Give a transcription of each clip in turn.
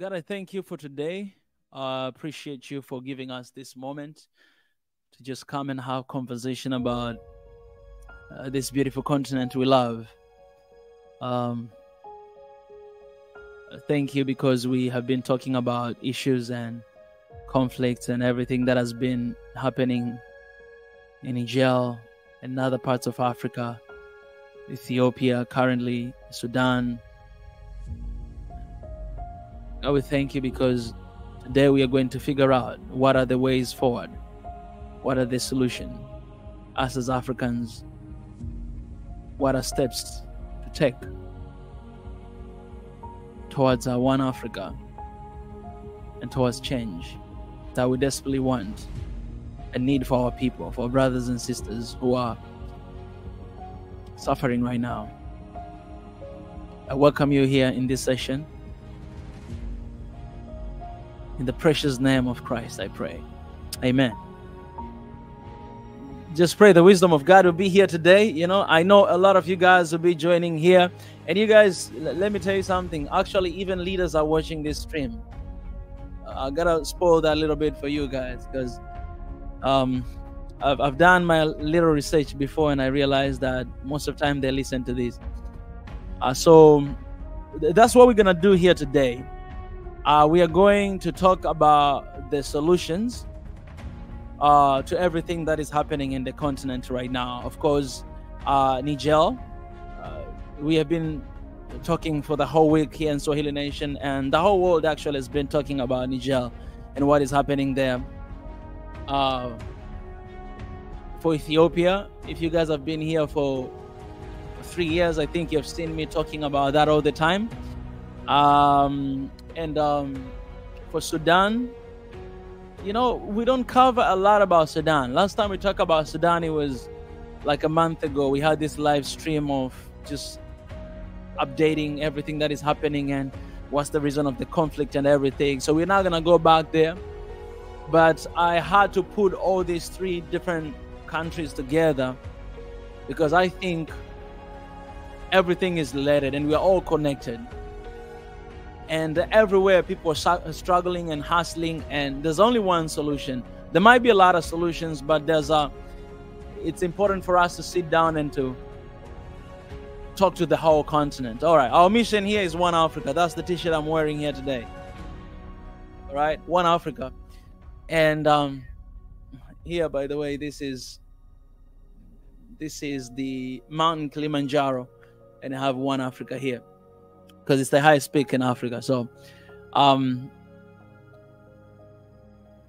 God, I thank you for today. Appreciate you for giving us this moment to just come and have conversation about this beautiful continent we love. Thank you because we have been talking about issues and conflicts and everything that has been happening in Niger and other parts of Africa, Ethiopia, currently Sudan. God, we thank you because today we are going to figure out what are the ways forward, what are the solutions. Us as Africans, what are steps to take towards our one Africa and towards change that we desperately want and need for our people, for our brothers and sisters who are suffering right now. I welcome you here in this session. In the precious name of Christ, I pray. Amen. Just pray the wisdom of God will be here today. You know, I know a lot of you guys will be joining here. And you guys, let me tell you something. Actually, even leaders are watching this stream. I gotta spoil that a little bit for you guys because I've done my little research before and I realized that most of the time they listen to this. So that's what we're gonna do here today. We are going to talk about the solutions to everything that is happening in the continent right now. Of course, Niger, we have been talking for the whole week here in Swahili Nation, and the whole world actually has been talking about Niger and what is happening there. For Ethiopia, if you guys have been here for 3 years, I think you've seen me talking about that all the time. For Sudan, you know, we don't cover a lot about Sudan. Last time we talked about Sudan, it was like a month ago. We had this live stream of just updating everything that is happening and what's the reason of the conflict and everything. So we're not going to go back there. But I had to put all these 3 different countries together because I think everything is related and we are all connected. And everywhere people are struggling and hustling, and there's only one solution. There might be a lot of solutions, but it's important for us to sit down and to talk to the whole continent. All right, our mission here is One Africa. That's the t-shirt I'm wearing here today. All right, One Africa. And here, by the way, this is the mountain Kilimanjaro, and I have One Africa here because it's the highest peak in Africa. So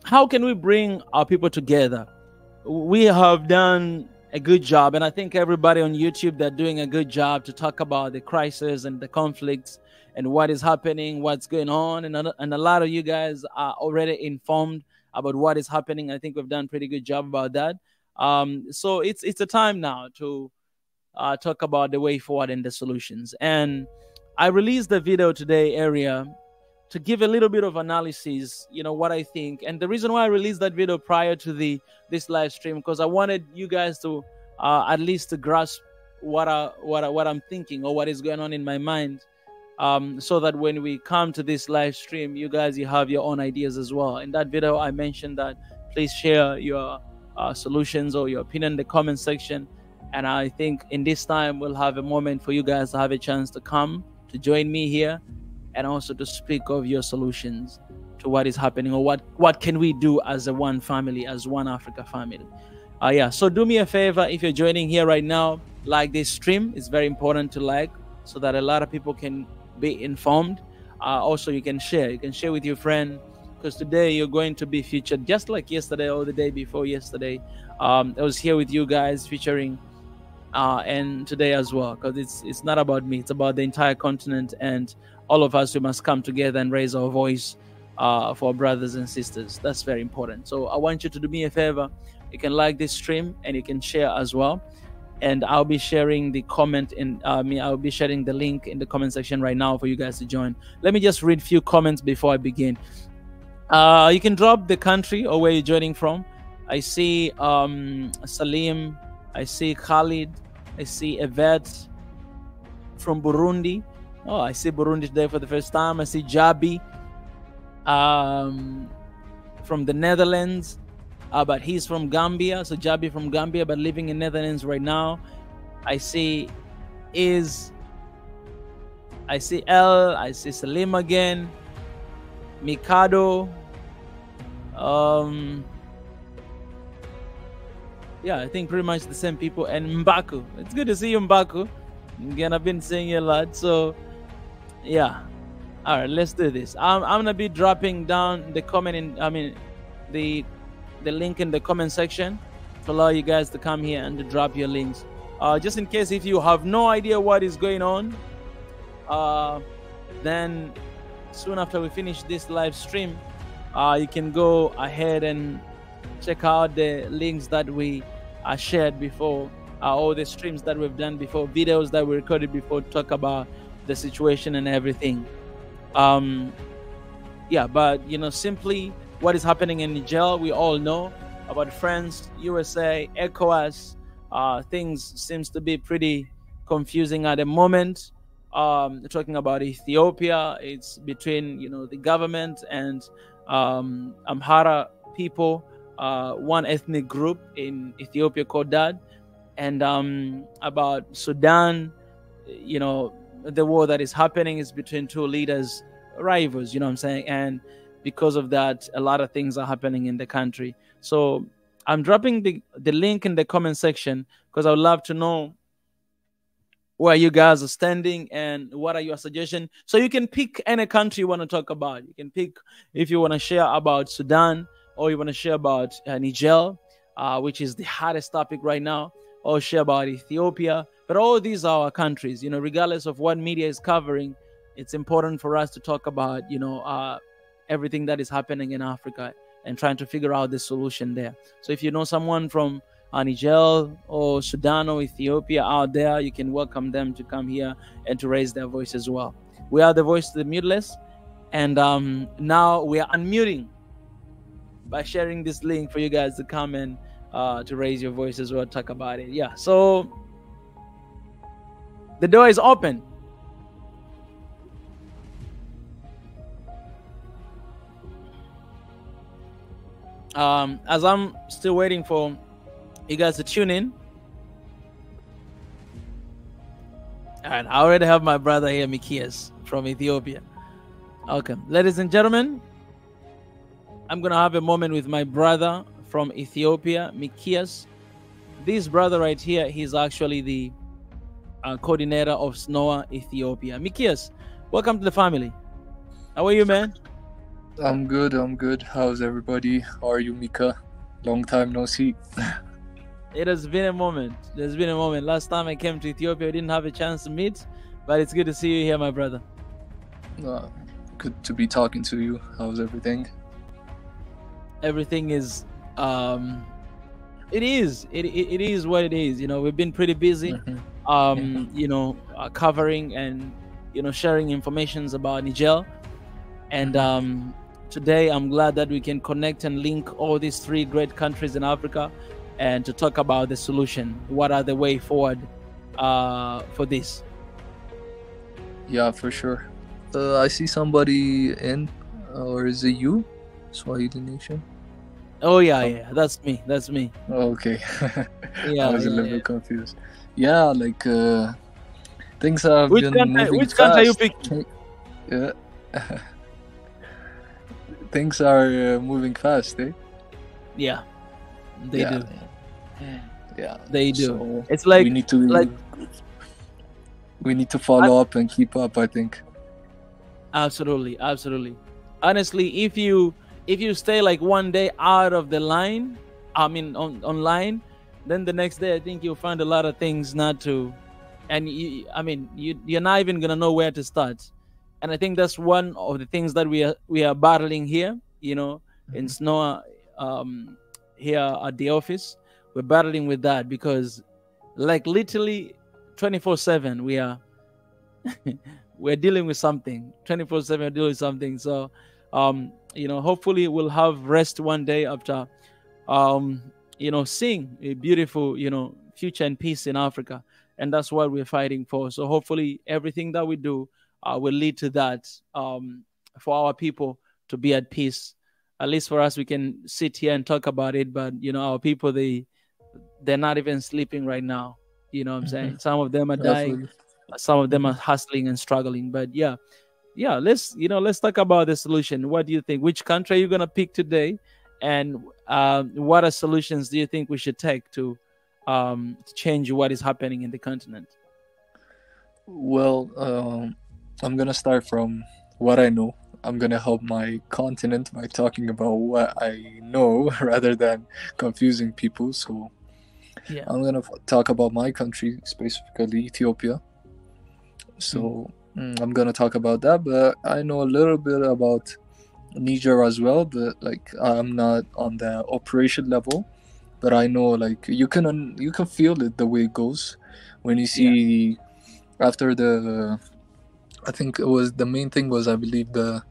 how can we bring our people together? We have done a good job, and I think everybody on YouTube, they're doing a good job to talk about the crisis and the conflicts and what is happening, what's going on, and a lot of you guys are already informed about what is happening. I think we've done a pretty good job about that. So it's a time now to talk about the way forward and the solutions. And I released the video today, area, to give a little bit of analysis, you know, what I think. And the reason why I released that video prior to this live stream, because I wanted you guys to at least to grasp what I'm thinking or what is going on in my mind, so that when we come to this live stream, you have your own ideas as well. In that video, I mentioned that please share your solutions or your opinion in the comment section. And I think in this time, we'll have a moment for you guys to have a chance to come to join me here and also to speak of your solutions to what is happening or what can we do as a one family, as One Africa family. Yeah, so do me a favor, if you're joining here right now, like this stream. It's very important to like so that a lot of people can be informed. Also, you can share with your friend, because today you're going to be featured just like yesterday or the day before yesterday. I was here with you guys featuring and today as well, because it's not about me, it's about the entire continent, and all of us, we must come together and raise our voice for our brothers and sisters. That's very important. So I want you to do me a favor. You can like this stream and you can share as well, and I'll be sharing the comment in I'll be sharing the link in the comment section right now for you guys to join. Let me just read a few comments before I begin. You can drop the country or where you're joining from. I see Salim, I see Khalid, I see Yvette from Burundi. Oh, I see Burundi today for the first time. I see Jabi. from the Netherlands, but he's from Gambia. So Jabi from Gambia, but living in Netherlands right now. I see L. I see Salim again. Mikado. Yeah, I think pretty much the same people. And Mbaku. It's good to see you, Mbaku. Again, I've been seeing you a lot. So yeah. All right, let's do this. I'm gonna be dropping down the the link in the comment section to allow you guys to come here and to drop your links. Just in case if you have no idea what is going on, then soon after we finish this live stream, you can go ahead and check out the links that we shared before, all the streams that we've done before, videos that we recorded before to talk about the situation and everything. Yeah, but simply what is happening in Niger, we all know about France, USA, ECOWAS. Things seems to be pretty confusing at the moment. Talking about Ethiopia, it's between the government and Amhara people, one ethnic group in Ethiopia called that, and about Sudan, the war that is happening is between two leaders, rivals, what I'm saying, and because of that, a lot of things are happening in the country. So I'm dropping the link in the comment section because I would love to know where you guys are standing and what are your suggestions. So you can pick any country you want to talk about. You can pick if you want to share about Sudan, or you want to share about Niger, which is the hottest topic right now, or share about Ethiopia. But all these are our countries, regardless of what media is covering. It's important for us to talk about, everything that is happening in Africa and trying to figure out the solution there. So if you know someone from Niger or Sudan or Ethiopia out there, you can welcome them to come here and to raise their voice as well. We are the voice to the muteless, and now we are unmuting by sharing this link for you guys to come and to raise your voice as well, talk about it. Yeah, so the door is open. As I'm still waiting for you guys to tune in, and I already have my brother here, Mikias from Ethiopia. Okay, ladies and gentlemen, I'm gonna have a moment with my brother from Ethiopia, Mikias. This brother right here, he's actually the coordinator of SNOA Ethiopia. Mikias, welcome to the family. How are you, man? I'm good. How's everybody? How are you, Mika? Long time no see. It has been a moment. There's been a moment. Last time I came to Ethiopia, I didn't have a chance to meet, but it's good to see you here, my brother. Good to be talking to you. How's everything? Everything is, it is what it is. We've been pretty busy, covering and, sharing informations about Niger. And today I'm glad that we can connect and link all these three great countries in Africa and to talk about the solution. What are the way forward for this? Yeah, for sure. I see somebody in, or is it you? Swahili Nation? Oh, yeah, that's me. Oh, okay. Yeah, I was a little bit confused. Yeah, like things have which been country, moving which fast. country are you picking? Yeah. Things are moving fast, eh? Yeah, they do. Yeah, they do. So it's like we need to follow up and keep up, I think. Absolutely. Honestly, if you stay like one day out of the line, online, then the next day I think you'll find a lot of things not to, and you're not even gonna know where to start. And I think that's one of the things that we are battling here, in SNOA, here at the office. We're battling with that because, like, literally 24/7 we are we're dealing with something. 24/7 dealing with something. So, hopefully we'll have rest one day after, seeing a beautiful, future and peace in Africa, and that's what we're fighting for. So hopefully everything that we do will lead to that, for our people to be at peace. At least for us, we can sit here and talk about it. But our people, they're not even sleeping right now. You know what I'm saying? Some of them are dying, Definitely. some of them are hustling and struggling. But yeah, let's talk about the solution. What do you think? Which country are you gonna pick today, and what are solutions do you think we should take to change what is happening in the continent? Well, I'm gonna start from what I know. I'm gonna help my continent by talking about what I know rather than confusing people. So Yeah. I'm gonna talk about my country, specifically Ethiopia. So I'm gonna talk about that, but I know a little bit about Niger as well. But like I'm not on the operation level, but I know like you can feel it the way it goes when you see after the I think it was the main thing was I believe the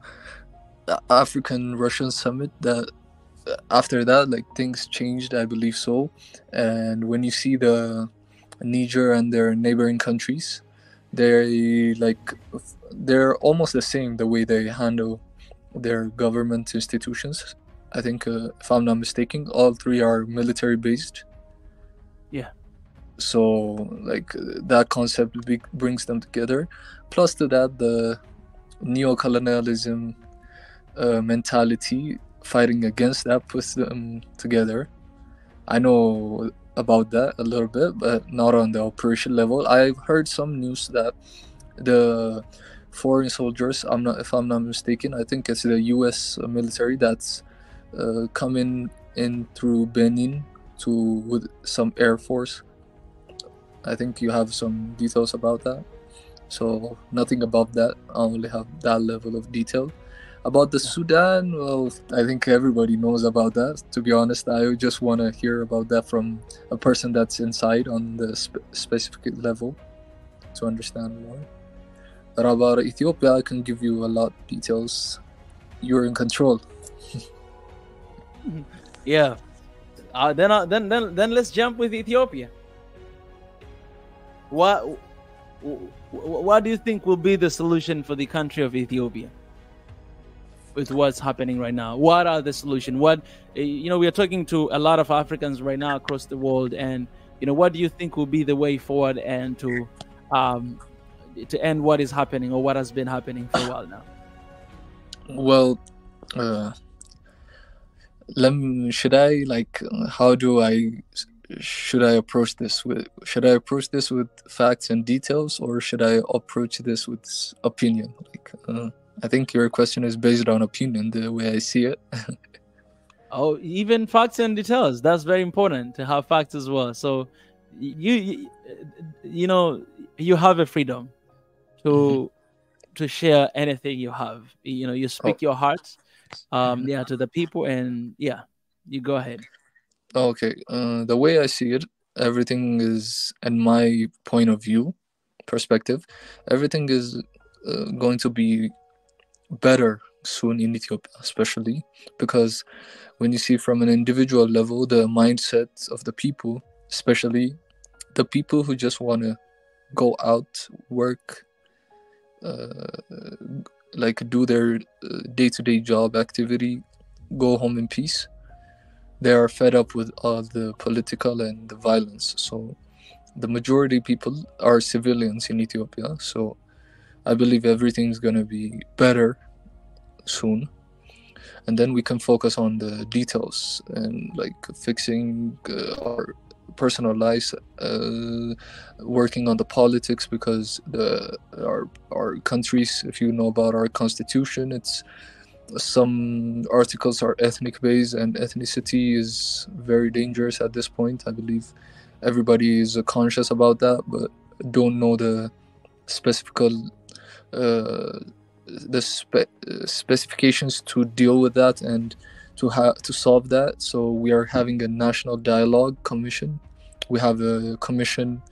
African Russian summit that after that like things changed, I believe so. And when you see the Niger and their neighboring countries, they're almost the same the way they handle their government institutions. I think if I'm not mistaken, all three are military based. Yeah. So like that concept brings them together. Plus to that, the neo-colonialism mentality fighting against that puts them together. I know about that a little bit, but not on the operation level. I've heard some news that the foreign soldiers, if I'm not mistaken, I think it's the U.S. military that's coming in through Benin with some air force. I think you have some details about that. So nothing about that. I only have that level of detail. About the Sudan, well, I think everybody knows about that. To be honest, I just want to hear about that from a person that's inside on the specific level to understand more. But about Ethiopia, I can give you a lot of details. You're in control. Yeah. Then let's jump with Ethiopia. What do you think will be the solution for the country of Ethiopia with what's happening right now? What are the solution? We are talking to a lot of Africans right now across the world, and what do you think will be the way forward and to end what is happening or what has been happening for a while now? Well, should I approach this with facts and details, or should I approach this with opinion? I think your question is based on opinion, the way I see it. Oh, even facts and details. That's very important to have facts as well. So you have a freedom to share anything you have. You speak your heart to the people, and you go ahead. Okay, the way I see it, everything is, in my point of view, perspective, everything is going to be better soon in Ethiopia, especially because when you see from an individual level, the mindset of the people, especially the people who just want to go out, work, do their day-to-day job activity, go home in peace. They are fed up with all the political and the violence. So the majority people are civilians in Ethiopia. So I believe everything's going to be better soon. And then we can focus on the details and fixing our personal lives, working on the politics, because our countries, if you know about our constitution, it's some articles are ethnic based, and ethnicity is very dangerous at this point. I believe everybody is conscious about that, but don't know the specifications to deal with that and to solve that. So we are having a national dialogue commission. We have a commission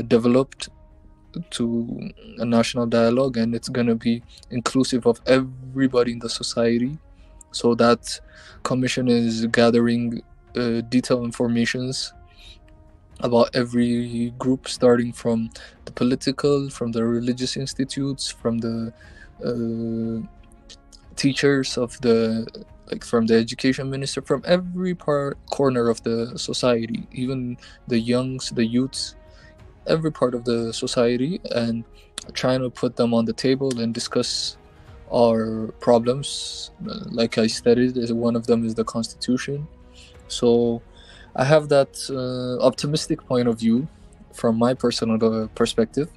developed to a national dialogue, and it's going to be inclusive of everybody in the society. So that commission is gathering detailed informations about every group, starting from the political, from the religious institutes, from the teachers of the, like, from the education minister, from every corner of the society, even the youngs, the youths, every part of the society, and trying to put them on the table and discuss our problems. Like I stated, one of them is the constitution. So I have that optimistic point of view from my personal perspective.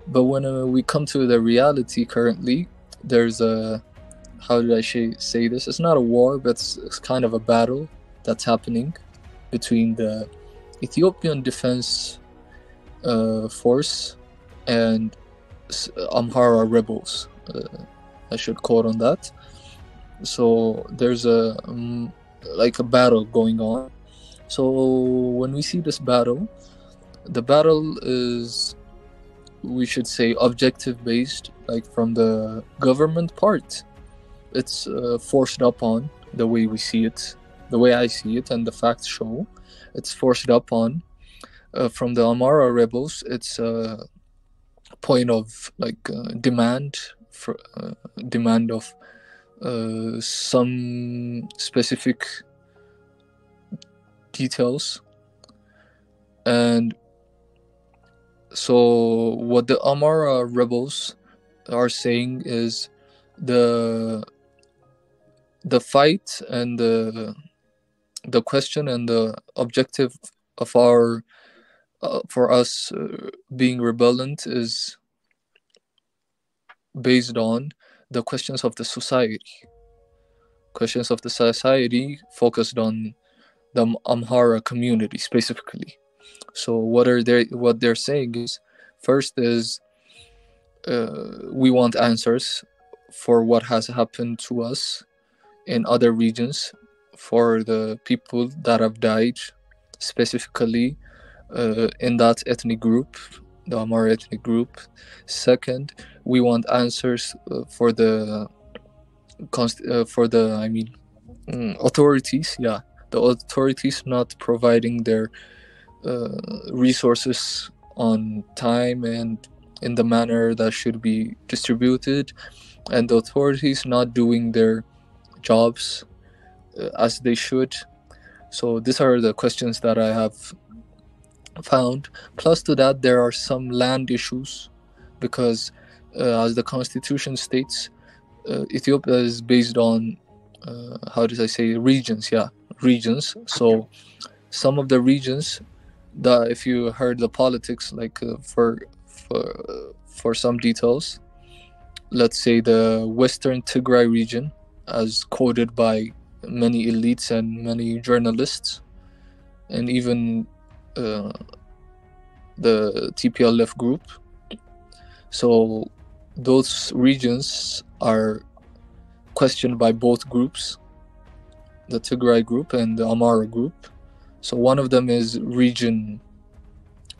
But when we come to the reality currently, there's a, how did I say this? It's not a war, but it's kind of a battle that's happening between the Ethiopian Defense Force and Amhara rebels. I should quote on that. So there's a like a battle going on. So when we see this battle, the battle is, we should say, objective based, like from the government part. It's forced upon, the way we see it, the way I see it, and the facts show. It's forced upon. From the Amhara rebels, it's a point of like demand for demand of some specific details. And so what the Amhara rebels are saying is the fight and the question and the objective of our for us being rebelliant is based on the questions of the society. Questions of the society focused on the Amhara community specifically. So what they're saying is, first is we want answers for what has happened to us in other regions, for the people that have died specifically in that ethnic group, the Amhara ethnic group. Second, we want answers for the authorities. Yeah, the authorities not providing their resources on time and in the manner that should be distributed, and the authorities not doing their jobs as they should. So these are the questions that I have found. Plus to that, there are some land issues, because as the constitution states, Ethiopia is based on how did I say, regions. Yeah, regions. So some of the regions that, if you heard the politics, like for some details, let's say the Western Tigray region, as quoted by many elites and many journalists, and even the TPLF group. So those regions are questioned by both groups, the Tigray group and the Amhara group. So one of them is region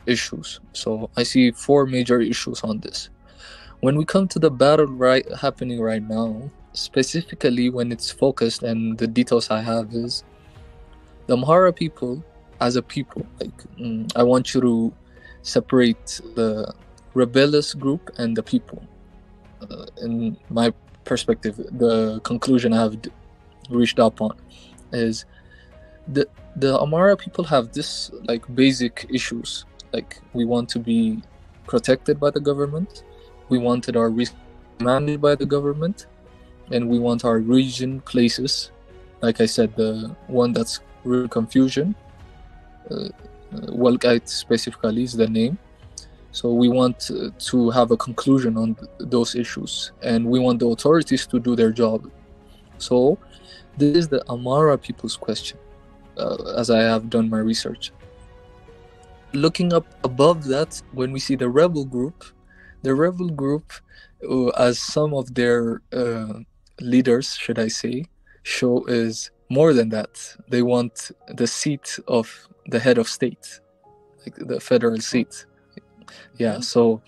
issues. So I see 4 major issues on this. When we come to the battle happening right now, specifically when it's focused, and the details I have is the Amhara people as a people. Like I want you to separate the rebellious group and the people. In my perspective, the conclusion I have reached upon is the Amhara people have this like basic issues. Like, we want to be protected by the government, we wanted our resources managed by the government, and we want our region places. Like I said, the one that's real confusion, Walqait specifically is the name. So we want to have a conclusion on those issues, and we want the authorities to do their job. So this is the Amhara people's question, as I have done my research. Looking up above that, when we see the rebel group, as some of their leaders, should I say, show, is more than that. They want the seat of the head of state, like the federal seat. Yeah, so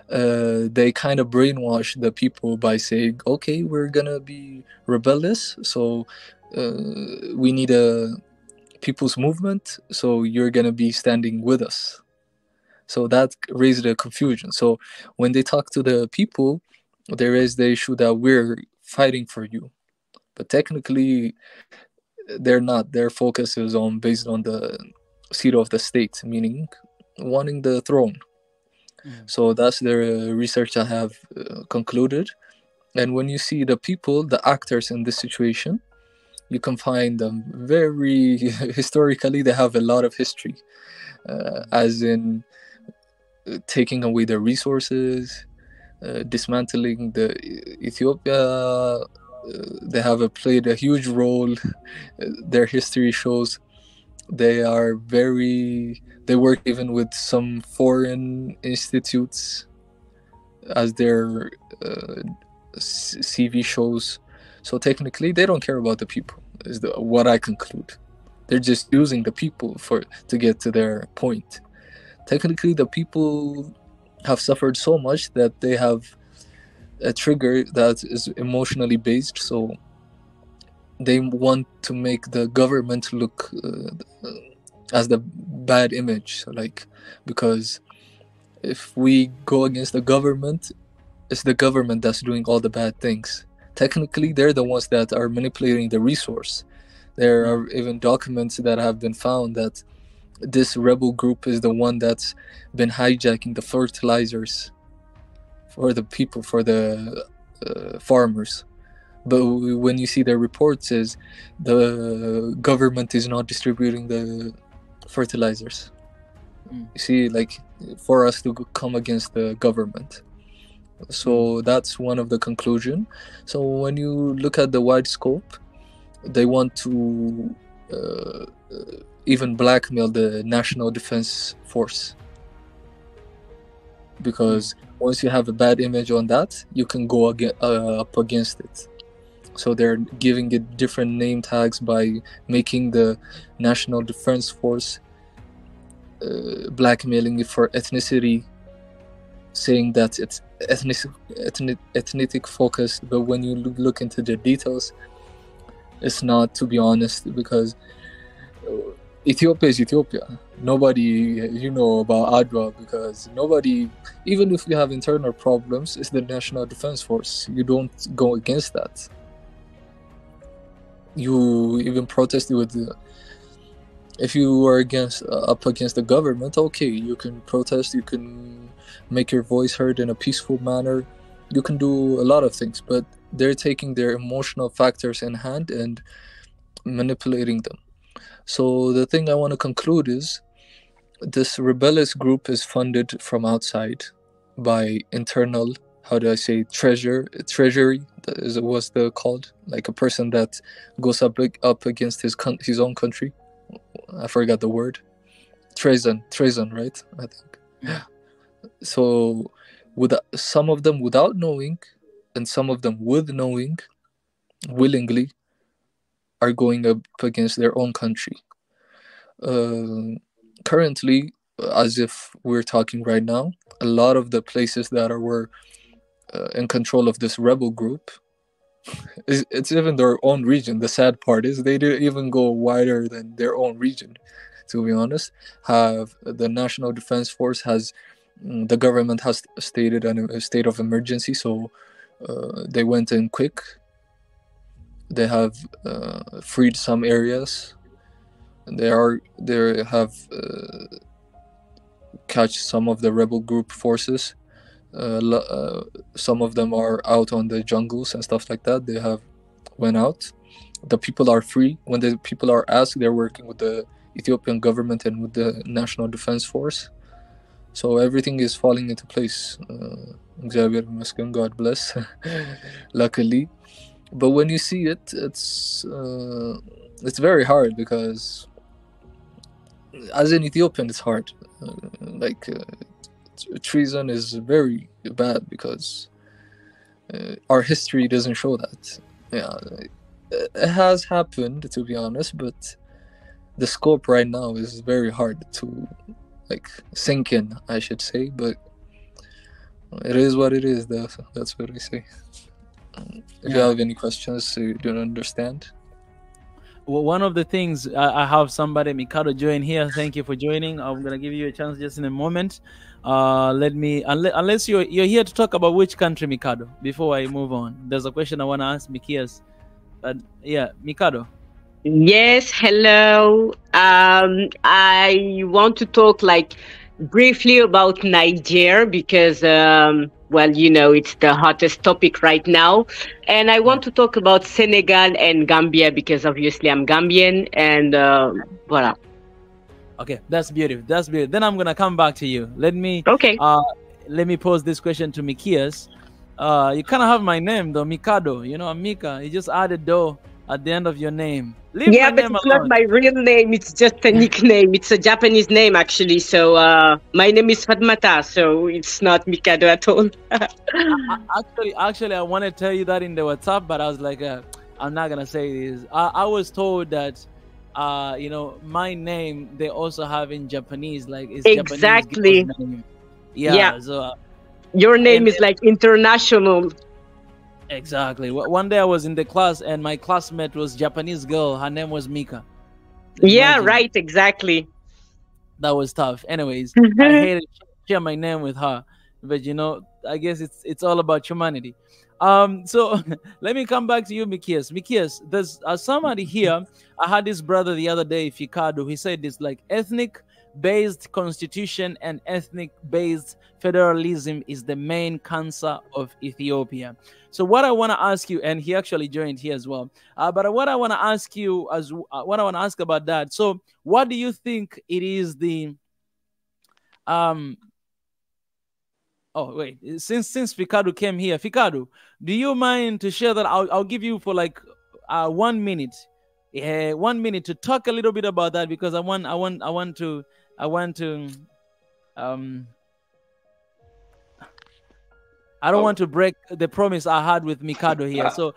they kind of brainwash the people by saying, okay, we're gonna be rebellious, so we need a people's movement, so you're gonna be standing with us. So that raised a confusion. So when they talk to the people, there is the issue that we're fighting for you, but technically they're not. Their focus is on based on the seat of the state, meaning wanting the throne. So that's the research I have concluded. And when you see the people, the actors in this situation, you can find them very historically. They have a lot of history, as in taking away their resources, dismantling the Ethiopia. They have played a huge role. Their history shows they are very. They work even with some foreign institutes, as their CV shows. So technically, they don't care about the people. Is what I conclude. They're just using the people to get to their point. Technically, the people have suffered so much that they have a trigger that is emotionally based. So they want to make the government look as the bad image. Like, because if we go against the government, it's the government that's doing all the bad things. Technically, they're the ones that are manipulating the resource. There are even documents that have been found that this rebel group is the one that's been hijacking the fertilizers for the people, for the farmers. But when you see their reports, is the government is not distributing the fertilizers. You see, like, for us to come against the government. So that's one of the conclusion. So when you look at the wide scope, they want to even blackmail the National Defense Force, because once you have a bad image on that, you can go up against it. So they're giving it different name tags by making the National Defense Force blackmailing it for ethnicity, saying that it's ethnic focused. But when you look into the details, it's not, to be honest, because Ethiopia is Ethiopia. Nobody, about Adwa, because nobody, even if you have internal problems, it's the National Defense Force. You don't go against that. You even protest with if you are up against the government, okay, you can protest, you can make your voice heard in a peaceful manner, you can do a lot of things, but they're taking their emotional factors in hand and manipulating them. So the thing I want to conclude is this rebellious group is funded from outside by internal, how do I say, treasury, what's the called, like a person that goes up against his own country. I forgot the word. Treason, right? I think. Yeah. So, with some of them without knowing, and some of them with knowing, willingly, are going up against their own country. Currently, as if we're talking right now, a lot of the places that were in control of this rebel group, it's even their own region. The sad part is they didn't even go wider than their own region, to be honest. Have the National Defense Force the government has stated a state of emergency, so they went in quick. They have freed some areas. They have catch some of the rebel group forces. Some of them are out on the jungles and stuff like that. They have went out. The people are free. When the people are asked, they're working with the Ethiopian government and with the National Defense Force. So everything is falling into place. God bless. Luckily. But when you see it, it's very hard, because as an Ethiopian, it's hard. Treason is very bad, because our history doesn't show that. Yeah, it has happened, to be honest, but the scope right now is very hard to sink in, I should say. But it is what it is, though. That's what I say. If you have any questions, you don't understand. Well, one of the things I have somebody Mikado join here. Thank you for joining. I'm gonna give you a chance just in a moment. Let me unless you're here to talk about which country, Mikado. Before I move on, there's a question I want to ask Mikias. But yeah, Mikado. Yes, hello. I want to talk like briefly about Niger because, well, you know, it's the hottest topic right now. And I want to talk about Senegal and Gambia because obviously I'm Gambian and voila. Okay, that's beautiful. That's beautiful. Then I'm gonna come back to you. Okay. Let me pose this question to Mikias. You kind of have my name though, Mikado. You know, I'm Mika. You just added "do" at the end of your name. Leave Yeah, my but name it's alone. not my real name. It's just a nickname. It's a Japanese name, actually. So my name is Fatmata, so it's not Mikado at all. Actually, I want to tell you that in the WhatsApp, but I was like, I'm not gonna say this. I was told that, you know, my name they also have in Japanese, like it's Exactly. Japanese girl's name. Yeah. Yeah. So Your name and is like international. exactly. One day I was in the class and my classmate was Japanese girl. Her name was Mika. Yeah, Imagine. right. Exactly. That was tough. Anyways, I hated to share my name with her, but you know, I guess it's all about humanity. So let me come back to you, Mikias. Mikias, there's somebody here. I had this brother the other day, Fikado. He said this like ethnic-based constitution and ethnic-based federalism is the main cancer of Ethiopia. So what I want to ask you, and he actually joined here as well. But what I want to ask you what I want to ask about that. So what do you think it is the Oh wait, since Fikadu came here, Fikadu, do you mind to share that? I'll give you for like 1 minute, 1 minute to talk a little bit about that because I want to um I don't want to break the promise I had with Mikado here. So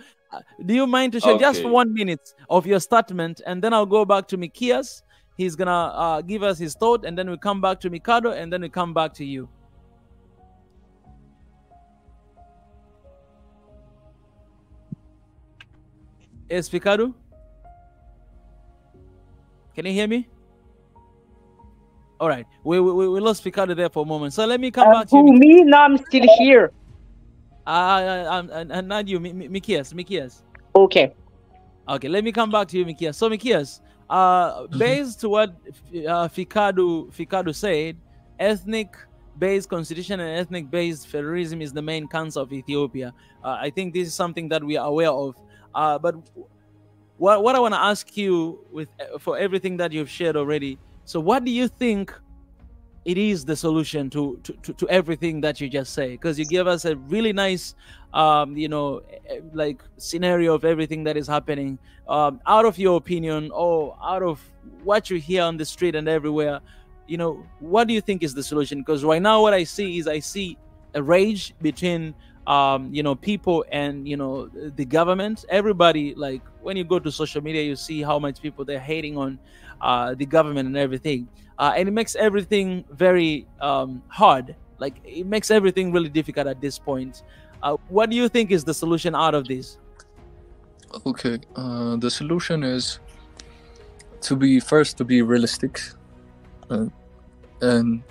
do you mind to share just 1 minute of your statement and then I'll go back to Mikias. He's gonna give us his thought and then we come back to Mikado and then we come back to you. Yes, Fikadu? Can you hear me? All right. We lost Fikadu there for a moment. So let me come back to you. Me? No, I'm still here. Not you, Mikias. Okay. Okay, let me come back to you, Mikias. So Mikias, based to what Fikadu said, ethnic-based constitution and ethnic-based federalism is the main cancer of Ethiopia. I think this is something that we are aware of. But what I want to ask you for everything that you've shared already. So what do you think it is the solution to everything that you just say? Because you gave us a really nice, you know, like scenario of everything that is happening. Out of your opinion or out of what you hear on the street and everywhere, you know, what do you think is the solution? Because right now what I see is a rage between you know, people and, you know, the government. Everybody, like when you go to social media, you see how much people they're hating on the government and everything, and it makes everything very hard. Like it makes everything really difficult at this point. What do you think is the solution out of this? Okay, the solution is to be realistic, and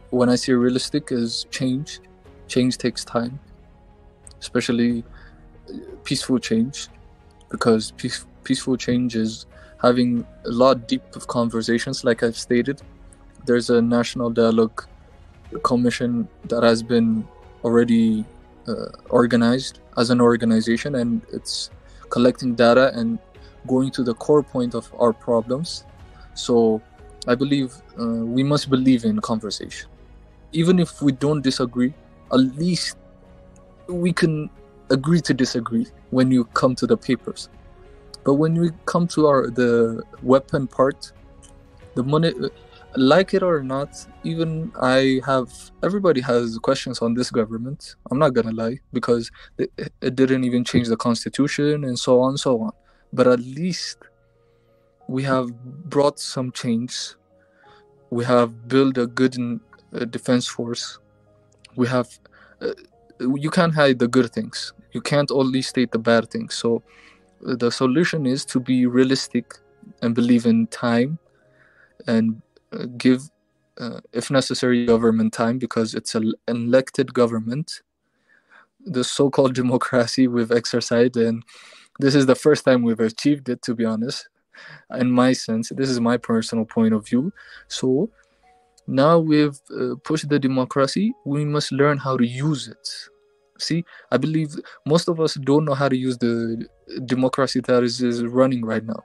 when I say realistic is change takes time, especially peaceful change, because peaceful change is having a lot deep of conversations. Like I've stated, there's a national dialogue commission that has been already organized as an organization, and it's collecting data and going to the core point of our problems. So I believe we must believe in conversation. Even if we don't disagree, at least we can agree to disagree when you come to the papers. But when we come to the weapon part, the money, like it or not, even everybody has questions on this government. I'm not gonna lie, because it didn't even change the constitution and so on and so on. But at least we have brought some change. We have built a good defense force. We have you can't hide the good things. You can't only state the bad things. So the solution is to be realistic and believe in time and give, if necessary, government time, because it's an elected government. The so-called democracy we've exercised, and this is the first time we've achieved it, to be honest. In my sense, this is my personal point of view. So now we've pushed the democracy, we must learn how to use it. See, I believe most of us don't know how to use the democracy that is running right now.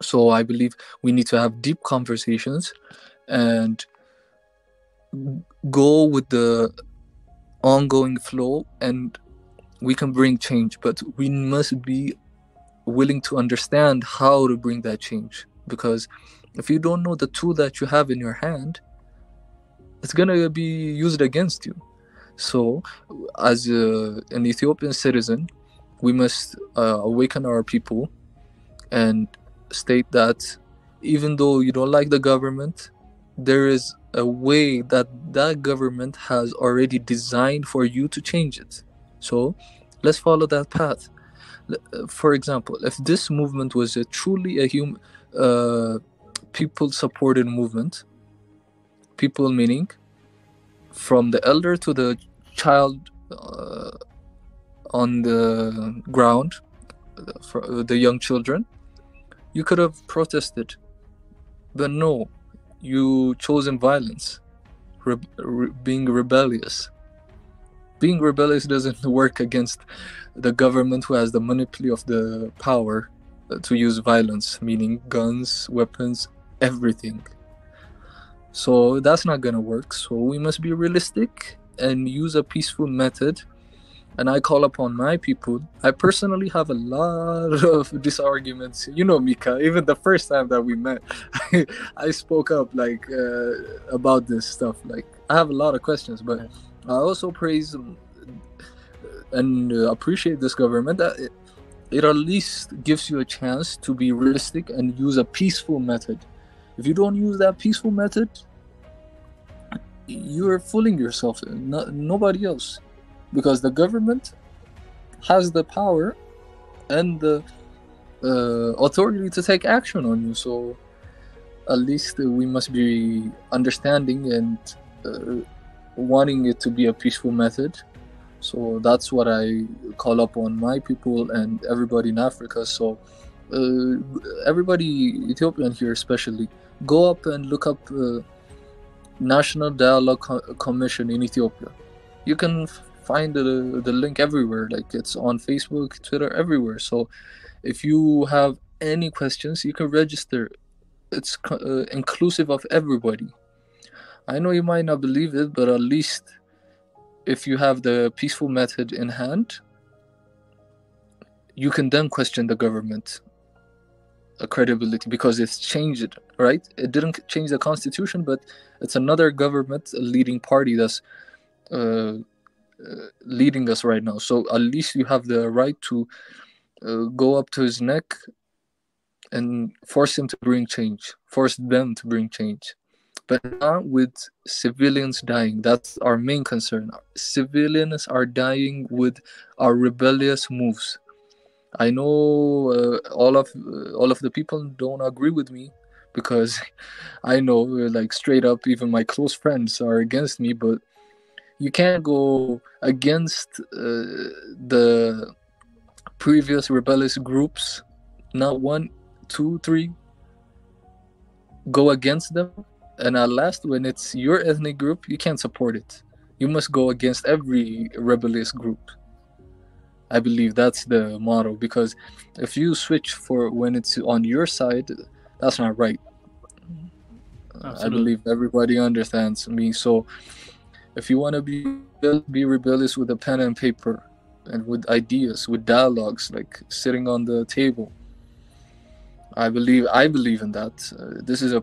So I believe we need to have deep conversations and go with the ongoing flow, and we can bring change, but we must be willing to understand how to bring that change, because if you don't know the tool that you have in your hand, it's gonna be used against you. So as an Ethiopian citizen, we must awaken our people and state that even though you don't like the government, there is a way that that government has already designed for you to change it. So let's follow that path. For example, if this movement was truly a people supported movement, people meaning from the elder to the child on the ground, for the young children, you could have protested, but no, you chosen violence, being rebellious. Being rebellious doesn't work against the government who has the monopoly of the power to use violence, meaning guns, weapons, everything. So that's not gonna work. So we must be realistic and use a peaceful method. And I call upon my people. I personally have a lot of disarguments. You know, Mika, even the first time that we met, I spoke up like about this stuff. Like, I have a lot of questions, but I also praise and appreciate this government that it at least gives you a chance to be realistic and use a peaceful method. If you don't use that peaceful method, you're fooling yourself, nobody else. Because the government has the power and the authority to take action on you. So at least we must be understanding and wanting it to be a peaceful method. So that's what I call up on my people and everybody in Africa. So everybody, Ethiopian here especially, go up and look up National Dialogue Commission in Ethiopia. You can find the link everywhere, like it's on Facebook, Twitter, everywhere. So if you have any questions, you can register. It's inclusive of everybody. I know you might not believe it, but at least if you have the peaceful method in hand, you can then question the government credibility, because it's changed, right? It didn't change the constitution, but it's another government, a leading party that's leading us right now. So at least you have the right to go up to his neck and force him to bring change, force them to bring change. But not with civilians dying. That's our main concern. Civilians are dying with our rebellious moves. I know all of the people don't agree with me, because I know, like, straight up, even my close friends are against me, but you can't go against the previous rebellious groups. Not 1, 2, 3. Go against them, and at last, when it's your ethnic group, you can't support it. You must go against every rebellious group. I believe that's the motto, because if you switch for when it's on your side, that's not right. I believe everybody understands me. So if you want to be rebellious with a pen and paper and with ideas, with dialogues, like sitting on the table, I believe in that. This is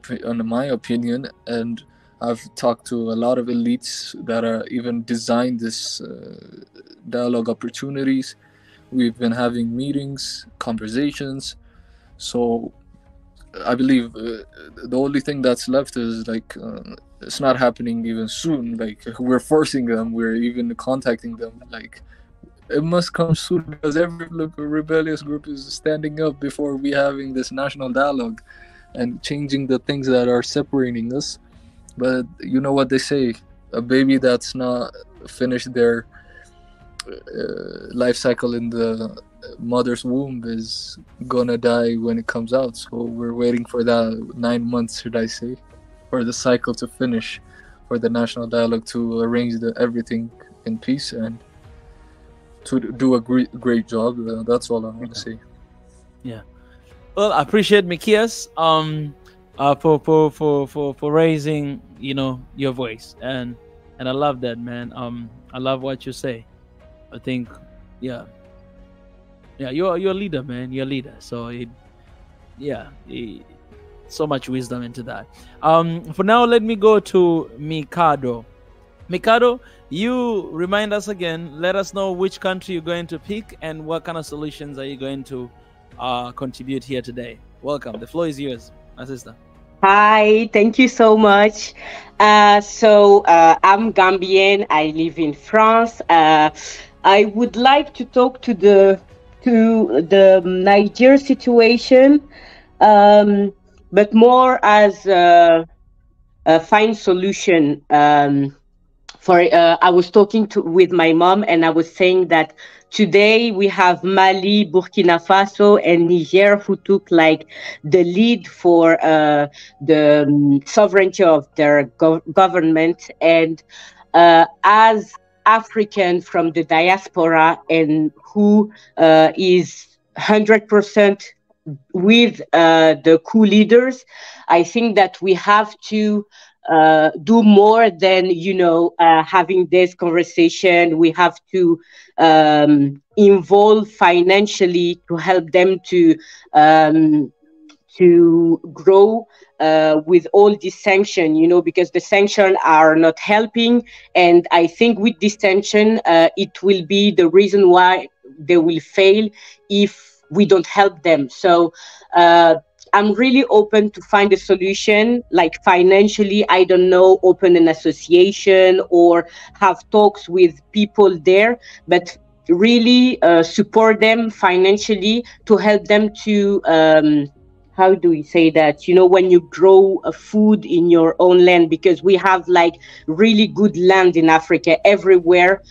my opinion, and I've talked to a lot of elites that are even designed this dialogue opportunities. We've been having meetings, conversations. So I believe the only thing that's left is like it's not happening even soon. Like, we're forcing them, we're even contacting them. Like, It must come soon because every rebellious group is standing up before we having this national dialogue and changing the things that are separating us. But you know what they say, a baby that's not finished their life cycle in the mother's womb is gonna die when it comes out. So we're waiting for that 9 months, should I say, for the cycle to finish, for the national dialogue to arrange everything in peace and to do a great job. That's all I want to say. Yeah. Well, I appreciate Mikias for raising, you know, your voice, and I love that, man. I love what you say. I think, yeah, you're a leader, man. You're a leader. So so much wisdom into that. For now, let me go to Mikado. Mikado, you remind us again. Let us know which country you're going to pick and what kind of solutions are you going to contribute here today. Welcome. The floor is yours, my sister. Hi, thank you so much. I'm Gambian. I live in France. I would like to talk to the Niger situation, but more as a fine solution. I was talking with my mom, and I was saying that today we have Mali, Burkina Faso, and Niger who took like the lead for the sovereignty of their government. And as African from the diaspora and who is 100% with the coup leaders, I think that we have to do more than, having this conversation. We have to involve financially to help them to grow with all these sanctions, because the sanctions are not helping. And I think with this sanction, it will be the reason why they will fail if we don't help them. So I'm really open to find a solution, like financially, I don't know, open an association or have talks with people there, but really support them financially to help them to, how do we say that? When you grow a food in your own land, because we have like really good land in Africa everywhere.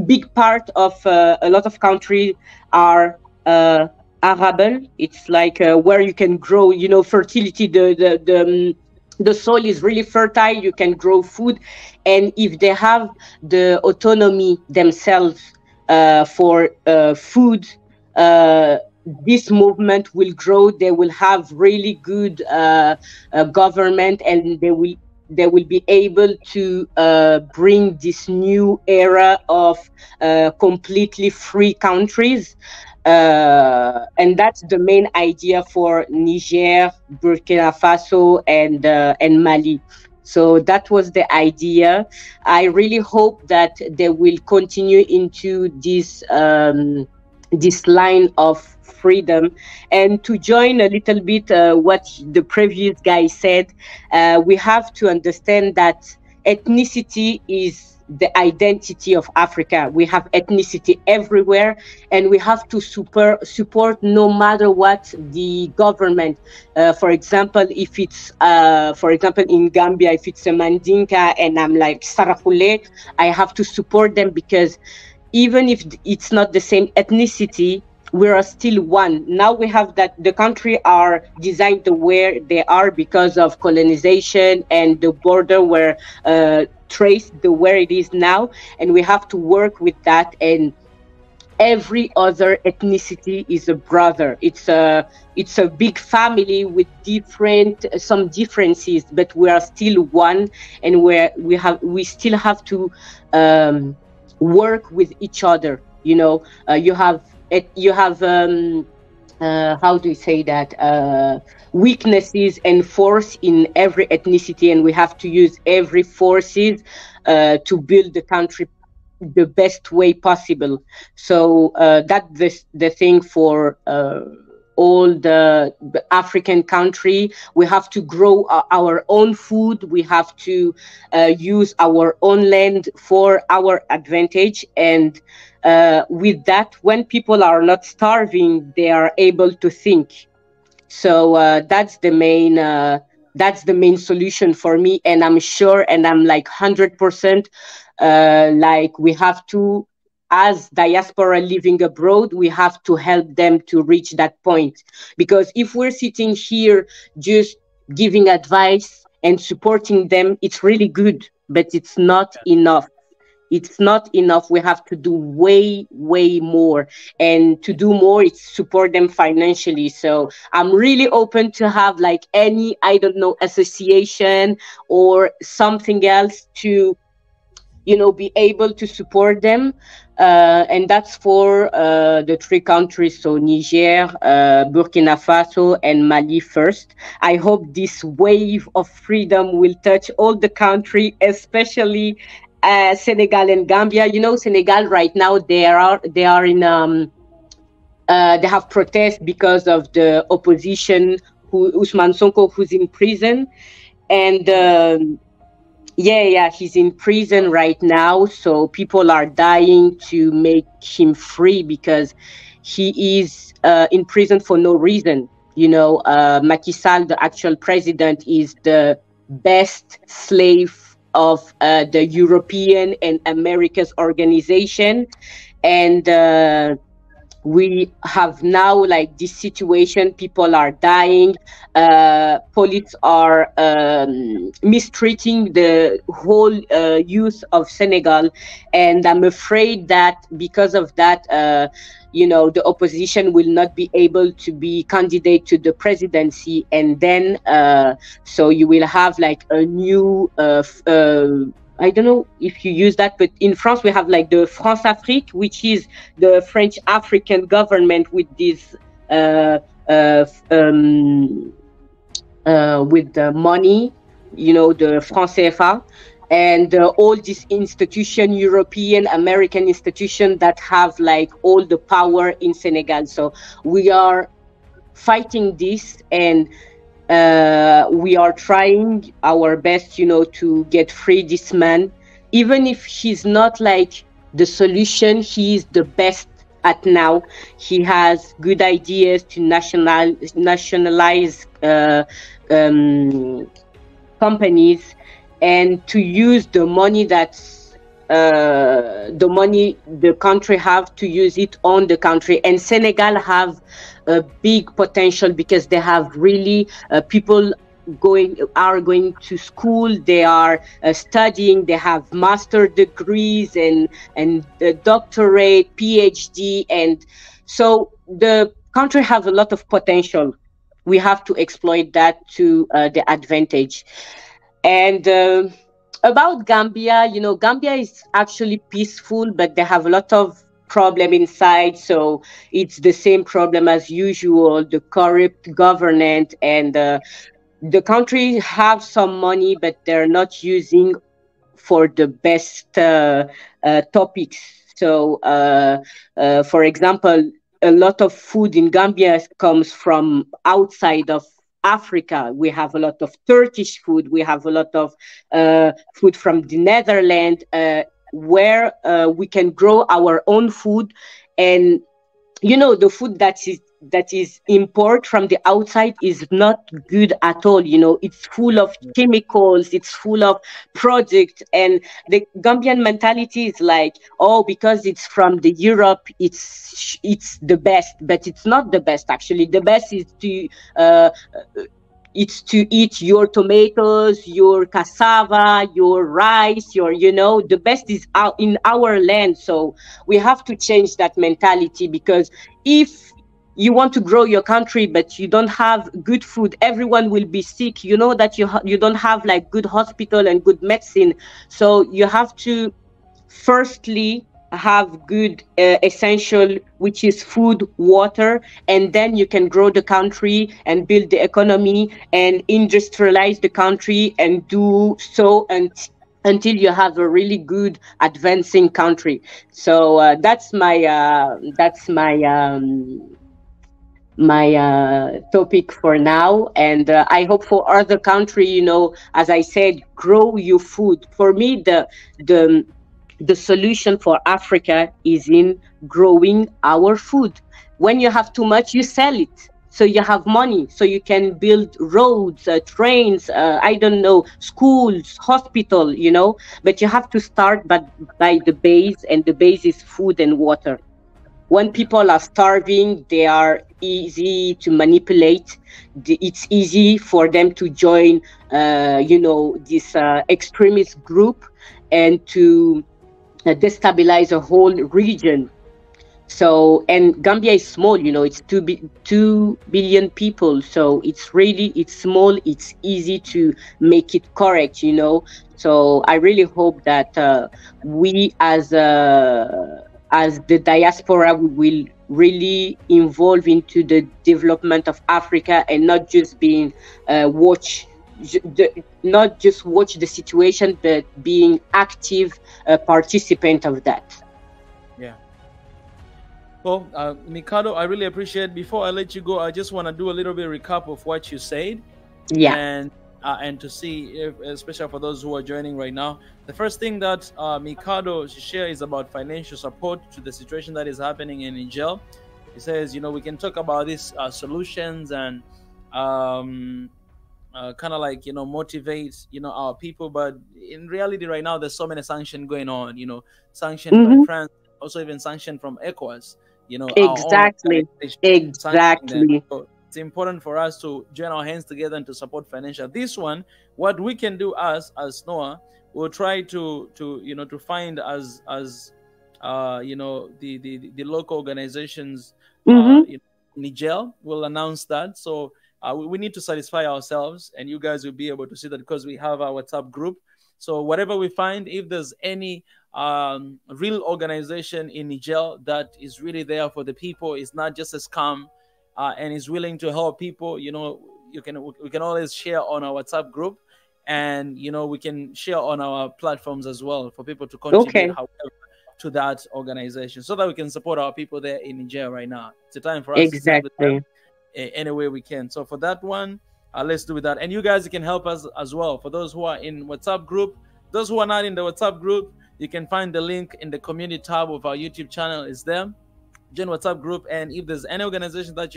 Big part of a lot of countries are arable. It's like where you can grow, fertility. The soil is really fertile. You can grow food, and if they have the autonomy themselves for food, this movement will grow. They will have really good government, and they will be able to bring this new era of completely free countries. And that's the main idea for Niger, Burkina Faso, and Mali. So that was the idea. I really hope that they will continue into this line of freedom. And to join a little bit what the previous guy said, we have to understand that ethnicity is the identity of Africa. We have ethnicity everywhere, and we have to support no matter what the government. For example, if it's, in Gambia, if it's a Mandinka and I'm like Sarakule, I have to support them, because even if it's not the same ethnicity, we are still one. Now we have that the country are designed the way they are because of colonization, and the border were traced the where it is now, and we have to work with that. And every other ethnicity is a brother. It's a big family with some differences, but we are still one, and we still have to work with each other. You have how do you say that, weaknesses and force in every ethnicity, and we have to use every forces to build the country the best way possible. So that's the thing for all the African country. We have to grow our own food. We have to use our own land for our advantage. And with that, when people are not starving, they are able to think. So that's the main solution for me. And I'm sure, and I'm like 100%, like we have to, as diaspora living abroad, we have to help them to reach that point. Because if we're sitting here just giving advice and supporting them, it's really good, but it's not enough. It's not enough. We have to do way, way more. And to do more, it's support them financially. So I'm really open to have like any, I don't know, association or something else to, be able to support them. And that's for the 3 countries, so Niger, Burkina Faso, and Mali first. I hope this wave of freedom will touch all the country, especially Senegal and Gambia. Senegal right now, they are in they have protests because of the opposition, Ousmane Sonko, who's in prison, and he's in prison right now. So people are dying to make him free because he is in prison for no reason. Macky Sall, the actual president, is the best slave of the European and America's organization. And we have now like this situation. People are dying. Police are mistreating the whole youth of Senegal. And I'm afraid that because of that, the opposition will not be able to be candidate to the presidency. And then, so you will have like a new, I don't know if you use that, but in France, we have like the France Afrique, which is the French African government with this, with the money, the France CFA. And all these institutions, European, American institutions that have like all the power in Senegal. So we are fighting this, and we are trying our best, to get free this man. Even if he's not like the solution, he is the best at now. He has good ideas to nationalize companies, and to use the money that's the country have, to use it on the country. And Senegal have a big potential because they have really people are going to school, they are studying, they have master degrees and doctorate, PhD, and so the country have a lot of potential. We have to exploit that to the advantage. And about Gambia, Gambia is actually peaceful, but they have a lot of problem inside. So it's the same problem as usual, the corrupt government, and the country have some money, but they're not using for the best topics. So, for example, a lot of food in Gambia comes from outside of Africa. We have a lot of Turkish food. We have a lot of food from the Netherlands, where we can grow our own food. And the food that is import from the outside is not good at all. It's full of chemicals, it's full of products, and the Gambian mentality is like, oh, because it's from the Europe, it's the best. But it's not the best. Actually, the best is to eat your tomatoes, your cassava, your rice, the best is out in our land. So we have to change that mentality, because if you want to grow your country, but you don't have good food, everyone will be sick. That you don't have like good hospital and good medicine. So you have to firstly have good essential, which is food, water, and then you can grow the country and build the economy and industrialize the country and do so until you have a really good advancing country. So that's my topic for now, and I hope for other country, as I said, grow your food. For me, the solution for Africa is in growing our food. When you have too much, you sell it. So you have money, so you can build roads, trains, I don't know, schools, hospital, but you have to start by the base, and the base is food and water. When people are starving, they are easy to manipulate. It's easy for them to join, this extremist group, and to destabilize a whole region. So, and Gambia is small, it's 2 billion people. So it's small. It's easy to make it correct, So I really hope that we as the diaspora, we will really involve into the development of Africa, and not just not just watch the situation, but being active participant of that. Yeah. Well, Mikado, I really appreciate. Before I let you go, I just want to do a little bit of recap of what you said. Yeah. And to see if, especially for those who are joining right now, the first thing that Mikado shared is about financial support to the situation that is happening in Niger. He says, we can talk about these solutions and kind of like, motivate, our people. But in reality right now, there's so many sanctions going on, sanctions by France, also even sanctions from ECOWAS, Exactly. Exactly. So it's important for us to join our hands together and to support financial. This one, what we can do as SNOA, we'll try to find the local organizations. Niger will announce that. So we need to satisfy ourselves, and you guys will be able to see that because we have our WhatsApp group. So whatever we find, if there's any real organization in Niger that is really there for the people, it's not just a scam, and is willing to help people, we can always share on our WhatsApp group, and we can share on our platforms as well for people to contribute to that organization, so that we can support our people there in Niger right now. It's a time for us to serve them any way we can. So for that one, let's do that. And you guys can help us as well. For those who are in WhatsApp group, those who are not in the WhatsApp group, you can find the link in the community tab of our YouTube channel. Is there. Join WhatsApp group, and if there's any organization that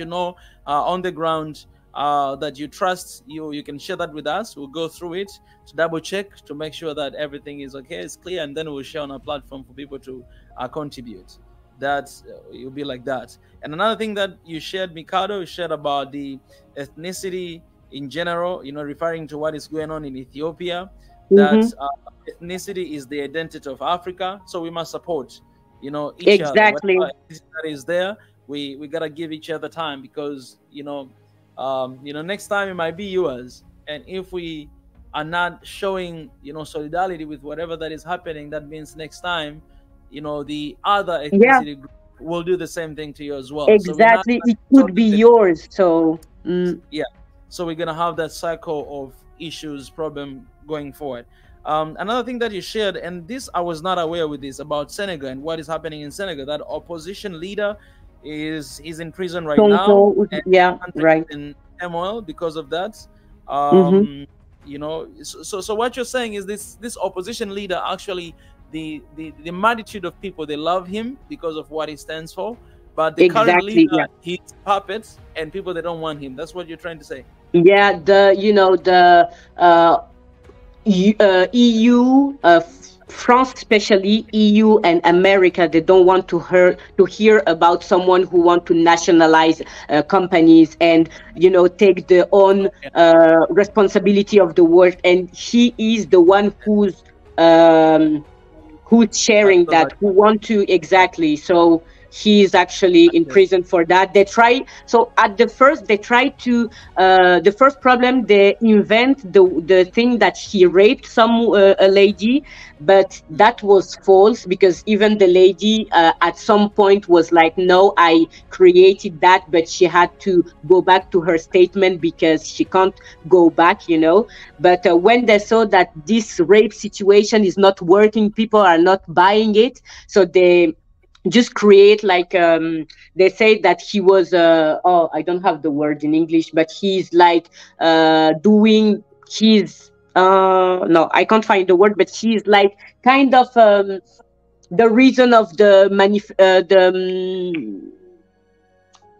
on the ground that you trust, you can share that with us. We'll go through it to double check to make sure that everything is okay, it's clear, and then we'll share on our platform for people to contribute. That it'll be like that. And another thing that you shared, Mikado, you shared about the ethnicity in general, referring to what is going on in Ethiopia, that ethnicity is the identity of Africa, so we must support each other. That is there, we gotta give each other time, because next time it might be yours, and if we are not showing solidarity with whatever that is happening, that means next time the other ethnicity group will do the same thing to you as well. Exactly. So it could be yours. So so we're gonna have that cycle of issues, problem going forward. Another thing that you shared, and this I was not aware with this, about Senegal and what is happening in Senegal, that opposition leader is in prison right now. In turmoil because of that. So what you're saying is this opposition leader, actually the multitude of people, they love him because of what he stands for, but the current leader, he's puppets, and people, they don't want him. That's what you're trying to say. Yeah, EU, France especially, EU and America, they don't want to hear about someone who want to nationalize companies and take their own responsibility of the world. And he is the one who's sharing that, who want to So he is actually in prison for that. They try. So at the first, they try to. The first problem, they invent the thing that he raped a lady, but that was false, because even the lady at some point was like, "No, I created that," but she had to go back to her statement because she can't go back, But when they saw that this rape situation is not working, people are not buying it, so they just create like they say that he was oh, I don't have the word in English, but he's like doing his no, I can't find the word, but he's like kind of the reason of the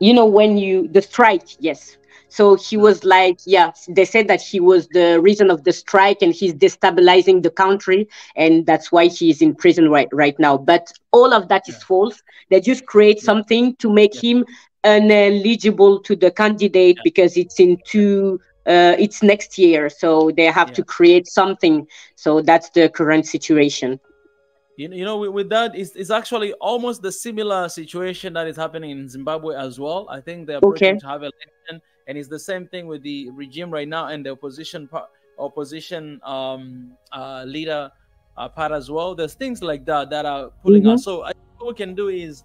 you know, when you the strike, yes. So he was like, yeah, they said that he was the reason of the strike and he's destabilizing the country, and that's why he's in prison right now. But all of that is false. They just create something to make him ineligible to the candidate because it's into it's next year, so they have to create something. So that's the current situation. You know, with that, it's actually almost the similar situation that is happening in Zimbabwe as well. I think they're approaching to have election, and it's the same thing with the regime right now and the opposition leader part as well. There's things like that that are pulling us. So I think what we can do is,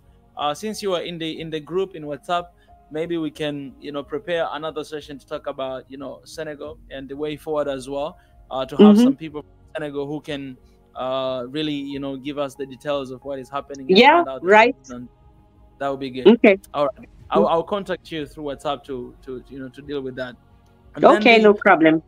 since you are in the group in WhatsApp, maybe we can, you know, prepare another session to talk about, you know, Senegal and the way forward as well. To have some people from Senegal who can really, you know, give us the details of what is happening. And find out that would be good. Okay. All right. I'll contact you through WhatsApp to you know, to deal with that. And okay, no problem.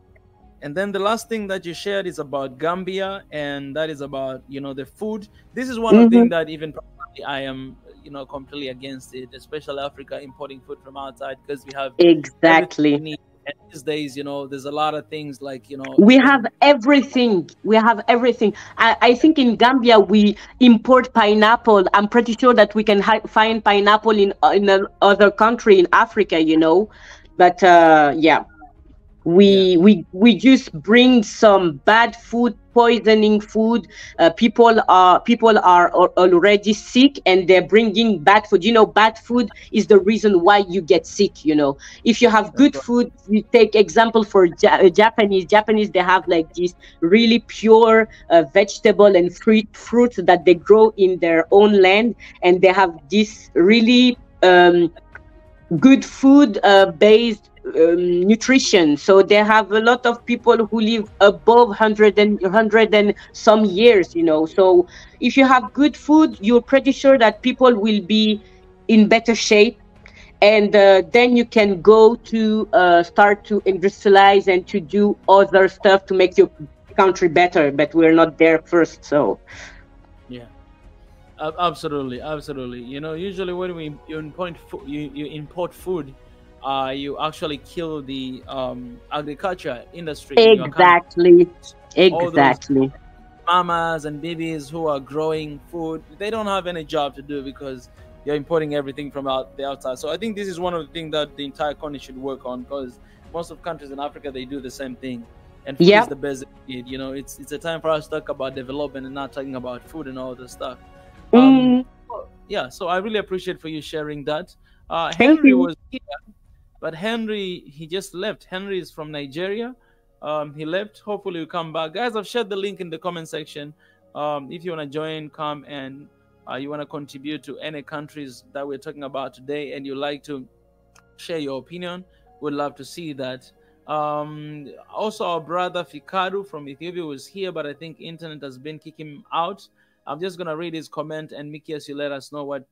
And then the last thing that you shared is about Gambia, and that is about, you know, the food. This is one of the things that even personally I am, you know, completely against it, especially Africa importing food from outside, because we have exactly. And these days, you know, there's a lot of things like, you know, we have everything. We have everything. I think in Gambia we import pineapple. I'm pretty sure that we can find pineapple in another country in Africa, you know. But yeah, we just bring some bad food, poisoning food. People are already sick, and they're bringing bad food. You know, bad food is the reason why you get sick. You know, if you have good food, you take example for Japanese, they have like this really pure vegetable and fruits that they grow in their own land, and they have this really good food based nutrition. So they have a lot of people who live above 100 and some years, you know. So if you have good food, you're pretty sure that people will be in better shape, and then you can go to start to industrialize and to do other stuff to make your country better. But we're not there first. So yeah, absolutely. You know, usually when you import food, you actually kill the agriculture industry. Exactly. Mamas and babies who are growing food, they don't have any job to do because you're importing everything from the outside. So I think this is one of the things that the entire country should work on, because most of countries in Africa, they do the same thing. And food is the basic need. You know, it's a time for us to talk about development and not talking about food and all this stuff. Yeah, so I really appreciate for you sharing that. Henry was here, but Henry, he just left. Henry is from Nigeria. He left. Hopefully he'll come back. Guys, I've shared the link in the comment section. If you want to join, come, and you want to contribute to any countries that we're talking about today, and you like to share your opinion, we'd love to see that. Also, our brother Fikadu from Ethiopia was here, but I think internet has been kicking him out. I'm just going to read his comment, and Mikias, you let us know what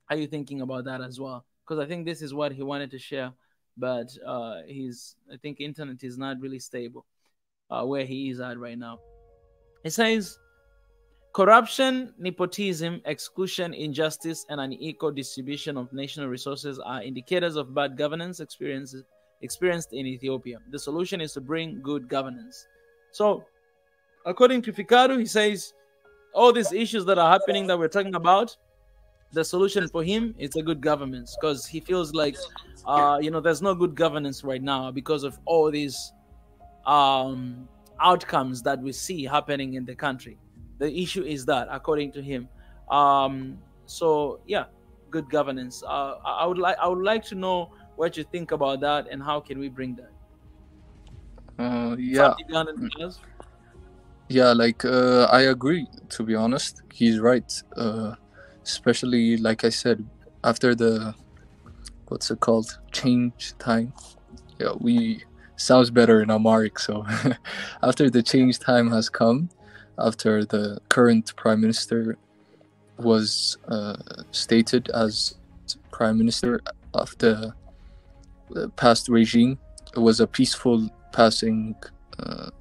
are you thinking about that as well, because I think this is what he wanted to share, but I think internet is not really stable where he is at right now. It says, corruption, nepotism, exclusion, injustice, and unequal distribution of national resources are indicators of bad governance experienced in Ethiopia. The solution is to bring good governance. So, according to Fikadu, he says, all these issues that are happening that we're talking about, the solution for him is a good governance, because he feels like, you know, there's no good governance right now because of all these outcomes that we see happening in the country. The issue is that, according to him. So yeah, good governance. I would like to know what you think about that, and how can we bring that? Yeah, like I agree, to be honest. He's right. Especially, like I said, after the what's it called, change time. Yeah, we sounds better in Amharic. So after the change time has come, after the current prime minister was stated as prime minister of the past regime. It was a peaceful passing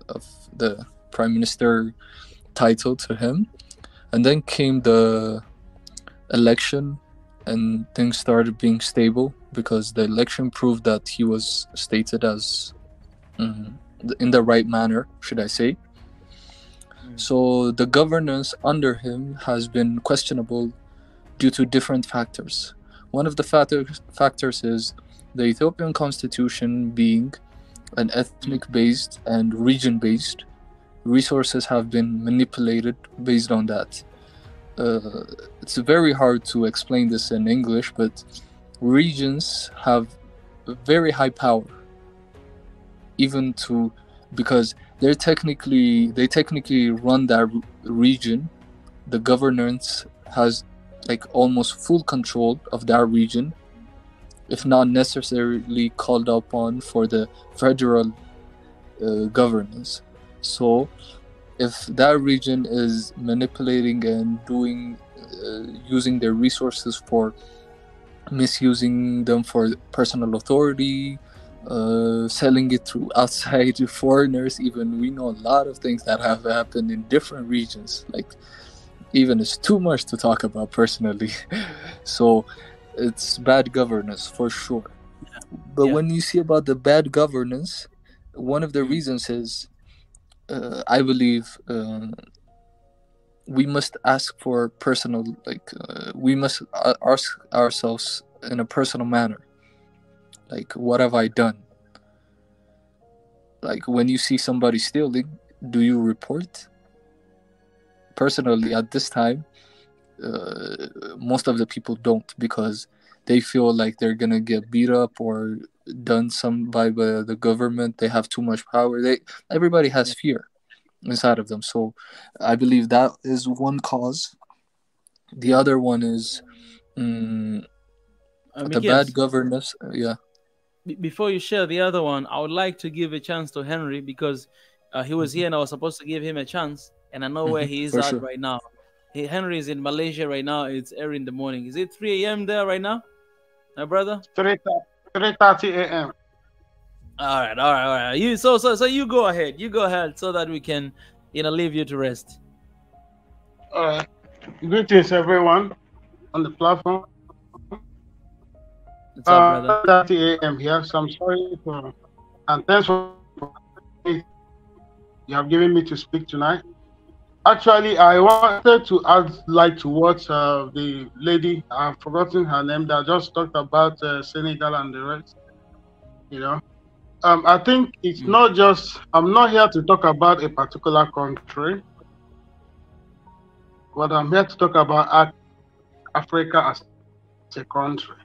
of the prime minister title to him, and then came the election, and things started being stable because the election proved that he was stated as in the right manner, should I say. So the governance under him has been questionable due to different factors. One of the factors is the Ethiopian constitution being an ethnic-based and region-based. Resources have been manipulated based on that. It's very hard to explain this in English, but regions have very high power, even to because they technically run that region. The governance has like almost full control of that region, if not necessarily called upon for the federal governance. So if that region is manipulating and doing using their resources for misusing them for personal authority, selling it to outside foreigners, even we know a lot of things that have happened in different regions, like even it's too much to talk about personally. So it's bad governance for sure. But when you see about the bad governance, one of the reasons is I believe we must ask for personal, we must ask ourselves in a personal manner, like, what have I done? Like, when you see somebody stealing, do you report? Personally, at this time, most of the people don't, because they feel like they're gonna get beat up or done some by the government. They have too much power. Everybody has fear inside of them. So I believe that is one cause. The other one is the bad governance. Before you share the other one, I would like to give a chance to Henry, because he was here and I was supposed to give him a chance, and I know where he is at right now. Henry is in Malaysia right now. It's early in the morning. Is it 3 a.m. there right now, my brother? 3:30 a.m. All right. So you go ahead. You go ahead so that we can, leave you to rest. All right. Greetings, everyone on the platform. What's up, brother? 30 a.m. here. So I'm sorry and thanks for you have given me to speak tonight. Actually, I wanted to add light to what the lady, I've forgotten her name, that just talked about Senegal and the rest. I think it's not just, I'm not here to talk about a particular country, but I'm here to talk about Africa as a country.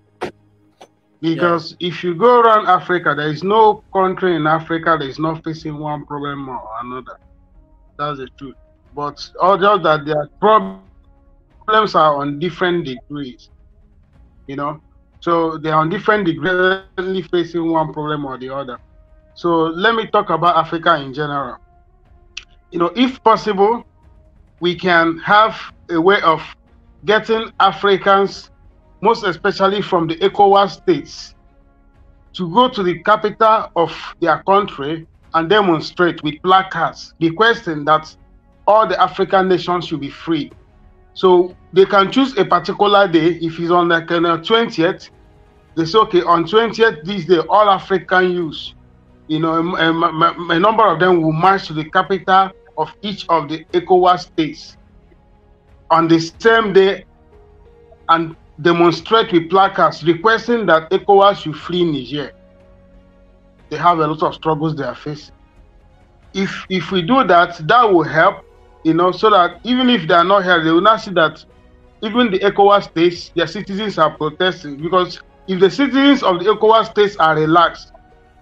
Because if you go around Africa, there is no country in Africa that is not facing one problem or another. That's the truth. But although that their problems are on different degrees, so they are on different degrees, facing one problem or the other. So let me talk about Africa in general. If possible, we can have a way of getting Africans, most especially from the ECOWAS states, to go to the capital of their country and demonstrate with placards requesting that all the African nations should be free. So they can choose a particular day. If it's on the 20th, they say, okay, on 20th this day, all African youths, a number of them will march to the capital of each of the ECOWAS states on the same day and demonstrate with placards requesting that ECOWAS should free Niger. They have a lot of struggles they are facing. If we do that, that will help, so that even if they are not here, they will not see that even the ECOWAS states, their citizens are protesting. Because if the citizens of the ECOWAS states are relaxed,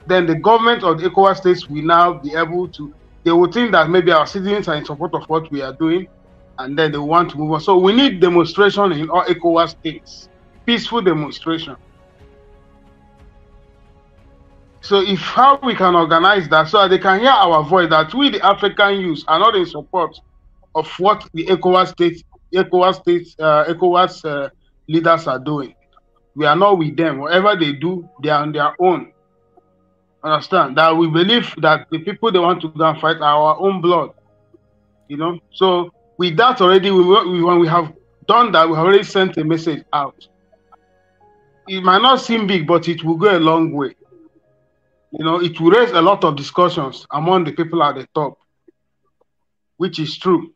then the government of the ECOWAS states will now be able to, they will think that maybe our citizens are in support of what we are doing, and then they want to move on. So we need demonstration in all ECOWAS states, peaceful demonstration. So if how we can organize that so that they can hear our voice, that we the African youth are not in support of what the ECOWAS states ECOWAS leaders are doing. We are not with them. Whatever they do, they are on their own. Understand that we believe that the people they want to go and fight are our own blood. You know, so with that already, when we have done that, we have already sent a message out. It might not seem big, but it will go a long way. You know, it will raise a lot of discussions among the people at the top, which is true.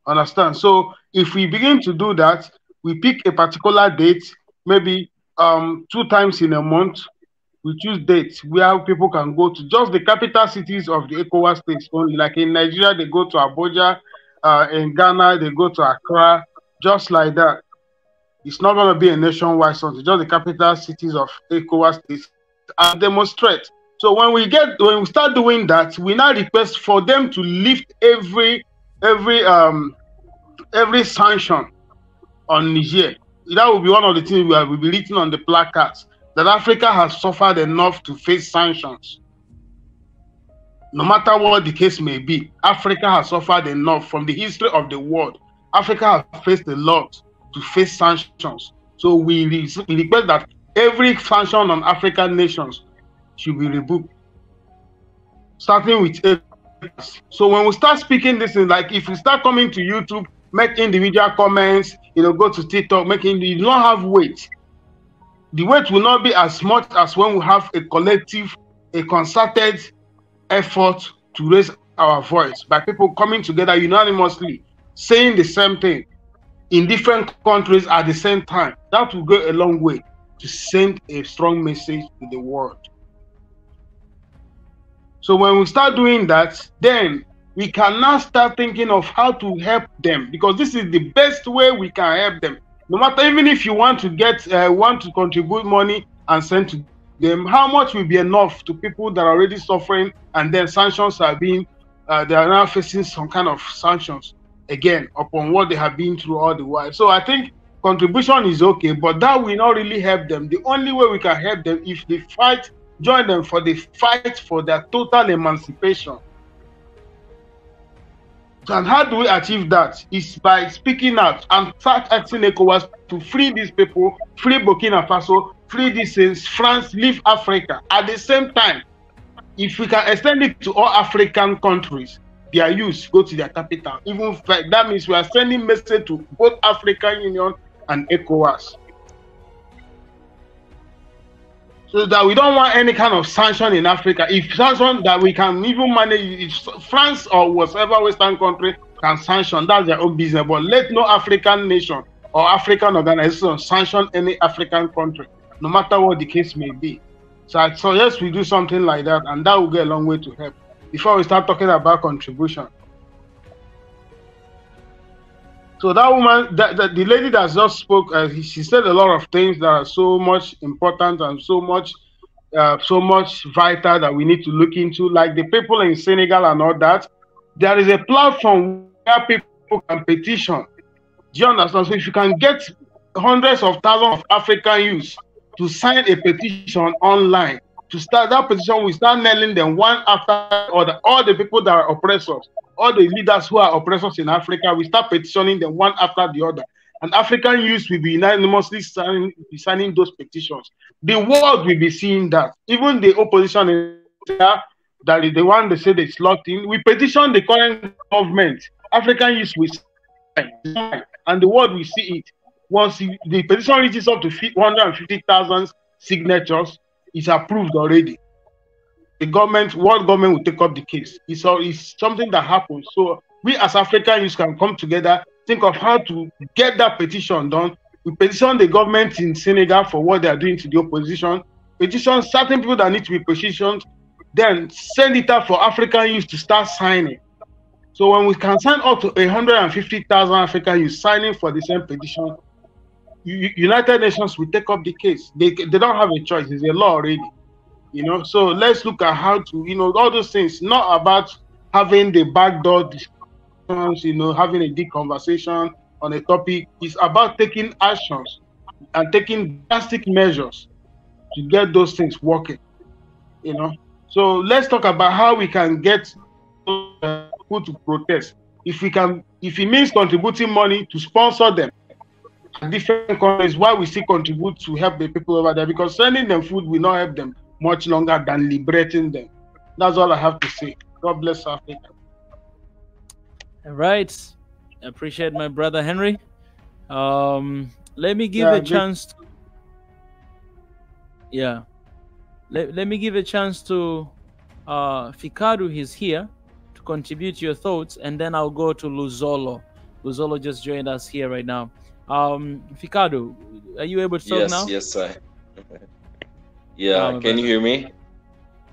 Understand? So if we begin to do that, we pick a particular date, maybe 2 times in a month. We choose dates where people can go to just the capital cities of the ECOWAS states only. Like in Nigeria, they go to Abuja. In Ghana, they go to Accra. Just like that. It's not going to be a nationwide something. Just the capital cities of ECOWAS states and demonstrate. So when we start doing that, we now request for them to lift every sanction on Niger. That will be one of the things we will be written on the placards, that Africa has suffered enough to face sanctions. No matter what the case may be, Africa has suffered enough from the history of the world. Africa has faced a lot to face sanctions. So we request that every sanction on African nations should be revoked, starting with ECOWAS. So when we start speaking this, is like if we start coming to YouTube, make individual comments, go to TikTok, you don't have weight. The weight will not be as much as when we have a collective, a concerted effort to raise our voice by people coming together unanimously, saying the same thing in different countries at the same time. That will go a long way to send a strong message to the world. So when we start doing that, then we can now start thinking of how to help them, because this is the best way we can help them. No matter, even if you want to contribute money and send to them, how much will be enough to people that are already suffering, and then sanctions are being, they are now facing some kind of sanctions again upon what they have been through all the while. So I think contribution is okay, but that will not really help them. The only way we can help them if they fight, join them for the fight for their total emancipation. And how do we achieve that? It's by speaking out and start asking ECOWAS to free these people, free Burkina Faso, free these things, France, leave Africa. At the same time, if we can extend it to all African countries, their youth go to their capital. Even that means we are sending message to both African Union and ECOWAS. So that we don't want any kind of sanction in Africa. If sanction that we can even manage, if France or whatever Western country can sanction, that's their own business. But let no African nation or African organization sanction any African country, no matter what the case may be. So yes, we do something like that, and that will go a long way to help before we start talking about contribution. So that woman, the lady that just spoke, she said a lot of things that are so much important and so much vital that we need to look into, like the people in Senegal and all that. There is a platform where people can petition. Do you understand? So if you can get hundreds of thousands of African youths to sign a petition online, to start that petition, we start nailing them one after the other. All the people that are oppressors, all the leaders who are oppressors in Africa, we start petitioning them one after the other. And African youth will be unanimously signing those petitions. The world will be seeing that. Even the opposition in that is the one they say it's locked in, we petition the current government. African youth will sign, and the world will see it. Once the petition reaches up to 150,000 signatures, it's approved already. The world government will take up the case. It's something that happens. So we as African youth can come together, think of how to get that petition done. We petition the government in Senegal for what they are doing to the opposition. Petition certain people that need to be petitioned, then send it out for African youth to start signing. So when we can sign up to 150,000 African youth signing for the same petition, United Nations will take up the case. They don't have a choice. It's a law already. So let's look at how to, all those things, not about having the backdoor discussions, having a deep conversation on a topic. It's about taking actions and taking drastic measures to get those things working, So let's talk about how we can get people to protest. If we can If it means contributing money to sponsor them at different countries, why we still contribute to help the people over there? Because sending them food will not help them much longer than liberating them. That's all I have to say. God bless Africa. All right. I appreciate my brother Henry. Let me give a chance to, let me give a chance to Fikadu. He's here to contribute your thoughts, and then I'll go to Luzolo. Luzolo just joined us here right now. Fikadu, are you able to talk now? Yes, I. Yeah, can you hear me?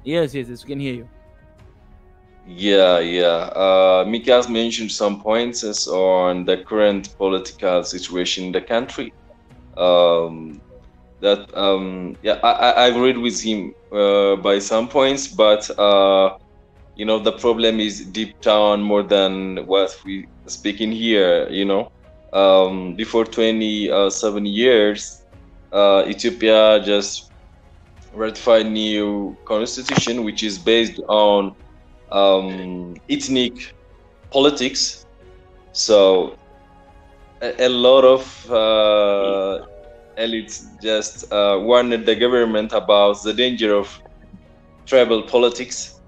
Yes, we can hear you. Mika has mentioned some points on the current political situation in the country. I agreed with him by some points, but you know, the problem is deep down more than what we speaking here. You know, before 27 years, Ethiopia just ratified new constitution, which is based on ethnic politics. So a lot of elites just warned the government about the danger of tribal politics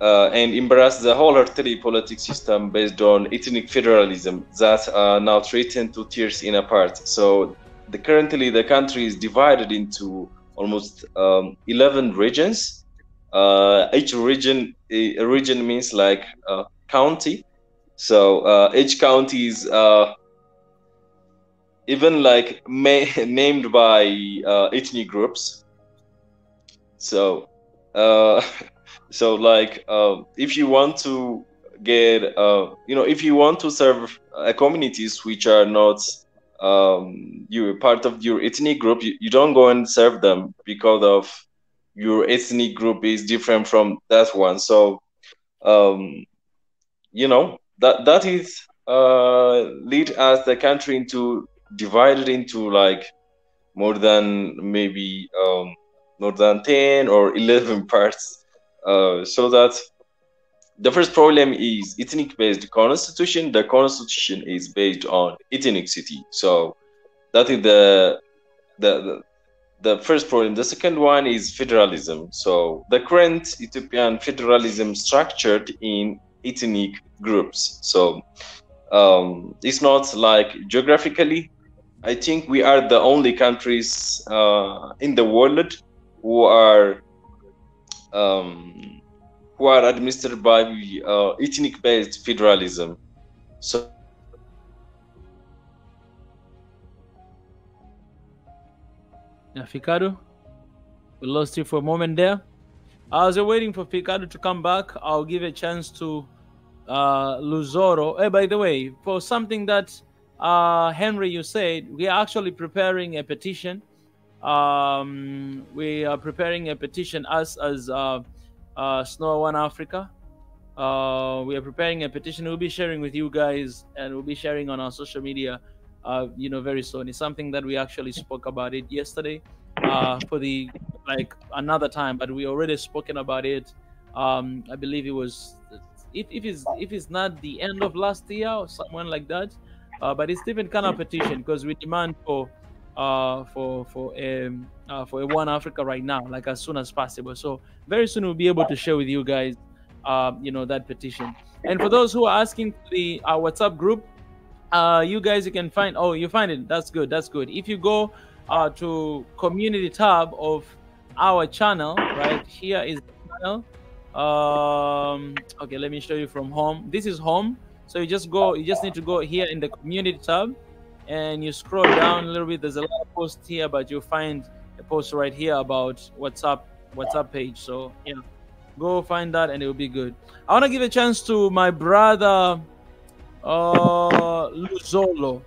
and embraced the wholeheartedly politics system based on ethnic federalism that now threatened to tear it apart. So currently the country is divided into almost 11 regions. Each region means like a county. So each county is even like named by ethnic groups. So like if you want to get if you want to serve communities which are not you're part of your ethnic group, you don't go and serve them because of your ethnic group is different from that one. So that is lead us the country into divided into like more than maybe more than 10 or 11 parts, so that the first problem is ethnic based constitution. The constitution is based on ethnicity, so that is the first problem. The second one is federalism. So the current Ethiopian federalism structured in ethnic groups. So it's not like geographically. I think we are the only countries in the world who are administered by ethnic-based federalism. So Fikadu, we lost you for a moment there. As we're waiting for Fikadu to come back, I'll give a chance to Luzoro. Hey, by the way, for something that Henry, you said, we are actually preparing a petition. We are preparing a petition as SNOA-F Africa. We are preparing a petition. We'll be sharing with you guys, and we'll be sharing on our social media very soon. It's something that we actually spoke about it yesterday for the another time, but we already spoken about it. I believe it was if it's not the end of last year or someone like that, but it's different kind of petition because we demand for a One Africa right now, like as soon as possible. So very soon we'll be able to share with you guys that petition. And for those who are asking the WhatsApp group, you guys, you can find, you find it. That's good. If you go to community tab of our channel, right here is the channel. Okay, let me show you from home. This is home. So you just need to go here in the community tab and you scroll down a little bit. There's a lot of posts here, but you'll find a post right here about WhatsApp page. So yeah, go find that and it will be good. I want to give a chance to my brother Luzolo.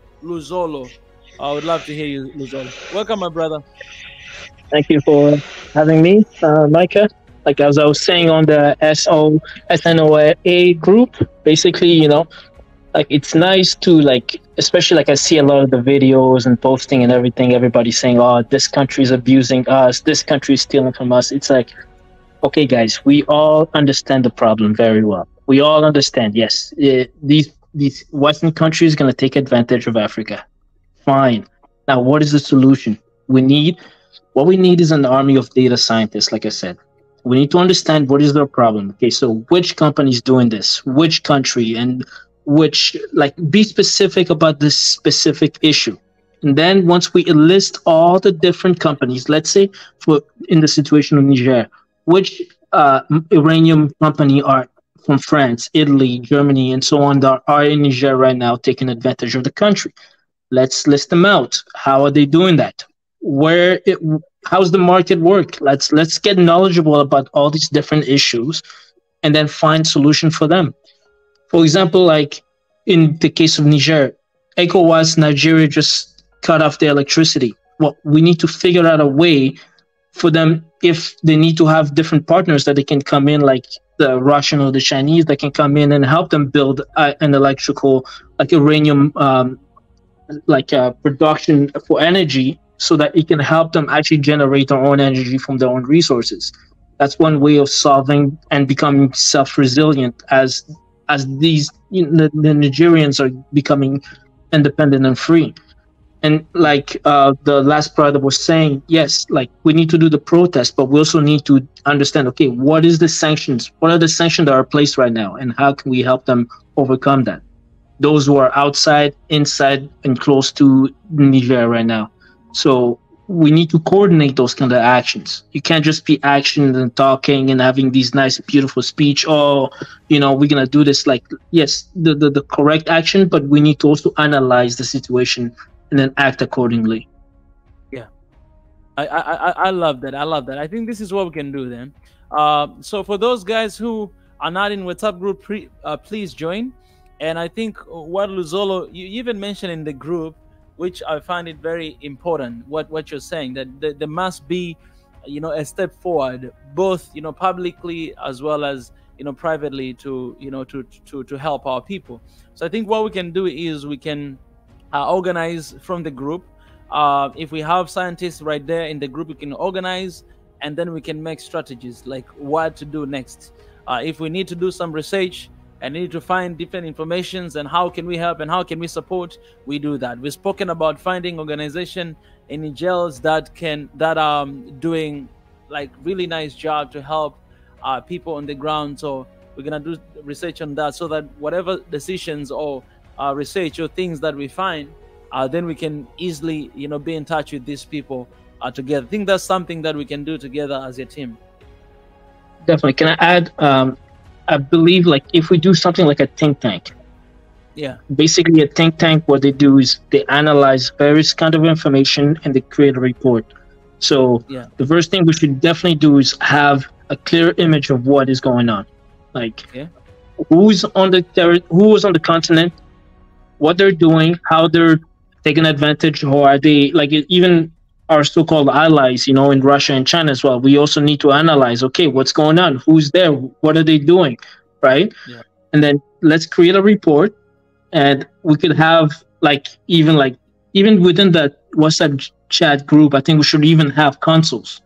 I would love to hear you, Luzolo. Welcome, my brother. Thank you for having me, Micah. Like as I was saying on the SNOA group, basically, like it's nice to especially I see a lot of the videos and posting and everything. Everybody's saying, "Oh, this country is abusing us. This country is stealing from us." It's like, okay, guys, we all understand the problem very well. We all understand. Yes, these Western countries going to take advantage of Africa. Fine. Now, what is the solution? What we need is an army of data scientists. Like I said, we need to understand what is their problem. Okay, so which company is doing this, which country, and which, like, be specific about this specific issue. And then once we list all the different companies, let's say for in the situation of Niger, which uranium company are from France, Italy, Germany, and so on that are in Niger right now taking advantage of the country. Let's list them out. How are they doing that? How's the market work? Let's get knowledgeable about all these different issues and then find solution for them. For example, like in the case of Niger, ECOWAS, Nigeria just cut off the electricity. Well, we need to figure out a way for them, if they need to have different partners that they can come in, like the Russian or the Chinese, that can come in and help them build an electrical, like uranium, production for energy, so that it can help them actually generate their own energy from their own resources. That's one way of solving and becoming self-resilient as these the Nigerians are becoming independent and free. And like the last part I was saying, yes, like we need to do the protest, but we also need to understand, okay, what is the sanctions? What are the sanctions that are placed right now, and how can we help them overcome that? Those who are outside, inside, and close to Niger right now. So we need to coordinate those kind of actions. You can't just be action and talking and having these nice, beautiful speech. Oh, we're gonna do this. Like, yes, the correct action, but we need to also analyze the situation and then act accordingly. Yeah, I love that. I love that. I think this is what we can do then. So for those guys who are not in WhatsApp group, please join. And I think what Luzolo, you even mentioned in the group, which I find it very important, what you're saying, that there must be, a step forward, both, publicly as well as, privately to help our people. So I think what we can do is we can organize from the group. If we have scientists right there in the group, we can organize, and then we can make strategies like what to do next. If we need to do some research and need to find different informations and how can we help and how can we support, we do that. We've spoken about finding organization in jails that are doing like really nice job to help people on the ground. So we're gonna do research on that, so that whatever decisions or research or things that we find, then we can easily be in touch with these people together. I think that's something that we can do together as a team. Definitely. Can I add? I believe, like, if we do something like a think tank. Yeah. Basically, a think tank, what they do is they analyze various kind of information and they create a report. So the first thing we should definitely do is have a clear image of what is going on. Like, who's on the continent, what they're doing, how they're taking advantage, or are they, like, even our so-called allies, in Russia and China as well. We also need to analyze, okay, what's going on? Who's there? What are they doing? Right? Yeah. And then let's create a report, and we could have even within that WhatsApp chat group, I think we should even have consuls,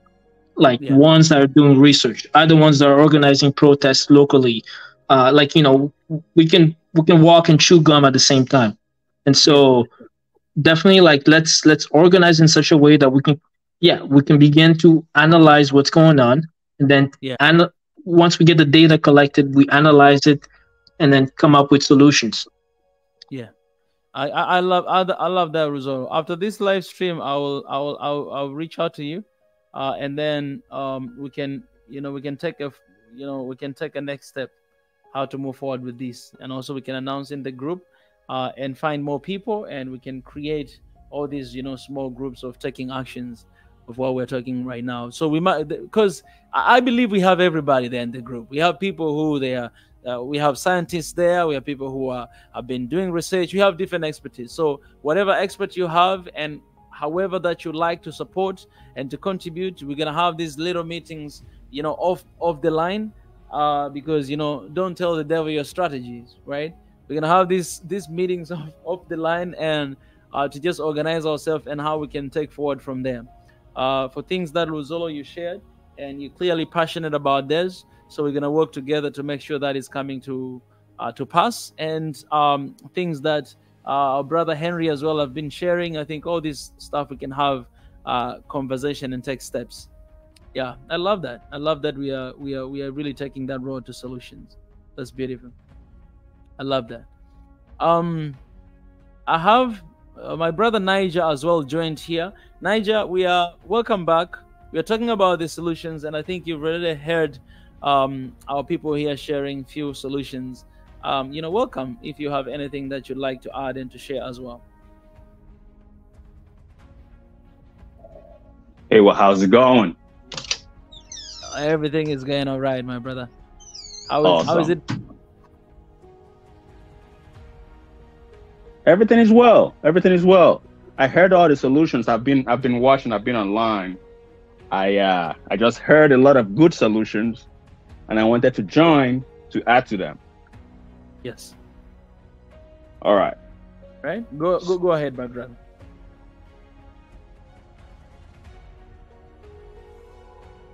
ones that are doing research, other ones that are organizing protests locally. We can walk and chew gum at the same time. And so definitely, let's organize in such a way that we can begin to analyze what's going on, and then once we get the data collected, we analyze it and then come up with solutions. Yeah, I love that, Rosario. After this live stream, I'll reach out to you, and then we can take a next step how to move forward with this, and also we can announce in the group. And find more people, and we can create all these small groups of taking actions of what we're talking right now. So we might, because I believe we have everybody there in the group. We have people who we have scientists there, we have people who have been doing research, we have different expertise. So whatever expert you have, and however that you like to support and to contribute, we're gonna have these little meetings off the line, because don't tell the devil your strategies, right? We're gonna have these meetings off the line, and to just organize ourselves and how we can take forward from there. For things that Luzolo you shared, and you're clearly passionate about this, So we're gonna work together to make sure that is coming to pass. And things that our brother Henry as well have been sharing. I think all this stuff we can have conversation and take steps. Yeah, I love that. I love that we are really taking that road to solutions. That's beautiful. I love that. I have my brother Niger as well joined here. Niger, we are welcome back. We are talking about the solutions, and I think you've already heard our people here sharing few solutions. Welcome if you have anything that you'd like to add and to share as well. Hey, well, how's it going? Everything is going all right, my brother. Awesome. How is it? Everything is well. Everything is well. I heard all the solutions. I've been watching. I've been online. I just heard a lot of good solutions, and I wanted to join to add to them. Yes. All right. Right. Go ahead, my brother.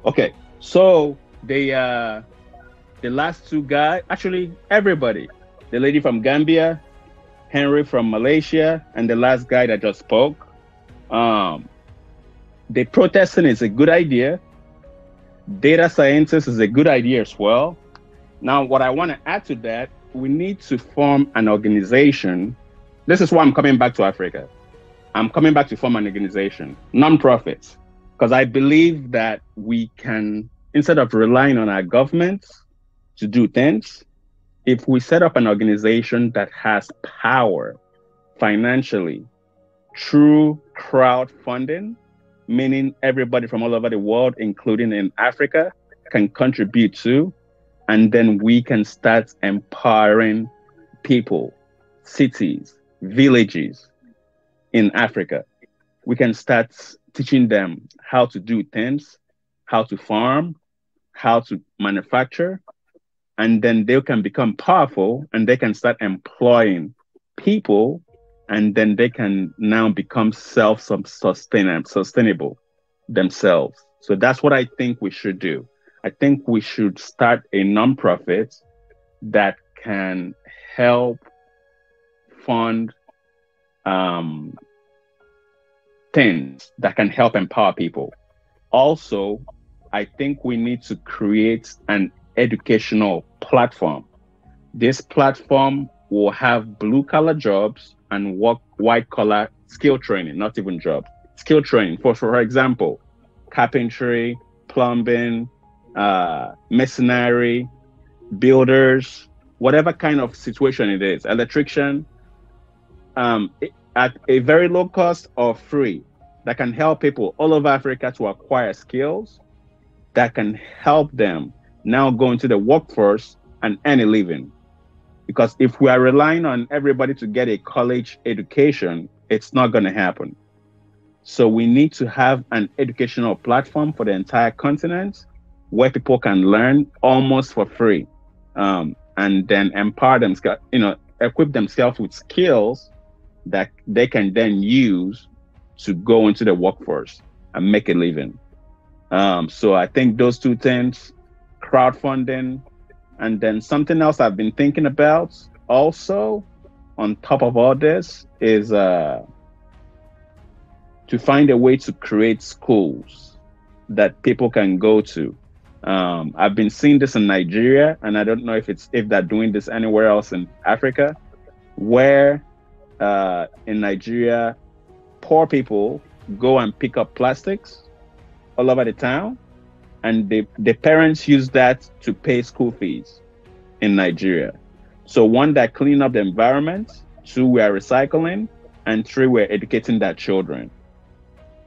Okay. So the last two guys, actually everybody, the lady from Gambia, Henry from Malaysia, and the last guy that just spoke, the protesting is a good idea. Data scientists is a good idea as well. Now, what I want to add to that, we need to form an organization. This is why I'm coming back to Africa. I'm coming back to form an organization, non-profits, because I believe that we can, instead of relying on our governments to do things, if we set up an organization that has power financially through crowdfunding, meaning everybody from all over the world, including in Africa, can contribute to, and then we can start empowering people, cities, villages in Africa. We can start teaching them how to do things, how to farm, how to manufacture, and then they can become powerful and they can start employing people, and then they can now become sustainable themselves. So that's what I think we should do. I think we should start a nonprofit that can help fund things that can help empower people. Also, I think we need to create an educational platform. This platform will have blue-collar jobs and white-collar skill training, not even jobs, skill training. For example, carpentry, plumbing, masonry, builders, whatever kind of situation it is, electrician, at a very low cost or free, that can help people all over Africa to acquire skills that can help them now go into the workforce and earn a living. Because if we are relying on everybody to get a college education, it's not going to happen. So we need to have an educational platform for the entire continent where people can learn almost for free, and then empower themselves, equip themselves with skills that they can then use to go into the workforce and make a living. So I think those two things, crowdfunding, and then something else I've been thinking about also on top of all this is to find a way to create schools that people can go to. I've been seeing this in Nigeria, and I don't know if they're doing this anywhere else in Africa, where in Nigeria, poor people go and pick up plastics all over the town, and the parents use that to pay school fees in Nigeria. So one, they're cleaning up the environment, two, we are recycling, and three, we're educating their children.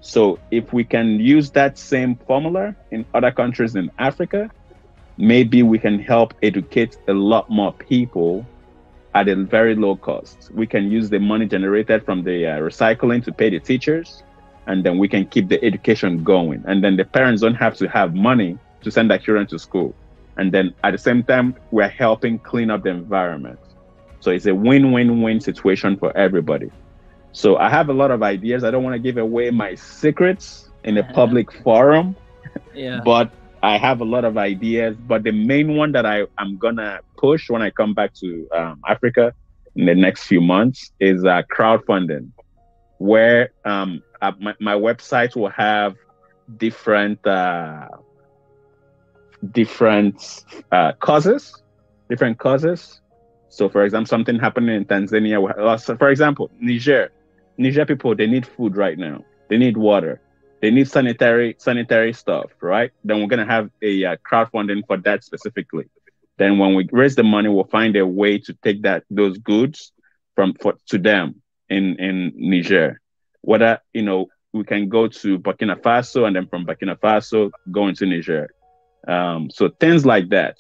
So if we can use that same formula in other countries in Africa, maybe we can help educate a lot more people at a very low cost. We can use the money generated from the recycling to pay the teachers, and then we can keep the education going. And then the parents don't have to have money to send their children to school. And then at the same time, we're helping clean up the environment. So it's a win-win-win situation for everybody. So I have a lot of ideas. I don't want to give away my secrets in a public forum, Yeah. but I have a lot of ideas, but the main one that I'm gonna push when I come back to Africa in the next few months is crowdfunding, where my website will have different causes, different causes. So, for example, something happening in Tanzania. So, for example, Niger people, they need food right now. They need water. They need sanitary stuff, right? Then we're gonna have a crowdfunding for that specifically. Then when we raise the money, we'll find a way to take those goods to them in Niger. Whether we can go to Burkina Faso and then from Burkina Faso go into Niger. So things like that.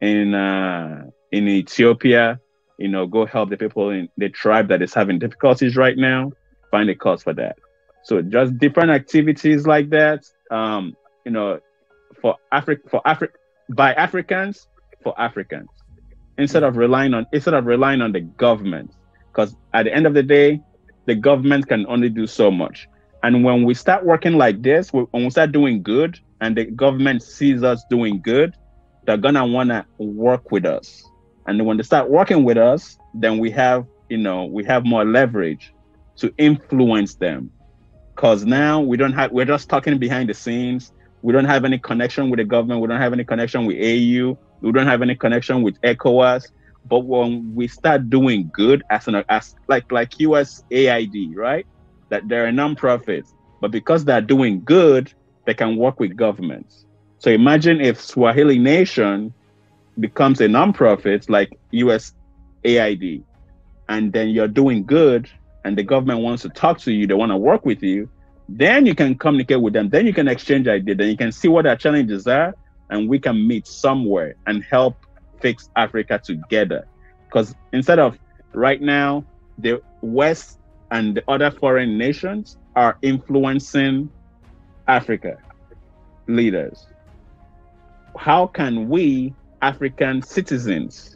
In Ethiopia, go help the people in the tribe that is having difficulties right now. Find a cause for that. So just different activities like that. For by Africans for Africans, instead of relying on the government, because at the end of the day, the government can only do so much. And when we start working like this, when we start doing good, and the government sees us doing good, they're gonna wanna work with us. And when they start working with us, then we have more leverage to influence them. Because now we're just talking behind the scenes. We don't have any connection with the government. We don't have any connection with AU. We don't have any connection with ECOWAS. But when we start doing good as like USAID, right? That they're a non-profit, but because they're doing good, they can work with governments. So imagine if Swahili Nation becomes a non-profit like USAID, and then you're doing good, and the government wants to talk to you, they want to work with you, then you can communicate with them, then you can exchange ideas, then you can see what their challenges are, and we can meet somewhere and help fix Africa together. Because instead of right now, the West and the other foreign nations are influencing Africa leaders. How can we, African citizens,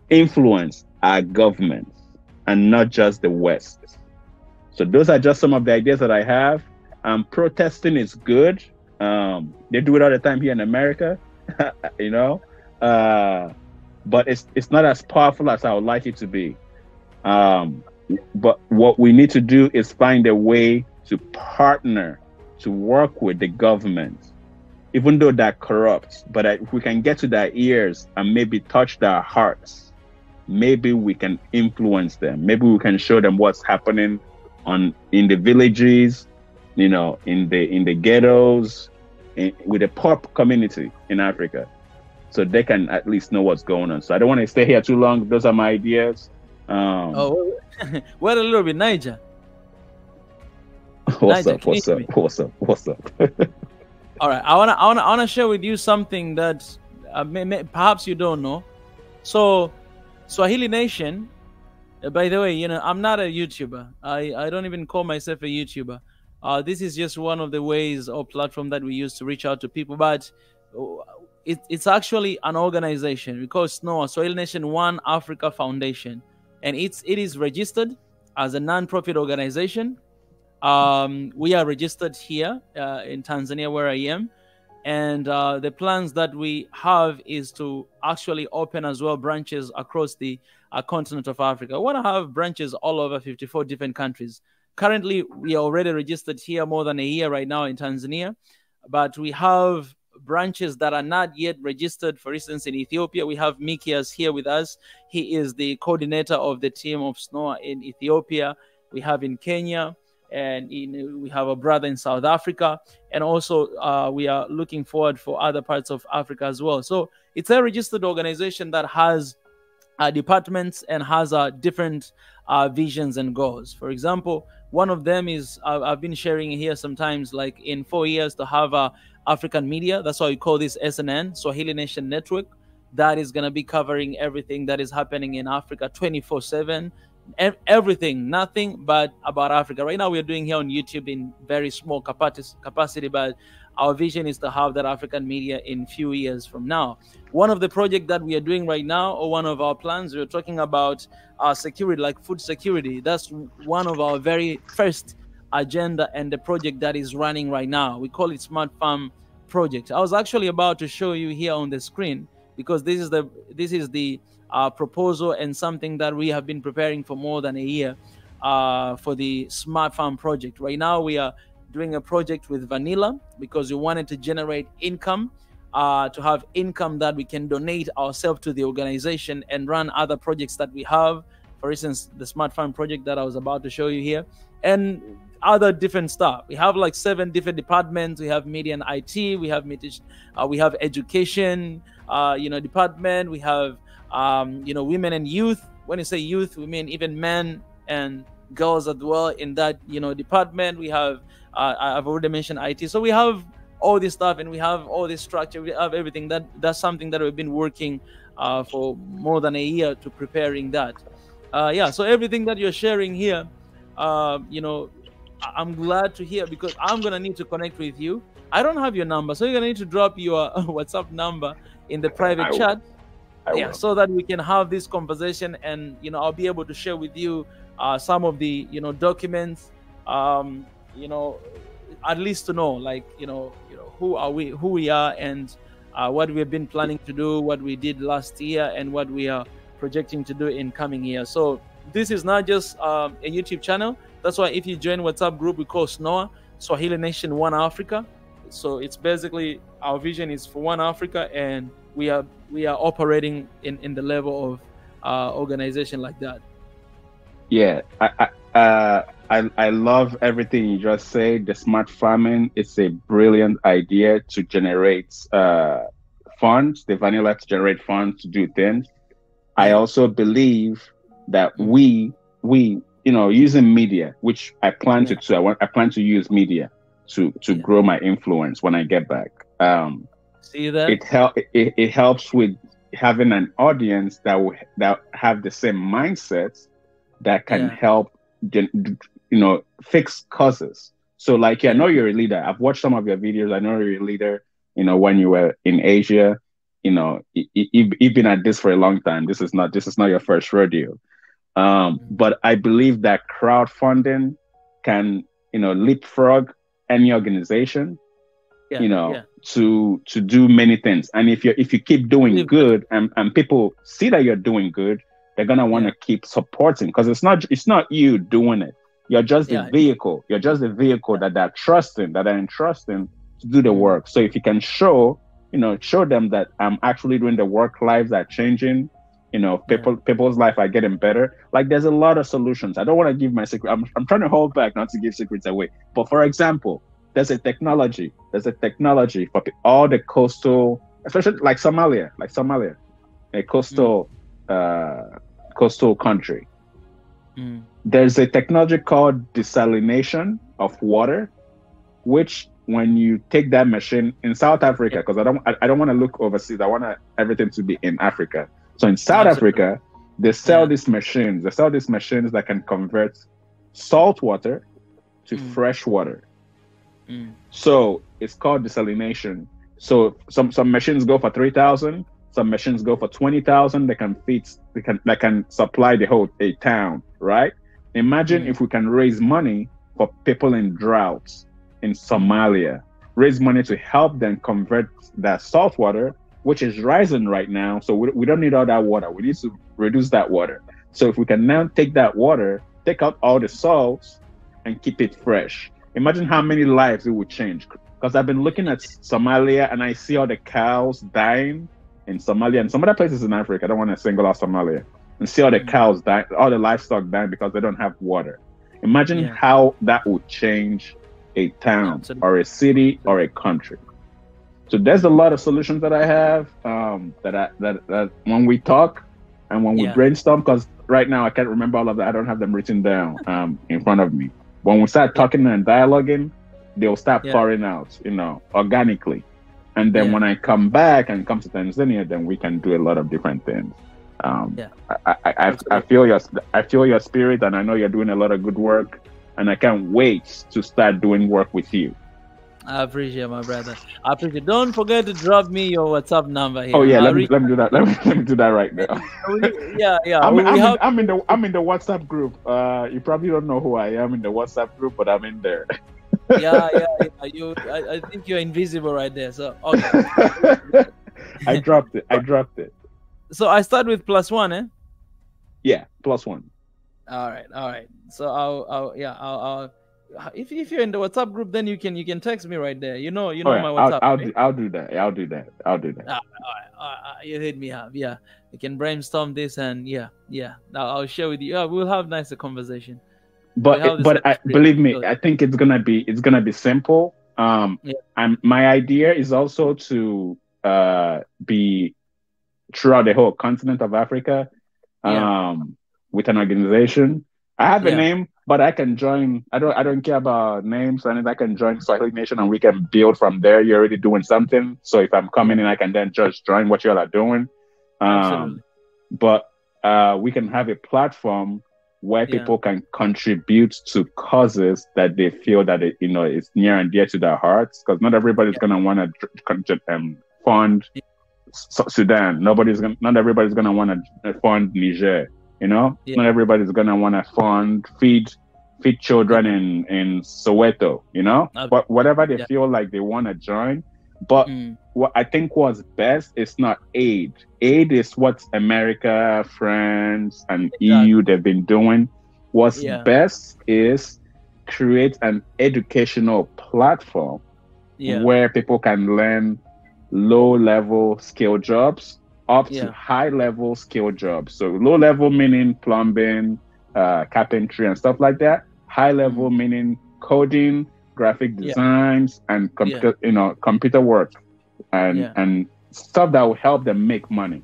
influence our governments and not just the West? So those are just some of the ideas that I have. Protesting is good. They do it all the time here in America, but it's not as powerful as I would like it to be. But what we need to do is find a way to partner, to work with the government, even though they're corrupt. But if we can get to their ears and maybe touch their hearts, maybe we can influence them. Maybe we can show them what's happening in the villages, in the ghettos, with the poor community in Africa, so they can at least know what's going on. So I don't want to stay here too long. Those are my ideas. Wait a little bit, Niger. What's up? All right, I wanna share with you something that perhaps you don't know. So, Swahili Nation. By the way, I'm not a YouTuber. I don't even call myself a YouTuber. This is just one of the ways or platform that we use to reach out to people. But it's actually an organization. We call it SNOA, Swahili Nation One Africa Foundation, and it is registered as a non-profit organization. We are registered here in Tanzania, where I am, and the plans that we have is to actually open as well branches across the continent of Africa. I want to have branches all over 54 different countries. Currently, we are already registered here more than a year right now in Tanzania, but we have branches that are not yet registered. For instance, in Ethiopia, we have Mikias here with us. He is the coordinator of the team of SNOA in Ethiopia. We have in Kenya, and we have a brother in South Africa, and also we are looking forward for other parts of Africa as well. So it's a registered organization that has departments and has different visions and goals. For example, one of them is I've been sharing here sometimes, like in 4 years, to have African media. That's why we call this SNN, Swahili Nation Network. That is going to be covering everything that is happening in Africa 24/7. Everything, nothing but about Africa. Right now, we're doing here on YouTube in very small capacity, but our vision is to have that African media in few years from now. One of the projects that we are doing right now, or one of our plans, we're talking about security, like food security. That's one of our very first agenda and the project that is running right now. We call it Smart Farm project. I was actually about to show you here on the screen, because this is the proposal and something that we have been preparing for more than a year for the Smart Farm project. Right now we are doing a project with Vanilla because we wanted to generate income, to have income that we can donate ourselves to the organization and run other projects that we have. For instance, the Smart Farm project that I was about to show you here, and other different stuff. We have like 7 different departments. We have media and IT. We have education, department. We have women and youth. When you say youth, we mean even men and girls as well in that department. We have I've already mentioned IT. So we have all this stuff, and we have all this structure. We have everything. That's something that we've been working for more than a year to preparing that. So everything that you're sharing here, I'm glad to hear, because I'm gonna need to connect with you. I don't have your number, so you're gonna need to drop your WhatsApp number in the private chat. So that we can have this conversation, and I'll be able to share with you some of the documents, at least to know, like who we are, and what we've been planning to do, what we did last year, and what we are projecting to do in coming years. So this is not just a YouTube channel. That's why if you join WhatsApp group, we call SNOA, Swahili Nation One Africa. So it's basically, our vision is for One Africa, and we are operating in the level of organization like that. Yeah, I love everything you just said. The smart farming is a brilliant idea to generate funds. The Vanilla to generate funds to do things. I also believe that we using media, which I plan to do. I plan to use media to grow my influence when I get back. See that? It helps with having an audience that have the same mindsets that can help fix causes. So like, I know you're a leader. I've watched some of your videos. I know you're a leader. When you were in Asia, you've been at this for a long time. This is not your first rodeo. But I believe that crowdfunding can, leapfrog any organization, to do many things. And if you keep doing good, and people see that you're doing good, they're gonna want to keep supporting, because it's not you doing it. You're just the vehicle. You're just the vehicle that they're entrusting to do the work. So if you can show them that I'm actually doing the work, lives are changing, people's life are getting better. Like, there's a lot of solutions. I don't want to give my secret. I'm trying to hold back not to give secrets away. But for example, there's a technology for all the coastal, especially like Somalia, a coastal country. There's a technology called desalination of water, which when you take that machine in South Africa, because I don't want to look overseas. I want everything to be in Africa. So in South Africa, they sell these machines. They sell these machines that can convert salt water to fresh water. So it's called desalination. So some machines go for 3,000. Some machines go for 20,000. They can supply a town, right? Imagine if we can raise money for people in droughts in Somalia, raise money to help them convert that salt water, which is rising right now. So we don't need all that water. We need to reduce that water. So if we can now take that water, take out all the salts, and keep it fresh, imagine how many lives it would change. Because I've been looking at Somalia, and I see all the cows dying in Somalia and some other places in Africa. I don't want to single out Somalia, and see all the cows dying, all the livestock dying because they don't have water. Imagine how that would change a town or a city or a country. So there's a lot of solutions that I have that when we talk and when we brainstorm, because right now I can't remember all of that. I don't have them written down in front of me. When we start talking and dialoguing, they'll start pouring out, organically. And then when I come back and come to Tanzania, then we can do a lot of different things. I feel your spirit, and I know you're doing a lot of good work, and I can't wait to start doing work with you. I appreciate, my brother. I appreciate. Don't forget to drop me your WhatsApp number here. Oh yeah, let me do that. Let me do that right now. I'm in the WhatsApp group. You probably don't know who I am in the WhatsApp group, but I'm in there. Yeah, I think you're invisible right there. So okay. I dropped it. I dropped it. So I start with +1, eh? Yeah, +1. All right. So I'll if you're in the WhatsApp group, then you can text me right there. You know Oh, yeah, my WhatsApp. I'll do that. I'll do that. I'll do that. All right. You hit me up. Yeah, we can brainstorm this, and yeah. I'll share with you. Yeah, we'll have nicer conversation. But believe me, I think it's gonna be simple. And my idea is also to be throughout the whole continent of Africa, with an organization. I have a name, but I can join. I don't care about names, and I can join Swahili Nation, and we can build from there. You're already doing something, so if I'm coming in, I can then just join what you all are doing. Absolutely. But we can have a platform where people can contribute to causes that they feel that is near and dear to their hearts. Because not everybody's gonna want to fund Sudan. Not everybody's gonna want to fund Niger. Not everybody's gonna want to fund feed children in Soweto. But whatever they feel like they want to join. But what I think was best is not aid. Aid is what America, France, and EU they've been doing. What's best is create an educational platform where people can learn low-level skill jobs up to high-level skill jobs. So low-level meaning plumbing, carpentry, and stuff like that. High-level meaning coding, graphic designs, and computer work, and stuff that will help them make money.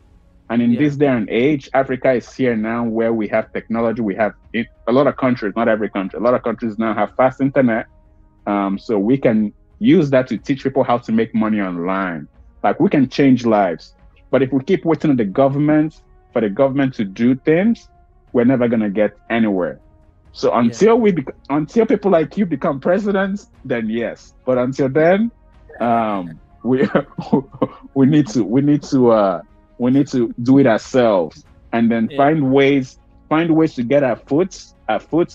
And in this day and age, Africa is here now where we have technology. We have a lot of countries, not every country. A lot of countries now have fast internet, so we can use that to teach people how to make money online. Like, we can change lives. But if we keep waiting on the government for the government to do things, we're never gonna get anywhere. So until until people like you become presidents, then yes. But until then, we need to do it ourselves, and then find ways to get our foot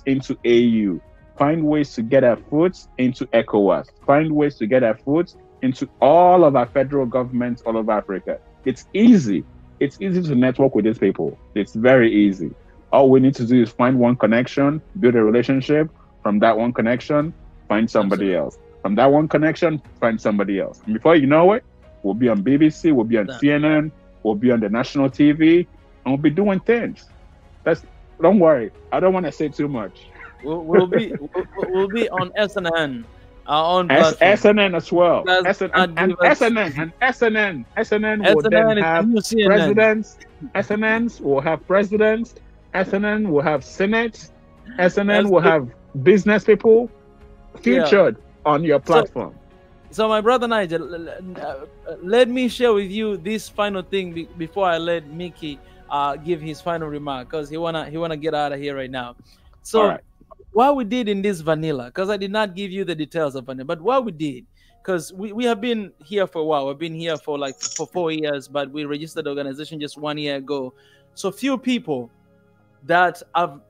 into AU, find ways to get our foot into ECOWAS, find ways to get our foot into all of our federal governments all over Africa. It's easy. It's easy to network with these people. It's very easy. All we need to do is find one connection, build a relationship. From that one connection, find somebody else. From that one connection, find somebody else. And before you know it, we'll be on BBC, we'll be on CNN, we'll be on the national TV, and we'll be doing things. Don't worry. I don't want to say too much. We'll be on SNN. Our own SNN as well. SNN will then have presidents. SNNs will have presidents. SNN will have Senate. SNN will have business people featured on your platform. So my brother Niger, let me share with you this final thing before I let Mickey give his final remark, because he wanna get out of here right now. So what we did in this vanilla, because I did not give you the details of vanilla, but what we did, because we have been here for a while. We've been here for 4 years, but we registered the organization just 1 year ago. So few people that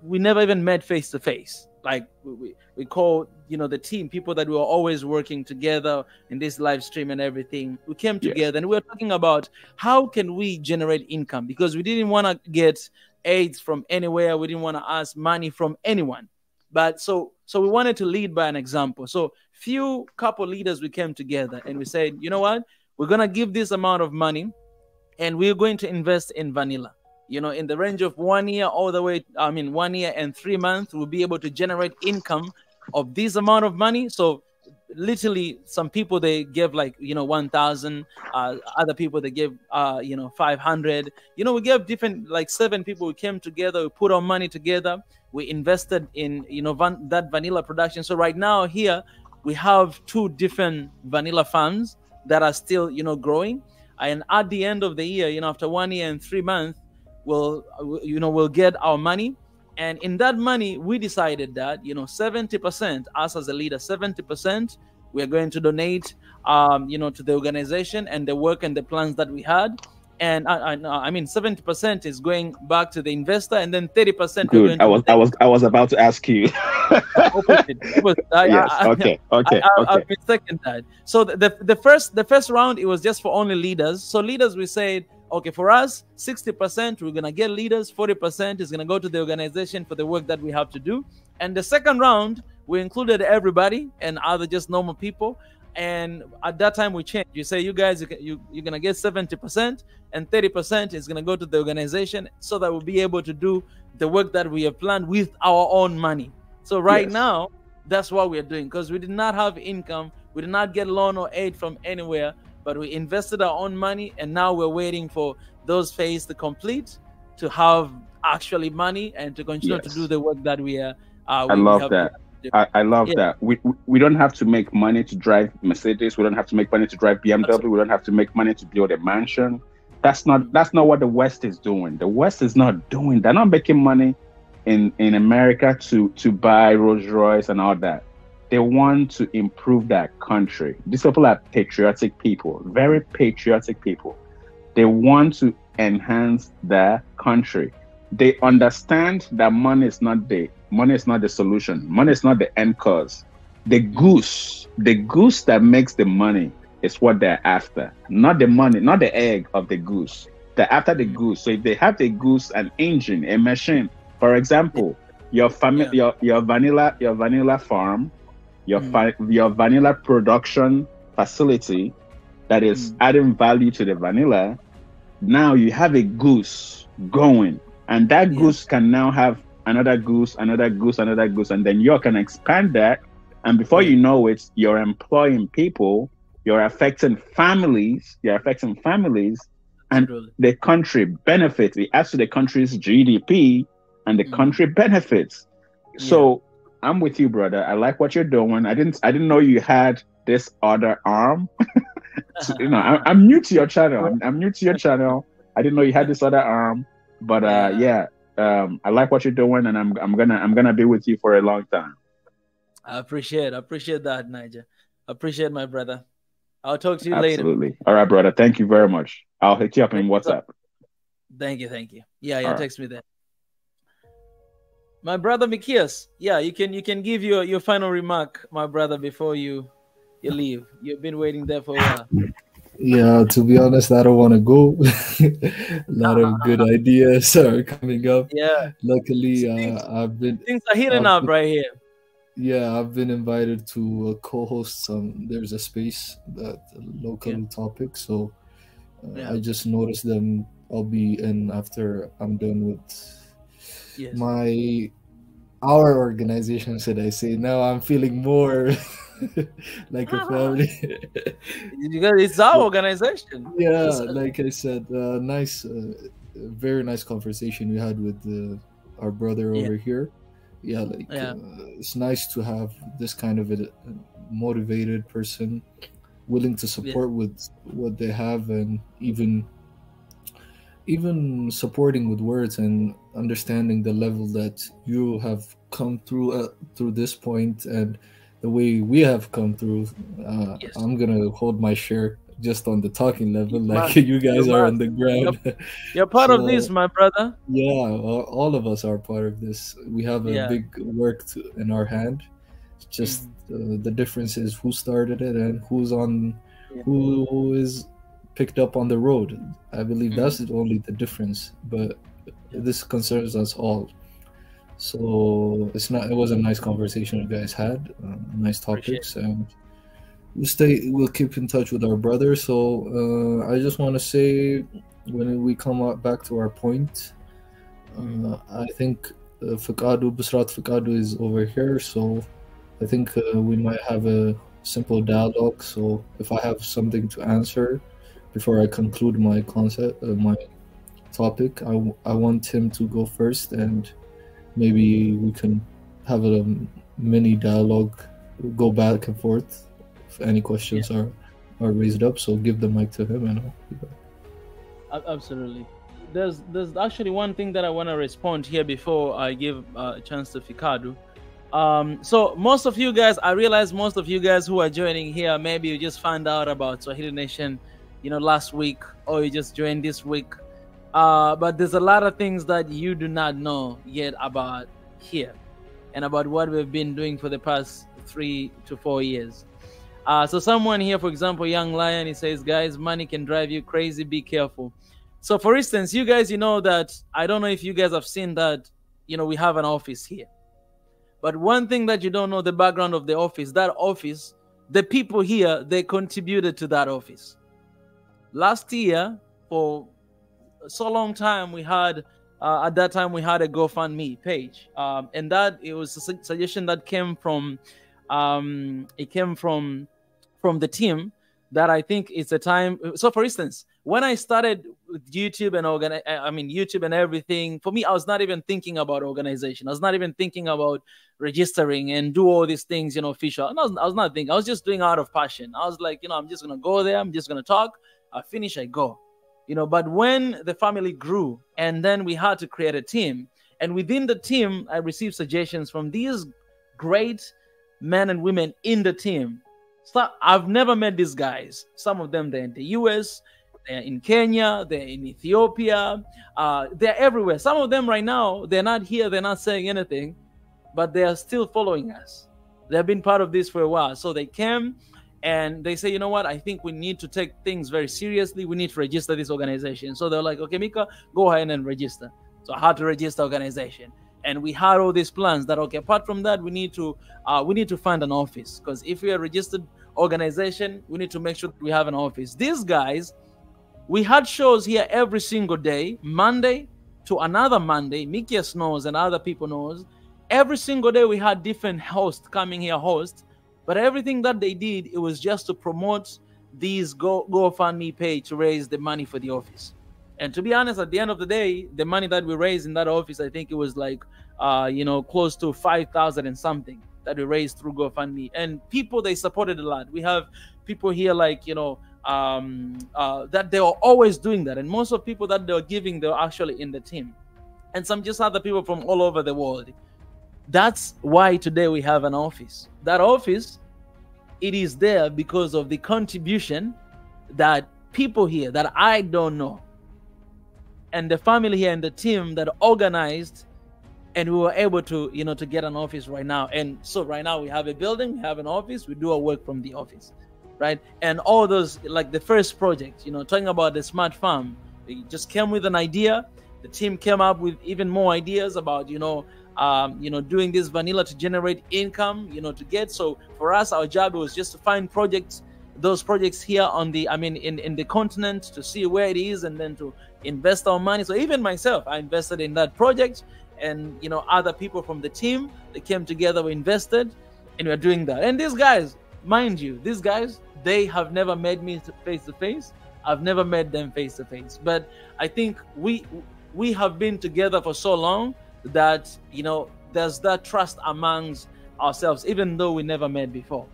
we never even met face to face. Like we call the team, people that we were always working together in this live stream and everything. We came together and we were talking about how can we generate income, because we didn't want to get aids from anywhere. We didn't want to ask money from anyone. But so we wanted to lead by an example. So few couple leaders, we came together and we said, you know what, we're going to give this amount of money and we're going to invest in vanilla. In the range of 1 year all the way, 1 year and 3 months, we'll be able to generate income of this amount of money. So literally some people, they give 1,000, other people they give 500. We gave different 7 people. We came together, we put our money together, we invested in that vanilla production. So right now here we have 2 different vanilla farms that are still growing, and at the end of the year, after 1 year and 3 months, we'll get our money. And in that money, we decided that 70%, us as a leader, 70% we are going to donate to the organization and the work and the plans that we had. And 70% is going back to the investor, and then 30%. Good. I was about to ask you. Opposite. Yes. Okay. I've been second that. So the first round, it was just for only leaders. So leaders, we said, okay, for us, 60% we're gonna get leaders, 40% is gonna go to the organization for the work that we have to do. And the second round, we included everybody and other just normal people. And at that time we changed. You say, you guys, you're gonna get 70% and 30% is gonna go to the organization, so that we'll be able to do the work that we have planned with our own money. So right now, that's what we're doing, because we did not have income, we did not get loan or aid from anywhere, but we invested our own money, and now we're waiting for those phases to complete, to have actually money and to continue to do the work that we are. I love that. I love that. We don't have to make money to drive Mercedes. We don't have to make money to drive BMW. Absolutely. We don't have to make money to build a mansion. That's not what the West is doing. The West is not doing. They're not making money in America to buy Rolls Royce and all that. They want to improve that country. These people are patriotic people, very patriotic people. They want to enhance their country. They understand that money is not the solution. Money is not the end cause. The goose that makes the money is what they're after, not the money, not the egg of the goose. They're after the goose. So if they have the goose, an engine, a machine, for example, your vanilla farm, your vanilla production facility that is adding value to the vanilla, now you have a goose going, and that goose can now have another goose, and then you can expand that, and before you know it, you're employing people, you're affecting families, and the country benefits. It adds to the country's GDP, and the country benefits. So I'm with you, brother. I like what you're doing. I didn't know you had this other arm. So, I'm new to your channel. I'm new to your channel. I didn't know you had this other arm, but I like what you're doing, and I'm gonna be with you for a long time. I appreciate that, Niger. Appreciate my brother. I'll talk to you later. Absolutely. All right, brother. Thank you very much. I'll hit you up in WhatsApp. Thank you. Yeah, text me there. My brother Mikias, you can give your final remark, my brother, before you leave. You've been waiting there for a while. Yeah, to be honest, I don't want to go. A lot of good ideas are coming up. Yeah. Luckily, things are heating up right here. Yeah, I've been invited to co-host some. There's a space that local topic, so I just noticed them. I'll be in after I'm done with our organization. Should I say? Now I'm feeling more like a family. It's our organization. Yeah, like I said, very nice conversation we had with our brother over here. It's nice to have this kind of a motivated person willing to support with what they have, and even supporting with words and understanding the level that you have come through this point and the way we have come through. I'm gonna hold my share just on the talking level, like you guys are on the ground. You're part of this, my brother. Yeah, all of us are part of this. We have a big work in our hand. Just the difference is who started it and who is picked up on the road. I believe that's only the difference, but this concerns us all. So it was a nice conversation you guys had, nice topics, and we'll keep in touch with our brother. So I just want to say, when we come back to our point, I think Busrat Fakadu is over here, so I think we might have a simple dialogue. So if I have something to answer before I conclude my my topic, I want him to go first, and maybe we can have a mini dialogue, go back and forth if any questions are raised up. So give the mic to him, and I'll be back. Absolutely. There's actually one thing that I want to respond here before I give a chance to Fikadu. So most of you guys, I realize most of you guys who are joining here, maybe you just found out about Swahili Nation, last week, or you just joined this week. But there's a lot of things that you do not know yet about here. and about what we've been doing for the past 3 to 4 years. So someone here, for example, Young Lion, he says, guys, money can drive you crazy. Be careful. So for instance, you guys, you know that, I don't know if you guys have seen that, you know, we have an office here. But one thing that you don't know, the background of the office, that office, the people here, they contributed to that office. Last year, for so long time, we had, at that time, we had a GoFundMe page. And that, it was a suggestion that came from, it came from the team, that I think it's a time. So for instance, when I started with YouTube and YouTube and everything, for me, I was not even thinking about organization. I was not even thinking about registering and do all these things, you know, official. I was not thinking. I was just doing out of passion. I was like, you know, I'm just going to go there. I'm just going to talk. I finish, I go. You know, but when the family grew and then we had to create a team, and within the team, I received suggestions from these great men and women in the team. So I've never met these guys. Some of them, they're in the US, they're in Kenya, they're in Ethiopia, they're everywhere. Some of them right now, they're not here, they're not saying anything, but they are still following us. They've been part of this for a while. So they came and they say, you know what, I think we need to take things very seriously. We need to register this organization. So they're like, okay, Mika, go ahead and register. So I had to register organization. And we had all these plans that, okay, apart from that, we need to find an office, because if we are a registered organization, we need to make sure that we have an office. These guys, we had shows here every single day, Monday to another Monday. Mikias knows and other people knows. Every single day we had different hosts coming here, but everything that they did, it was just to promote these GoFundMe page to raise the money for the office. And to be honest, at the end of the day, the money that we raised in that office, I think it was like, close to 5,000 and something that we raised through GoFundMe. And people, they supported a lot. We have people here like, that they are always doing that. And most of people that they're giving, they're actually in the team. And some just other people from all over the world. That's why today we have an office. That office, it is there because of the contribution that people here that I don't know, and the family here and the team that organized, and we were able to, to get an office right now. And so right now we have a building, we have an office, we do our work from the office, right? And all those, like the first project, talking about the smart farm, we just came with an idea. The team came up with even more ideas about, doing this vanilla to generate income, to get. So for us, our job was just to find projects, those projects here on the, in the continent, to see where it is, and then to invest our money. So even myself, I invested in that project, and other people from the team, they came together, we invested, and we're doing that. And these guys, mind you, these guys, they have never met me face to face. I've never met them face to face. But I think we have been together for so long that there's that trust amongst ourselves, even though we never met before.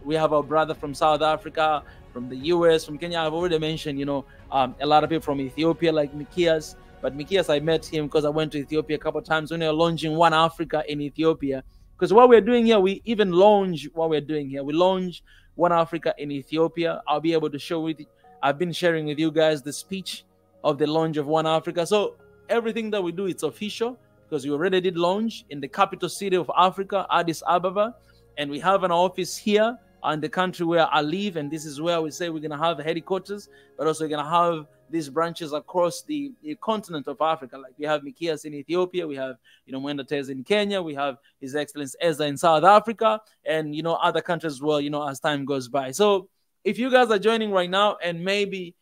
We have our brother from South Africa, from the US, from Kenya. I've already mentioned, a lot of people from Ethiopia, like Mikias. But Mikias, I met him because I went to Ethiopia a couple of times when they were launching One Africa in Ethiopia. Because what we're doing here, we even launch what we're doing here. We launch One Africa in Ethiopia. I'll be able to show with you. I've been sharing with you guys the speech of the launch of One Africa. So everything that we do, it's official, because we already did launch in the capital city of Africa, Addis Ababa. And we have an office here in the country where I live, and this is where we say we're going to have headquarters, but also we're going to have these branches across the continent of Africa. Like we have Mikias in Ethiopia, we have, Mwenda Tez in Kenya, we have His Excellency Ezra in South Africa, and, other countries as well, as time goes by. So if you guys are joining right now, and maybe,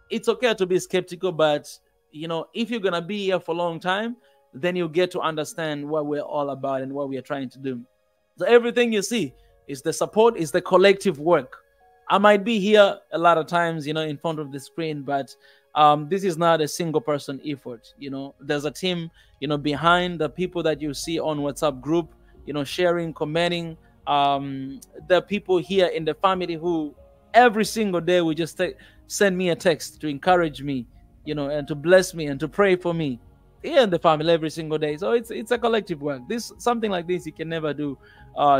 it's okay to be skeptical, but, if you're going to be here for a long time, then you get to understand what we're all about and what we are trying to do. So everything you see is the support, is the collective work. I might be here a lot of times, in front of the screen, but this is not a single person effort. There's a team, behind the people that you see on WhatsApp group, sharing, commenting. The people here in the family who every single day will just send me a text to encourage me, and to bless me and to pray for me. Here in the family every single day. So it's a collective work. Something like this you can never do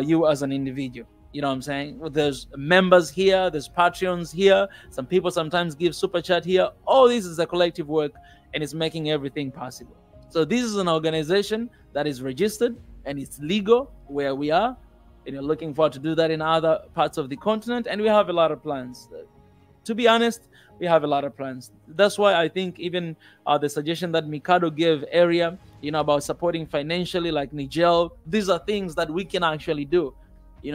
you as an individual. You know what I'm saying? Well, there's members here, there's Patreons here, some people sometimes give super chat here. All this is a collective work, and it's making everything possible. So this is an organization that is registered and it's legal where we are, and you're looking forward to do that in other parts of the continent. And we have a lot of plans. To be honest, we have a lot of plans. That's why I think even the suggestion that Mikado gave earlier, about supporting financially like Niger, these are things that we can actually do,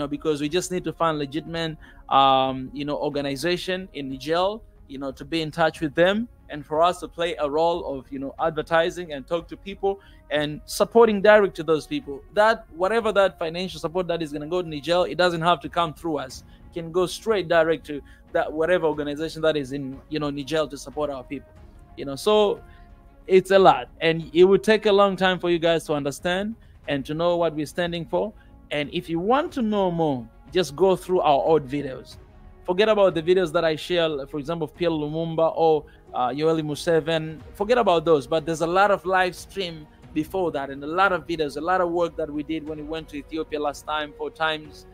because we just need to find legitimate, organization in Niger, to be in touch with them, and for us to play a role of, advertising and talk to people and supporting direct to those people. That whatever that financial support that is going to go to Niger, it doesn't have to come through us. It can go straight direct to that whatever organization that is in, Niger to support our people. So it's a lot, and it would take a long time for you guys to understand and to know what we're standing for. And if you want to know more, just go through our old videos. Forget about the videos that I share, for example, Pierre Lumumba or Yoweri Museveni. Forget about those. But there's a lot of live stream before that, and a lot of videos, a lot of work that we did when we went to Ethiopia last time, 4 times.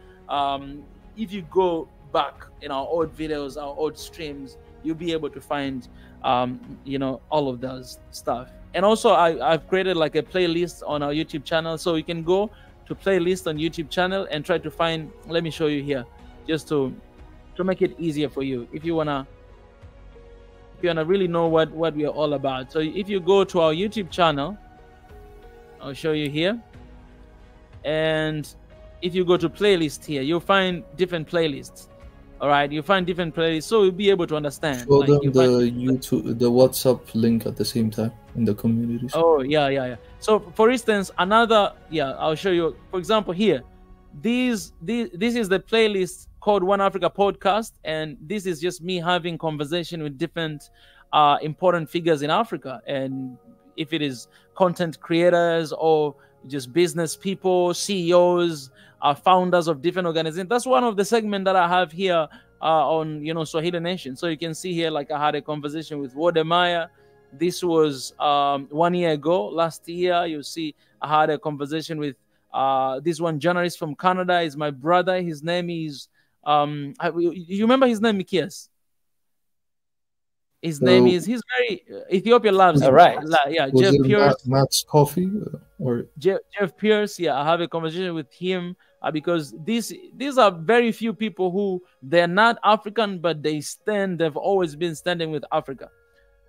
If you go back in our old videos, our old streams, you'll be able to find, all of those stuff. And also, I've created like a playlist on our YouTube channel, so you can go to playlist on YouTube channel and try to find. Let me show you here, just to make it easier for you. If you wanna really know what we are all about. So if you go to our YouTube channel, I'll show you here. And if you go to playlist here, you'll find different playlists. All right, you find different playlists, so you'll be able to understand. Show them the WhatsApp link at the same time in the community. Oh yeah. So for instance, I'll show you. For example, here, this is the playlist called One Africa Podcast, and this is just me having conversation with different important figures in Africa, and if it is content creators or just business people, CEOs, founders of different organizations. That's one of the segments that I have here on Swahili Nation. So you can see here, like I had a conversation with Wodemaya. This was 1 year ago. Last year, you see, I had a conversation with this one journalist from Canada. Is my brother. His name is you remember his name, Mikias? His name is, he's very, Ethiopia loves him. Right. Yeah, Jeff Pierce. Matt's Coffee? Or Jeff Pierce, yeah, I have a conversation with him because these are very few people who, they're not African, but they've always been standing with Africa.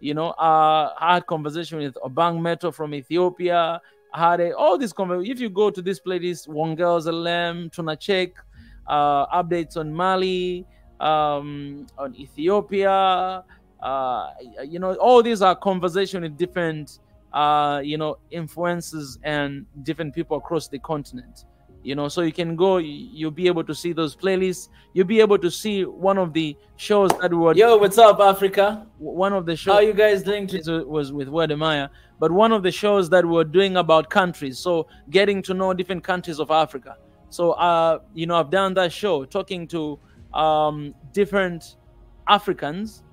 I had conversation with Obang Meto from Ethiopia. I had all these conversations. If you go to this playlist, Wongel Zalem, Tunachek, updates on Mali, on Ethiopia, all these are conversation with different, influences and different people across the continent. So you can go, you'll be able to see those playlists. You'll be able to see one of the shows that were. Yo, what's up, Africa? One of the shows. How are you guys doing? Was with Wodemaya, but one of the shows that we're doing about countries. So getting to know different countries of Africa. So I've done that show talking to different Africans.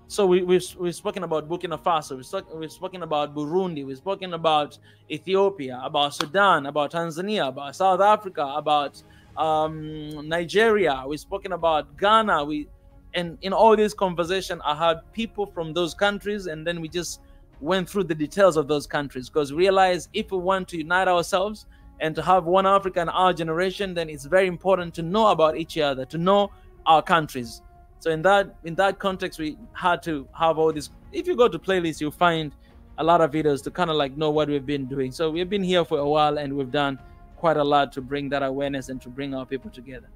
So we've spoken about Burkina Faso, we've spoken about Burundi, we've spoken about Ethiopia, about Sudan, about Tanzania, about South Africa, about Nigeria, we've spoken about Ghana. And in all this conversation, I had people from those countries, and then we just went through the details of those countries, because we realized if we want to unite ourselves and to have one Africa in our generation, then it's very important to know about each other, to know our countries. So in that context, we had to have all this. If you go to playlists, you'll find a lot of videos to kind of like know what we've been doing. So we've been here for a while, and we've done quite a lot to bring that awareness and to bring our people together.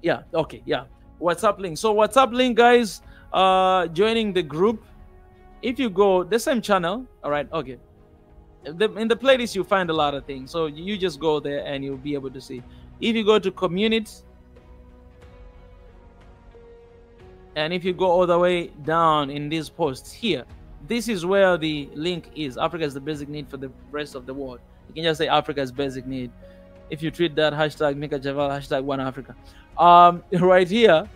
Yeah, okay, yeah. WhatsApp link. So WhatsApp link, guys, joining the group. If you go the same channel, all right, okay. In the playlist, you'll find a lot of things. So you just go there and you'll be able to see. If you go to community, and if you go all the way down in these posts here, this is where the link is. Africa is the basic need for the rest of the world. You can just say Africa's basic need. If you tweet that, hashtag Mika Javal, hashtag One Africa. Right here,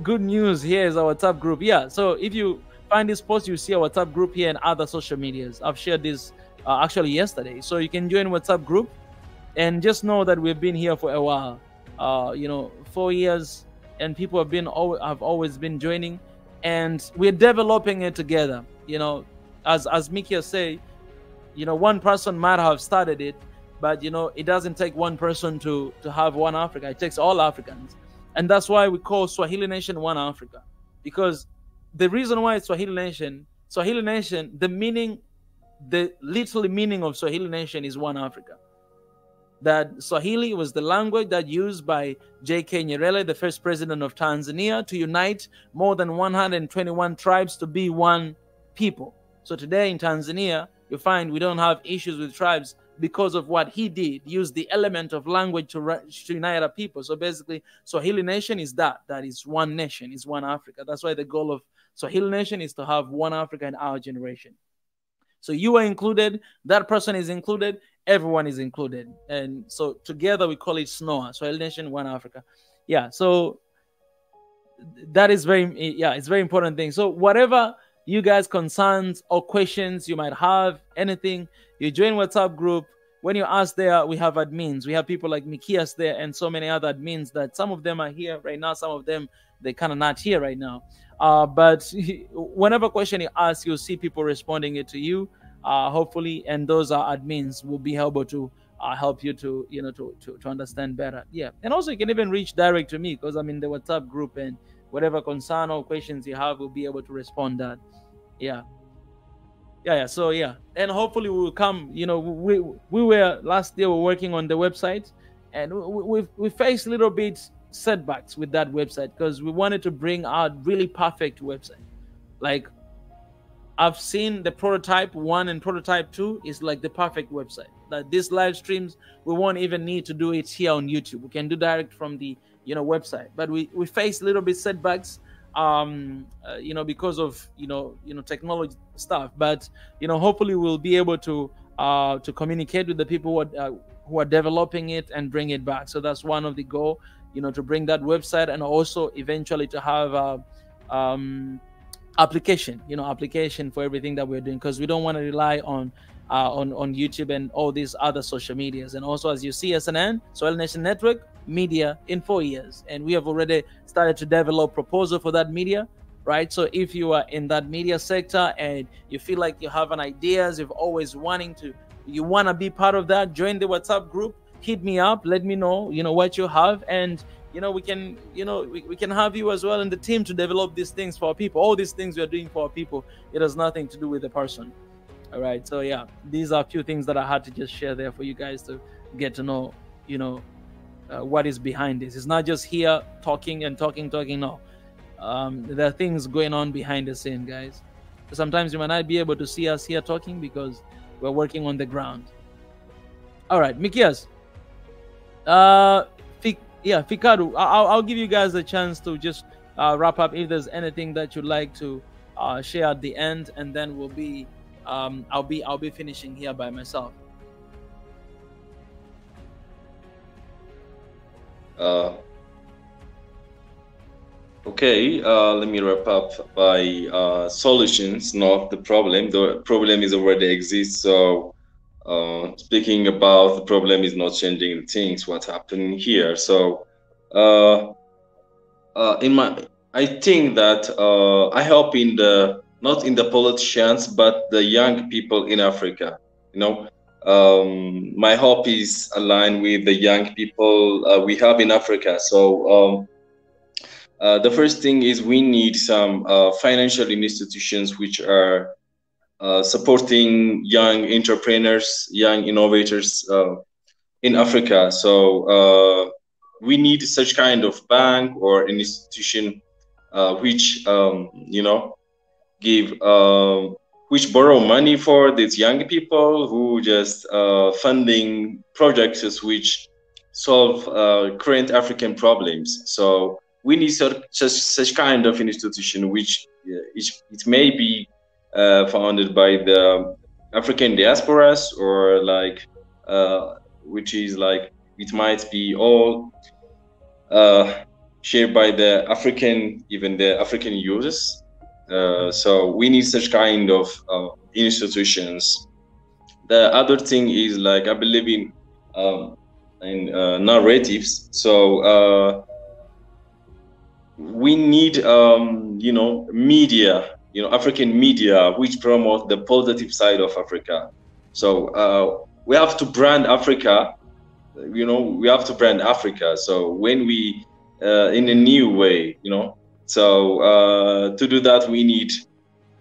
good news, here is our WhatsApp group. Yeah, so if you find this post, you see our WhatsApp group here and other social medias. I've shared this actually yesterday. So you can join WhatsApp group and just know that we've been here for a while. 4 years, and people have always been joining, and we're developing it together. as Mikia say, you know, one person might have started it, but you know, it doesn't take one person to have one Africa. It takes all Africans, and that's why we call Swahili Nation One Africa. Because the reason why it's Swahili Nation, the meaning, the literal meaning of Swahili Nation is One Africa. That Swahili was the language that used by J.K. Nyerere, the first president of Tanzania, to unite more than 121 tribes to be one people. So today in Tanzania, you find we don't have issues with tribes because of what he did, use the element of language to unite our people. So basically, Swahili Nation is that is one nation, is one Africa. That's why the goal of Swahili Nation is to have one Africa in our generation. So you are included, that person is included, everyone is included. And so together we call it SNOA, Swahili Nation, One Africa. Yeah, so that is it's very important thing. So whatever you guys concerns or questions you might have, anything, you join WhatsApp group. When you ask there, we have admins. We have people like Mikias there and so many other admins that some of them are here right now. Some of them, they're kind of not here right now. But whenever question you ask, you'll see people responding it to you, hopefully. And those are admins will be able to help you to, you know, to understand better. Yeah. And also you can even reach direct to me because I'm in the WhatsApp group, and whatever concern or questions you have, we'll be able to respond that. Yeah. So yeah, and hopefully we will come. You know, we were last year, we were working on the website, and we faced a little bit setbacks with that website because we wanted to bring out really perfect website. Like I've seen the prototype 1 and prototype 2 is like the perfect website. That these live streams, we won't even need to do it here on YouTube. We can do direct from the, you know, website. But we faced a little bit setbacks, you know, because of you know technology stuff. But you know, hopefully we'll be able to communicate with the people who are developing it and bring it back. So that's one of the goal, you know, to bring that website, and also eventually to have application for everything that we're doing, because we don't want to rely on YouTube and all these other social medias. And also, as you see, SNN, Swahili Nation Network media in 4 years, and we have already started to develop proposal for that media, right? So if you are in that media sector and you feel like you have an ideas, you've always you want to be part of that, join the WhatsApp group, hit me up, let me know, you know, what you have, and you know, we can, you know, we can have you as well in the team to develop these things for our people. All these things we are doing for our people, it has nothing to do with the person. All right. So yeah, these are a few things that I had to just share there for you guys to get to know, you know, what is behind this. It's not just here talking and talking. No, there are things going on behind the scene, guys. So sometimes you might not be able to see us here talking because we're working on the ground. All right, Mikias. Yeah, Fikadu, I'll give you guys a chance to just wrap up if there's anything that you'd like to share at the end, and then we'll be I'll be finishing here by myself. Okay, let me wrap up by solutions, not the problem. The problem is already exists, so speaking about the problem is not changing things, what's happening here. So I think that I help in not in the politicians, but the young people in Africa. You know, my hope is aligned with the young people we have in Africa. So the first thing is we need some financial institutions which are supporting young entrepreneurs, young innovators in Africa. So we need such kind of bank or an institution which you know, give which borrow money for these young people who just funding projects which solve current African problems. So we need such kind of institution which it may be founded by the African diasporas, or like which is like it might be all shared by the African, even the African users. So we need such kind of institutions. The other thing is, like, I believe in narratives. So we need you know, media African media which promote the positive side of Africa. So we have to brand Africa. We have to brand Africa. So when we in a new way, so to do that we need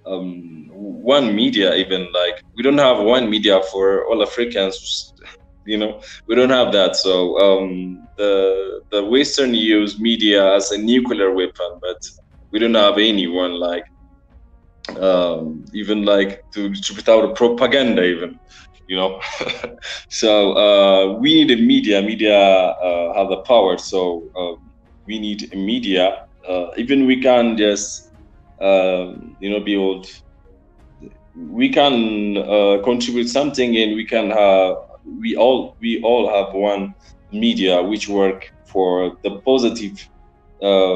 one media. Even like we don't have one media for all Africans. We don't have that. So the Western use media as a nuclear weapon, but we don't have anyone like even like to distribute our propaganda even. So we need a media. Media have the power. So we need a media. Even we can just build. We can contribute something, and we can have. We all have one media which work for the positive,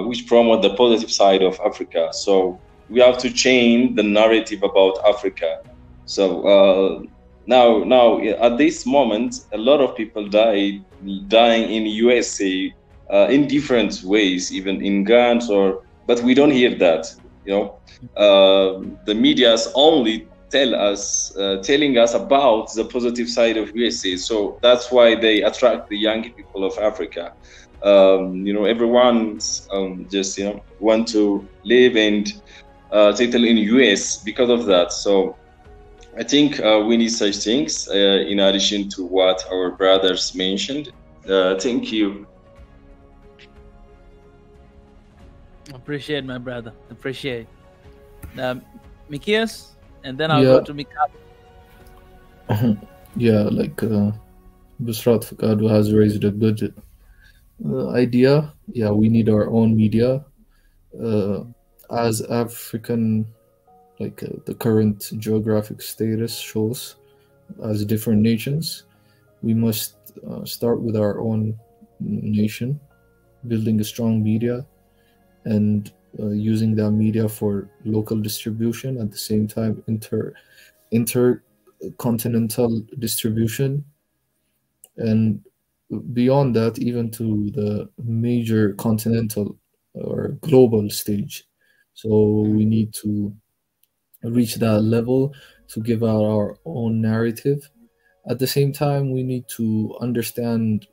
which promote the positive side of Africa. So we have to change the narrative about Africa. So now at this moment, a lot of people dying in USA in different ways, even in guns but we don't hear that. The media's only telling us about the positive side of USA. So that's why they attract the young people of Africa. Everyone's just want to live and settle in US because of that. So I think we need such things in addition to what our brothers mentioned. Thank you. Appreciate, my brother. Appreciate. Mikias, and then I'll go to Mikhail. Yeah, like Busrat Fakadu has raised a good idea. Yeah, we need our own media. As African, like the current geographic status shows, as different nations, we must start with our own nation, building a strong media, and using that media for local distribution, at the same time intercontinental distribution, and beyond that even to the major continental or global stage. So we need to reach that level to give out our own narrative. At the same time, we need to understand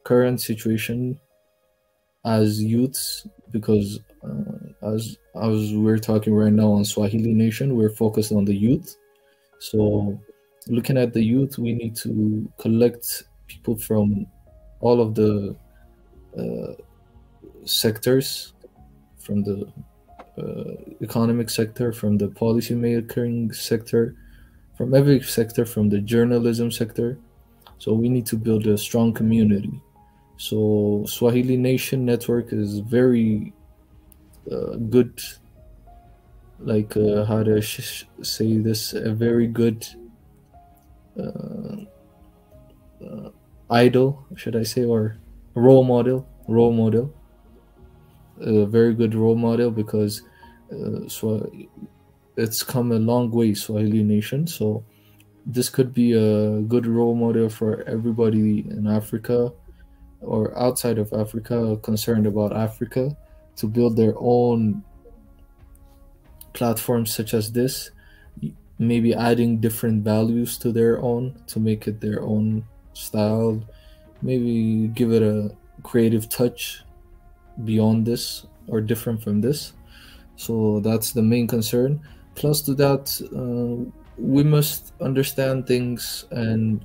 current situation as youths, because as we're talking right now on Swahili Nation, we're focused on the youth. So looking at the youth, we need to collect people from all of the sectors, from the economic sector, from the policy making sector, from every sector, from the journalism sector. So we need to build a strong community. So Swahili Nation Network is very good, like how to say this, a very good idol, should I say, or role model, a very good role model, because it's come a long way, Swahili Nation. So this could be a good role model for everybody in Africa or outside of Africa concerned about Africa, to build their own platforms such as this, maybe adding different values to their own to make it their own style, maybe give it a creative touch beyond this or different from this. So that's the main concern. Plus to that, we must understand things, and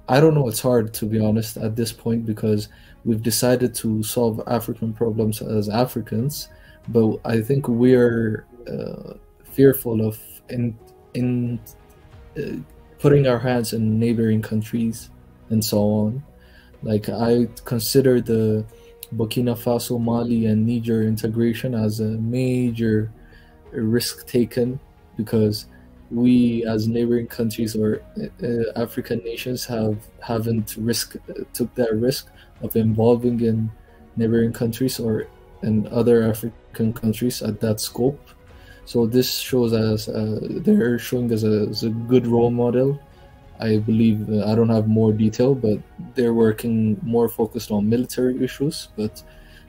I don't know, it's hard to be honest at this point, because we've decided to solve African problems as Africans, but I think we're fearful of putting our hands in neighboring countries and so on. Like, I consider the Burkina Faso, Mali, and Niger integration as a major risk taken, because we as neighboring countries or African nations haven't took that risk of involving in neighboring countries or in other African countries at that scope. So this shows us they're showing us as a good role model. I believe, I don't have more detail, but they're working more focused on military issues. But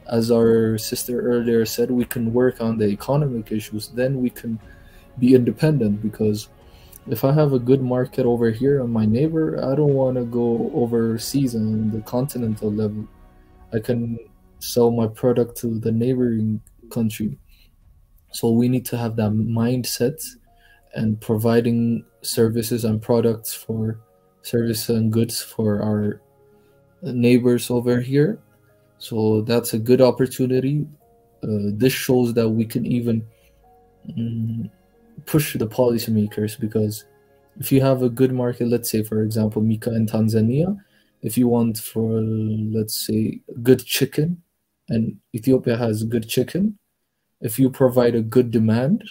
as our sister earlier said, we can work on the economic issues. Then we can be independent, because if I have a good market over here on my neighbor, I don't want to go overseas on the continental level. I can sell my product to the neighboring country. So we need to have that mindset, and providing services and products for services and goods for our neighbors over here. So that's a good opportunity. This shows that we can even push the policymakers, because if you have a good market, let's say for example Mika in Tanzania, if you want for, let's say, good chicken, and Ethiopia has good chicken, if you provide a good demand,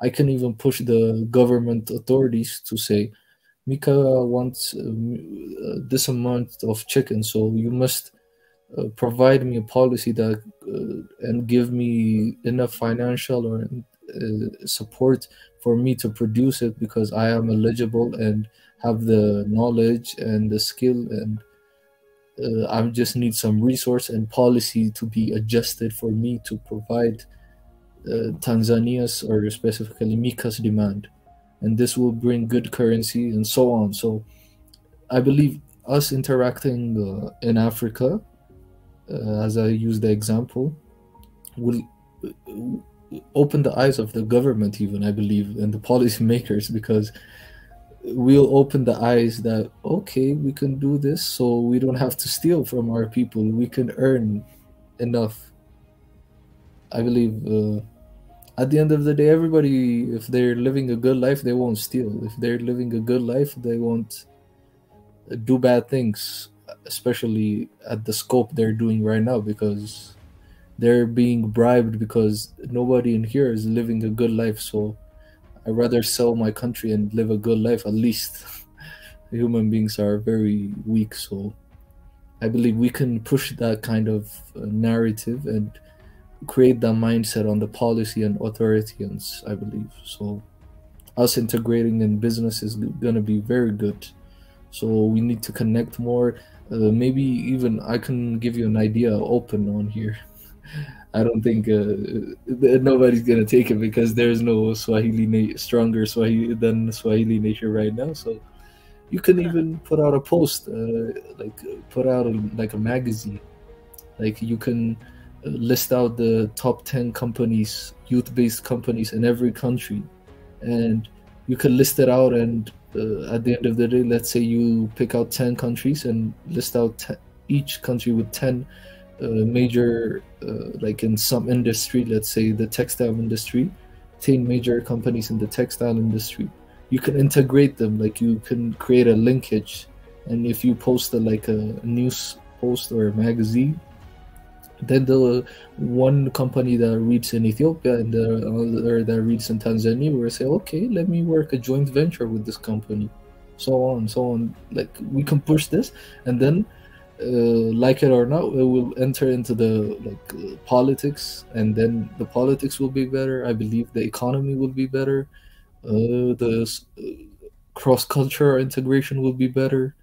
I can even push the government authorities to say, Mika wants this amount of chicken, so you must provide me a policy that and give me enough financial or support for me to produce it, because I am eligible and have the knowledge and the skill, and I just need some resource and policy to be adjusted for me to provide Tanzania's, or specifically Mika's, demand, and this will bring good currency and so on. So I believe us interacting in Africa, as I use the example, will open the eyes of the government even, I believe, and the policymakers, because we'll open the eyes that, okay, we can do this, so we don't have to steal from our people, we can earn enough. I believe at the end of the day, everybody, if they're living a good life, they won't steal. If they're living a good life, they won't do bad things, especially at the scope they're doing right now, because they're being bribed, because nobody in here is living a good life. So I'd rather sell my country and live a good life. At least human beings are very weak. So I believe we can push that kind of narrative and create that mindset on the policy and authorities, I believe. So us integrating in business is going to be very good. So we need to connect more. Maybe even I can give you an idea open on here. I don't think nobody's going to take it, because there's no stronger Swahili than Swahili nation right now. So you can even put out a post, put out a magazine. Like you can list out the top 10 companies, youth-based companies in every country, and you can list it out, and at the end of the day, let's say you pick out 10 countries and list out each country with 10 major, like in some industry, let's say the textile industry, 10 major companies in the textile industry. You can integrate them, like you can create a linkage, and if you post a news post or a magazine, then the one company that reads in Ethiopia and the other that reads in Tanzania will say, okay, let me work a joint venture with this company, so on. Like we can push this, and then like it or not, it will enter into the politics, and then the politics will be better. I believe the economy will be better. The cross-cultural integration will be better.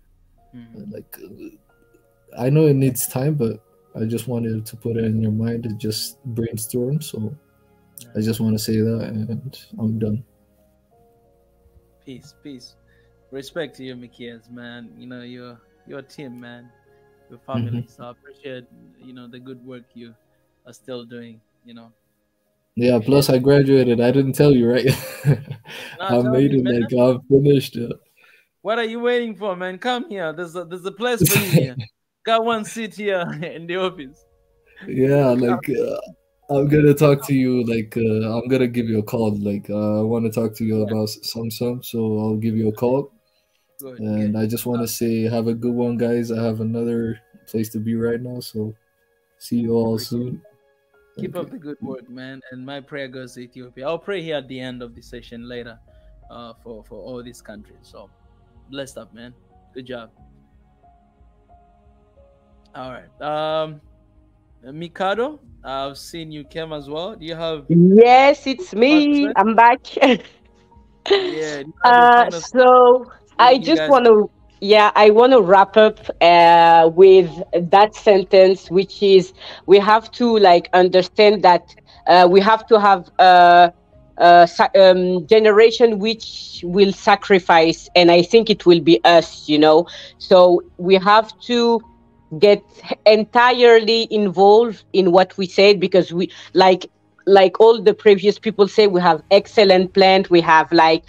I know it needs time, but I just wanted to put it in your mind and just brainstorm. So I just want to say that, and I'm done. Peace. Respect to you, Mikias, man. You know, you're a team, man. Your family. So I appreciate, the good work you are still doing, Yeah, plus I graduated. I didn't tell you, right? I made it, man. I'm finished. What are you waiting for, man? Come here. There's a place for you here. Got one seat here in the office. Yeah, I'm gonna talk to you. I'm gonna give you a call. I want to talk to you about some, so I'll give you a call. Good, and I just want to say, have a good one, guys. I have another place to be right now, so see you all soon. Keep up the good work, man. And my prayer goes to Ethiopia. I'll pray here at the end of the session later, for all these countries. So blessed up, man. Good job. All right. Mikado, I've seen you came as well. Do you have? Yes, it's me. I'm back. Yeah. So I just want to Yeah, I want to wrap up with that sentence, which is we have to like understand that we have to have generation which will sacrifice, and I think it will be us, you know. So we have to get entirely involved in what we said, because we like all the previous people say, we have excellent plant, we have like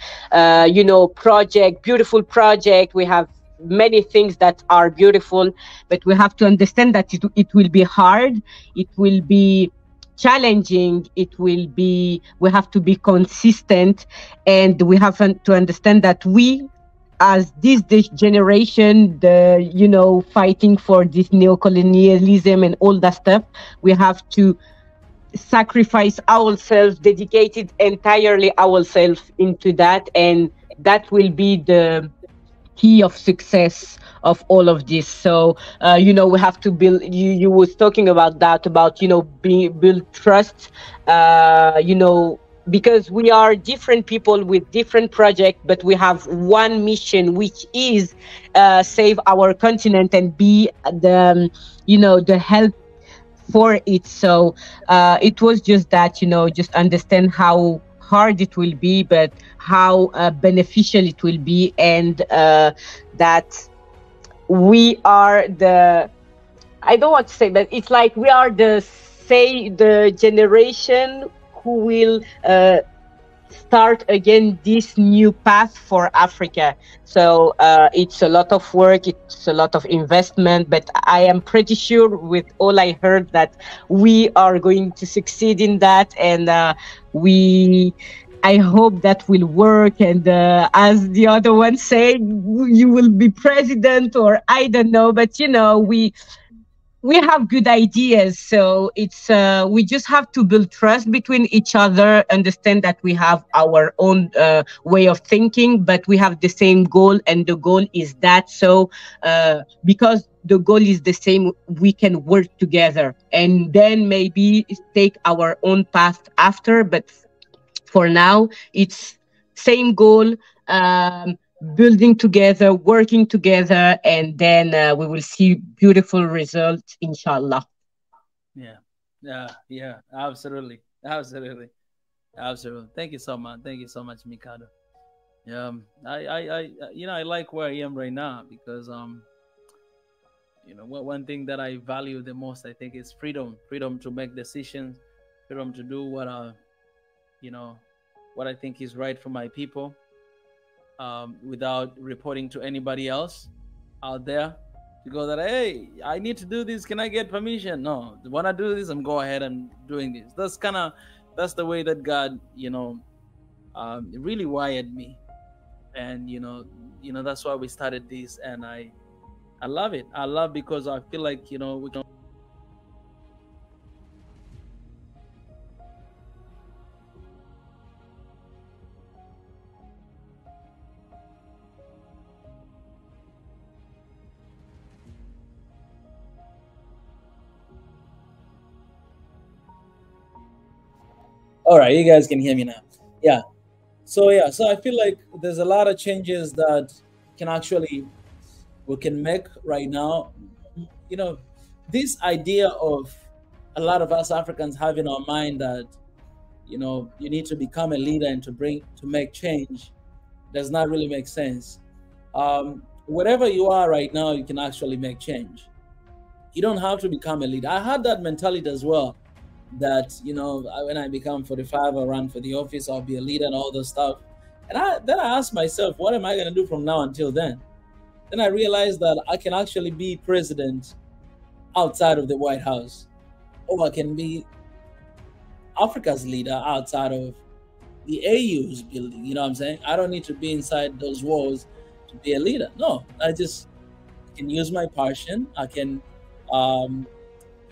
you know, project, beautiful project, we have many things that are beautiful, but we have to understand that it will be hard, it will be challenging, it will be, we have to be consistent, and we have to understand that we, as this generation, the, you know, fighting for this neocolonialism and all that stuff, we have to sacrifice ourselves, dedicated entirely ourselves into that, and that will be the key of success of all of this. So you know, we have to build, you was talking about that, about, you know, build trust, you know, because we are different people with different projects, but we have one mission, which is save our continent and be the you know, the help for it. So it was just that, you know, just understand how hard it will be, but how beneficial it will be, and that we are the, I don't want to say, but it's like we are the, say, the generation who will start again this new path for Africa. So it's a lot of work, it's a lot of investment, but I am pretty sure with all I heard that we are going to succeed in that, and I hope that will work. And as the other one said, you will be president, or I don't know, but you know, we have good ideas. So it's we just have to build trust between each other, understand that we have our own way of thinking, but we have the same goal, and the goal is that. So because the goal is the same, we can work together, and then maybe take our own path after. But for now, it's same goal, building together, working together, and then we will see beautiful results, inshallah. Yeah, absolutely, absolutely, absolutely. Thank you so much. Thank you so much, Mikado. You know, I like where I am right now because you know, one thing that I value the most, I think, is freedom. Freedom to make decisions, freedom to do what you know, what I think is right for my people, without reporting to anybody else out there to go that, hey, I need to do this, can I get permission? No, when I do this, I'm go ahead and doing this. That's the way that God, you know, really wired me. And you know, that's why we started this, and I love it. I love, because I feel like, you know, we can. All right, you guys can hear me now. Yeah. So I feel like there's a lot of changes that can actually we can make right now. You know, this idea of a lot of us Africans have in our mind that, you know, you need to become a leader and to make change does not really make sense. Whatever you are right now, you can actually make change. You don't have to become a leader. I had that mentality as well, that, you know, when I become 45, I'll run for the office, I'll be a leader and all this stuff. And then I asked myself, what am I going to do from now until then? Then I realized that I can actually be president outside of the White House, or I can be Africa's leader outside of the AU's building. You know what I'm saying? I don't need to be inside those walls to be a leader. No, I can use my passion. I can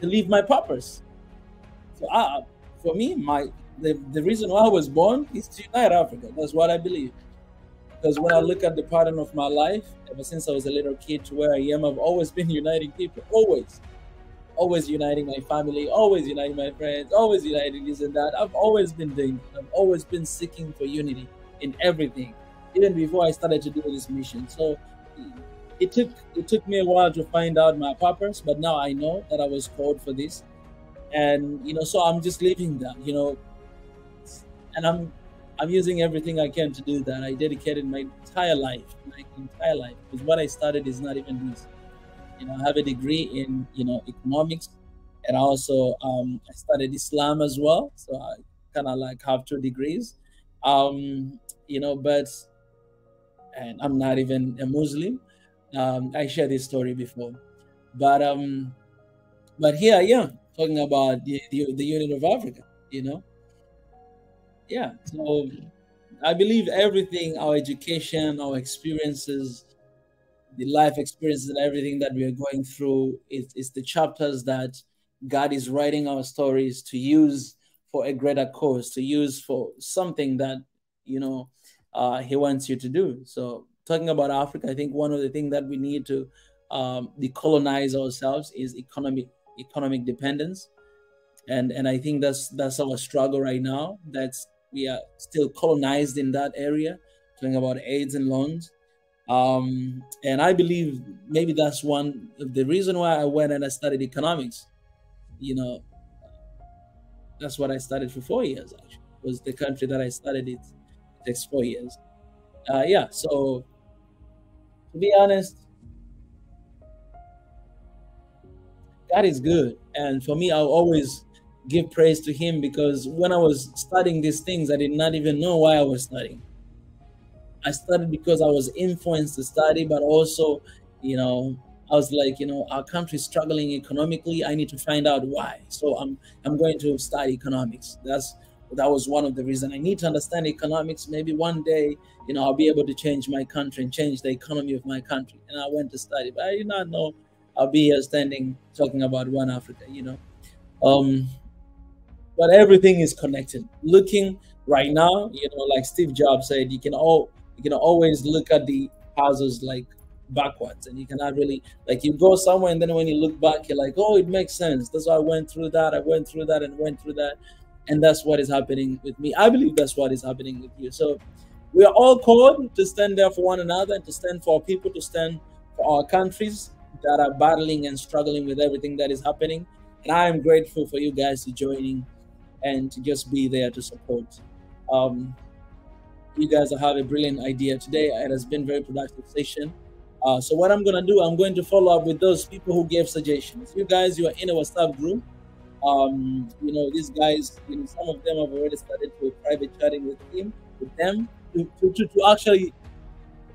believe my purpose. So for me, the reason why I was born is to unite Africa. That's what I believe. Because when I look at the pattern of my life, ever since I was a little kid to where I am, I've always been uniting people. Always uniting my family, always uniting my friends, always uniting this and that. I've always been doing it. I've always been seeking for unity in everything, even before I started to do this mission. So it took me a while to find out my purpose, but now I know that I was called for this, and so I'm just living that, and I'm using everything I can to do that. I dedicated my entire life, because what I started is not even this. I have a degree in economics, and also I studied Islam as well, so I kind of like have 2 degrees, but and I'm not even a Muslim. I shared this story before, but here I am talking about the unit of Africa. Yeah. So I believe everything, our education, our experiences, the life experiences, and everything that we are going through is the chapters that God is writing our stories to use for a greater cause, to use for something that He wants you to do. So talking about Africa, I think one of the things that we need to decolonize ourselves is economic dependence, and I think that's our struggle right now. We are still colonized in that area, talking about AIDS and loans. And I believe maybe that's one of the reason why I went and I studied economics. That's what I studied for 4 years, actually. It was the country that I studied it takes 4 years. So to be honest, God is good. And for me, I'll always give praise to Him, because when I was studying these things, I did not even know why I was studying. I studied because I was influenced to study, but also, I was like, our country is struggling economically. I need to find out why. So I'm going to study economics. That was one of the reasons. I need to understand economics. Maybe one day, I'll be able to change my country and change the economy of my country. And I went to study, but I did not know I'll be here standing talking about one Africa. But everything is connected. Looking right now, like Steve Jobs said, you can always look at the houses like backwards, and you cannot really, like, you go somewhere and then when you look back, you're like, oh, it makes sense. That's why I went through that, and went through that. And that's what is happening with me. I believe that's what is happening with you. So we are all called to stand there for one another, and to stand for our people, to stand for our countries that are battling and struggling with everything that is happening. And I am grateful for you guys to joining and to just be there to support. You guys have a brilliant idea today. It has been a very productive session. So what I'm going to do, I'm going to follow up with those people who gave suggestions. You guys, you are in our WhatsApp group. These guys, some of them have already started to private chatting with them to actually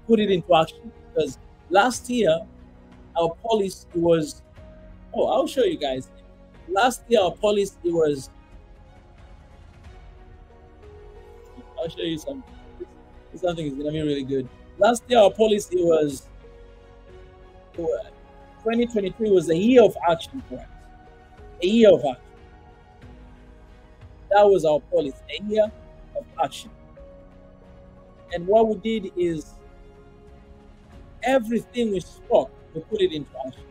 put it into action. Because last year, our policy was, I'll show you guys. Last year, our policy was, I'll show you something. Something is going to be really good. Last year, our policy was, 2023 was a year of action for us. A year of action. That was our policy, a year of action. And what we did is, everything we spoke, we put it into action.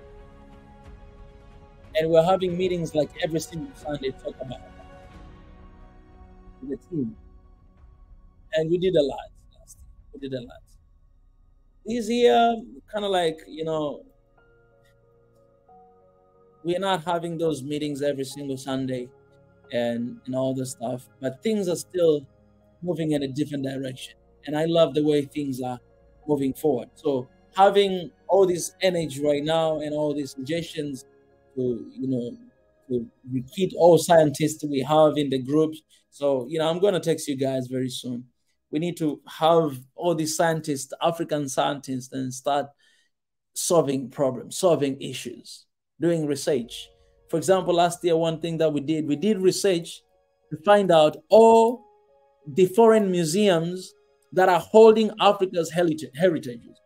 And we're having meetings like every single Sunday to talk about it with the team. And we did a lot last year. We did a lot. This year, kind of like, we're not having those meetings every single Sunday and all this stuff, but things are still moving in a different direction. And I love the way things are moving forward. So having all this energy right now and all these suggestions to repeat all scientists we have in the group. So, I'm going to text you guys very soon. We need to have all these scientists, African scientists, and start solving problems, solving issues, doing research. For example, last year, one thing that we did research to find out all the foreign museums that are holding Africa's heritages.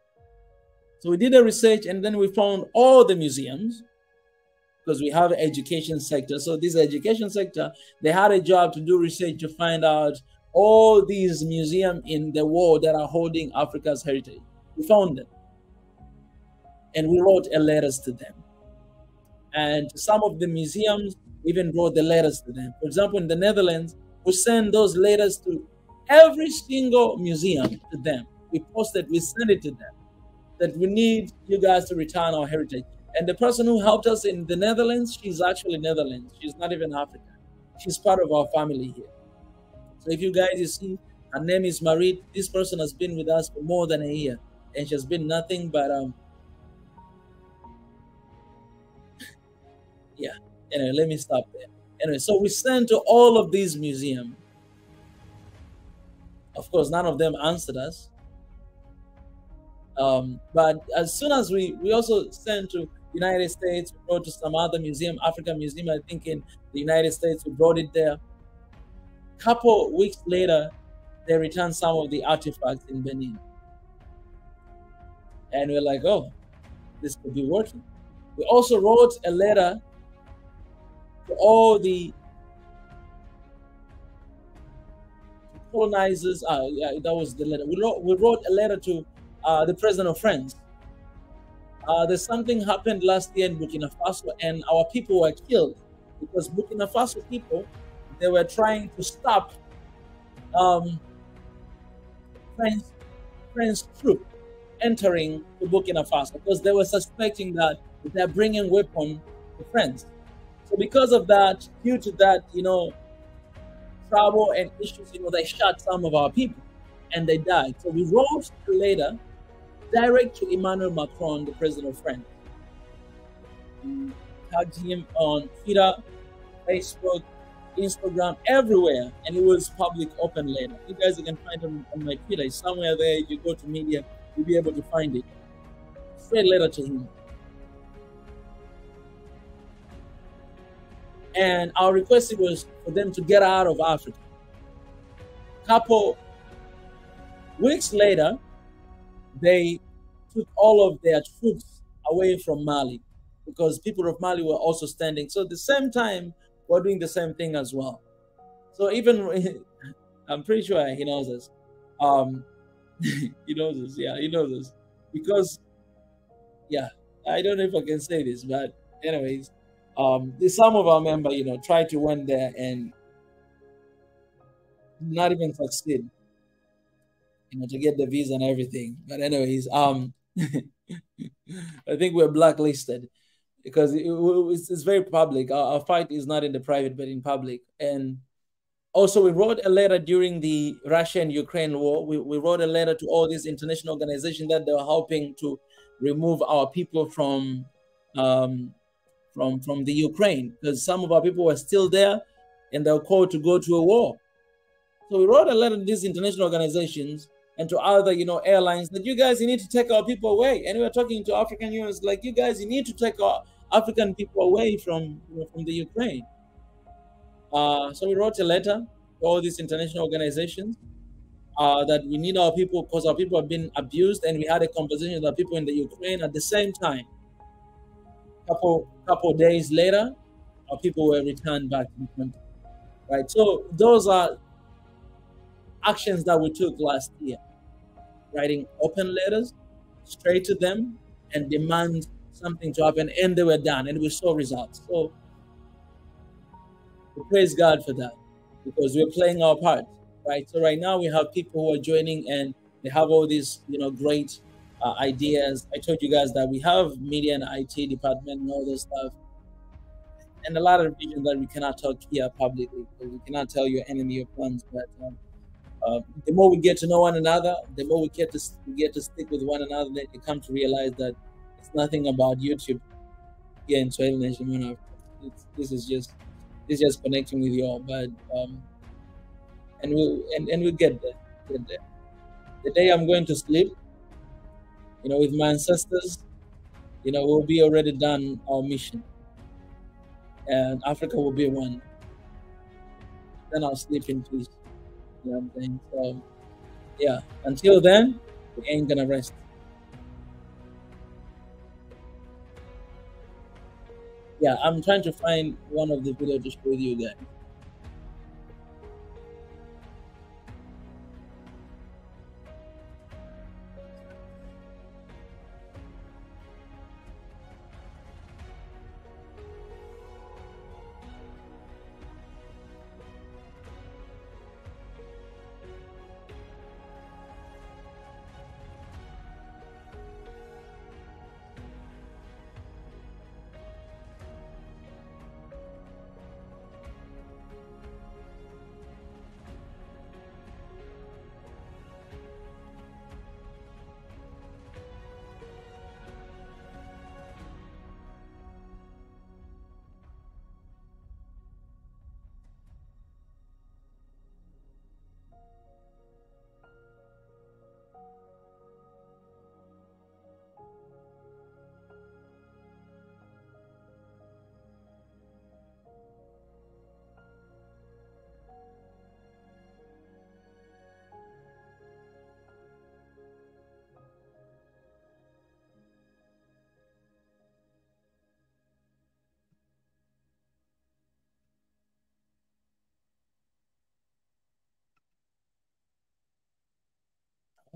So we did a research, and then we found all the museums, because we have an education sector. So this education sector, they had a job to do research to find out all these museums in the world that are holding Africa's heritage. We found them. And we wrote letters to them. And some of the museums even wrote the letters to them. For example, in the Netherlands, we send those letters to every single museum to them. We send it to them. that we need you guys to return our heritage. And the person who helped us in the Netherlands, she's actually Netherlands. She's not even African. She's part of our family here. So if you guys, you see, her name is Marie. This person has been with us for more than a year, and she has been nothing but yeah. Anyway, let me stop there. Anyway, so we sent to all of these museums. Of course, none of them answered us. But as soon as we also sent to United States, we brought to some other museum, African museum, I think in the United States, we brought it there. Couple weeks later, they returned some of the artifacts in Benin. And we're like, oh, this could be working. We also wrote a letter to all the colonizers. Yeah, that was the letter. We wrote a letter to the president of France. There's something happened last year in Burkina Faso, and our people were killed because Burkina Faso people, they were trying to stop French troops entering to Burkina Faso because they were suspecting that they're bringing weapons to France. So because of that, due to that, trouble and issues, they shot some of our people and they died. So we wrote a letter direct to Emmanuel Macron, the president of France. We tagged him on Twitter, Facebook, Instagram, everywhere, and it was public open letter. You guys can find it on my Twitter. It's somewhere there. You go to media, you'll be able to find it. Straight letter to him. And our request was for them to get out of Africa. Couple weeks later, they took all of their troops away from Mali because people of Mali were also standing. So at the same time, we're doing the same thing as well. So even, I'm pretty sure he knows this. He knows this, yeah, he knows this. Because, yeah, I don't know if I can say this, but anyways, some of our members, try to went there and not even succeed, to get the visa and everything. But anyways, I think we're blacklisted because it's very public. Our fight is not in the private, but in public. And also, we wrote a letter during the Russia and Ukraine war. We wrote a letter to all these international organizations that they were helping to remove our people from the Ukraine, because some of our people were still there and they were called to go to a war. So we wrote a letter to these international organizations and to other, airlines that you need to take our people away. And we were talking to African unions like, you need to take our African people away from the Ukraine. So we wrote a letter to all these international organizations that we need our people because our people have been abused, and we had a conversation with our people in the Ukraine at the same time. Couple days later, our people were returned back to the country. Right. So those are actions that we took last year. Writing open letters straight to them and demand something to happen, and they were done, and we saw results. So we praise God for that because we're playing our part. Right. So right now we have people who are joining and they have all these, great ideas. I told you guys that we have media and IT department and all this stuff, and a lot of vision that we cannot talk here publicly because we cannot tell your enemy your plans. But the more we get to know one another, the more we get to stick with one another, then you come to realize that it's nothing about YouTube here in Swahili Nation. This is just connecting with you all. But and we'll get there. The day I'm going to sleep, with my ancestors, we'll be already done our mission, and Africa will be one. Then I'll sleep in peace. You know what I'm saying? So, yeah. Until then, we ain't gonna rest. Yeah, I'm trying to find one of the videos to show you guys.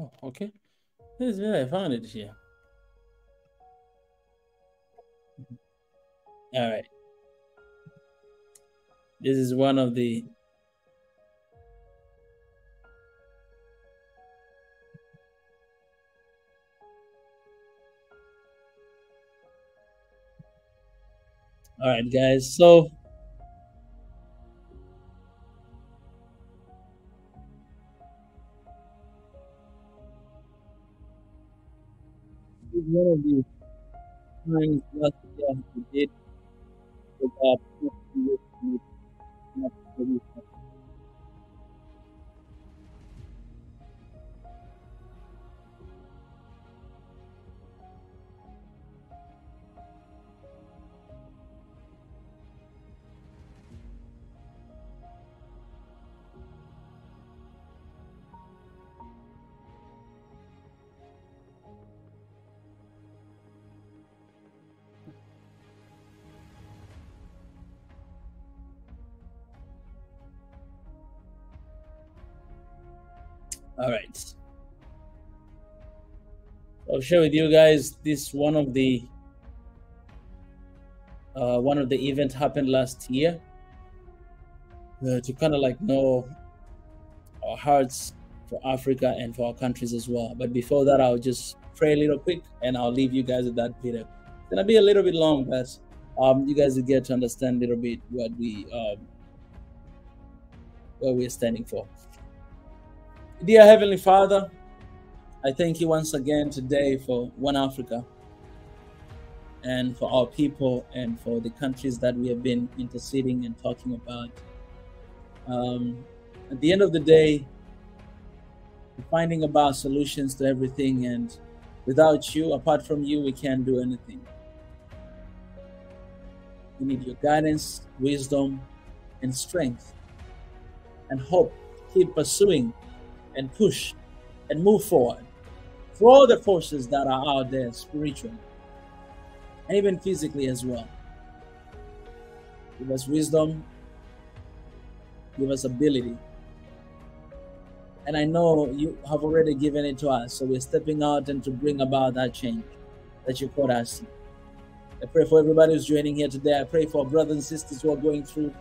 Oh, okay. This is where I found it here. All right. This is one of the all right, guys. So this is one of the times last year we did about all right. I'll share with you guys this one of the event happened last year to kind of like know our hearts for Africa and for our countries as well. But before that, I'll just pray a little quick and I'll leave you guys with that video. It's gonna be a little bit long, but you guys will get to understand a little bit what we're standing for. Dear Heavenly Father, I thank you once again today for One Africa and for our people and for the countries that we have been interceding and talking about. At the end of the day, we're finding about solutions to everything, and without you, apart from you, we can't do anything. We need your guidance, wisdom, and strength, and hope to keep pursuing and push and move forward for all the forces that are out there spiritually and even physically as well. Give us wisdom, give us ability. And I know you have already given it to us, so we're stepping out and to bring about that change that you called us to. I pray for everybody who's joining here today. I pray for our brothers and sisters who are going through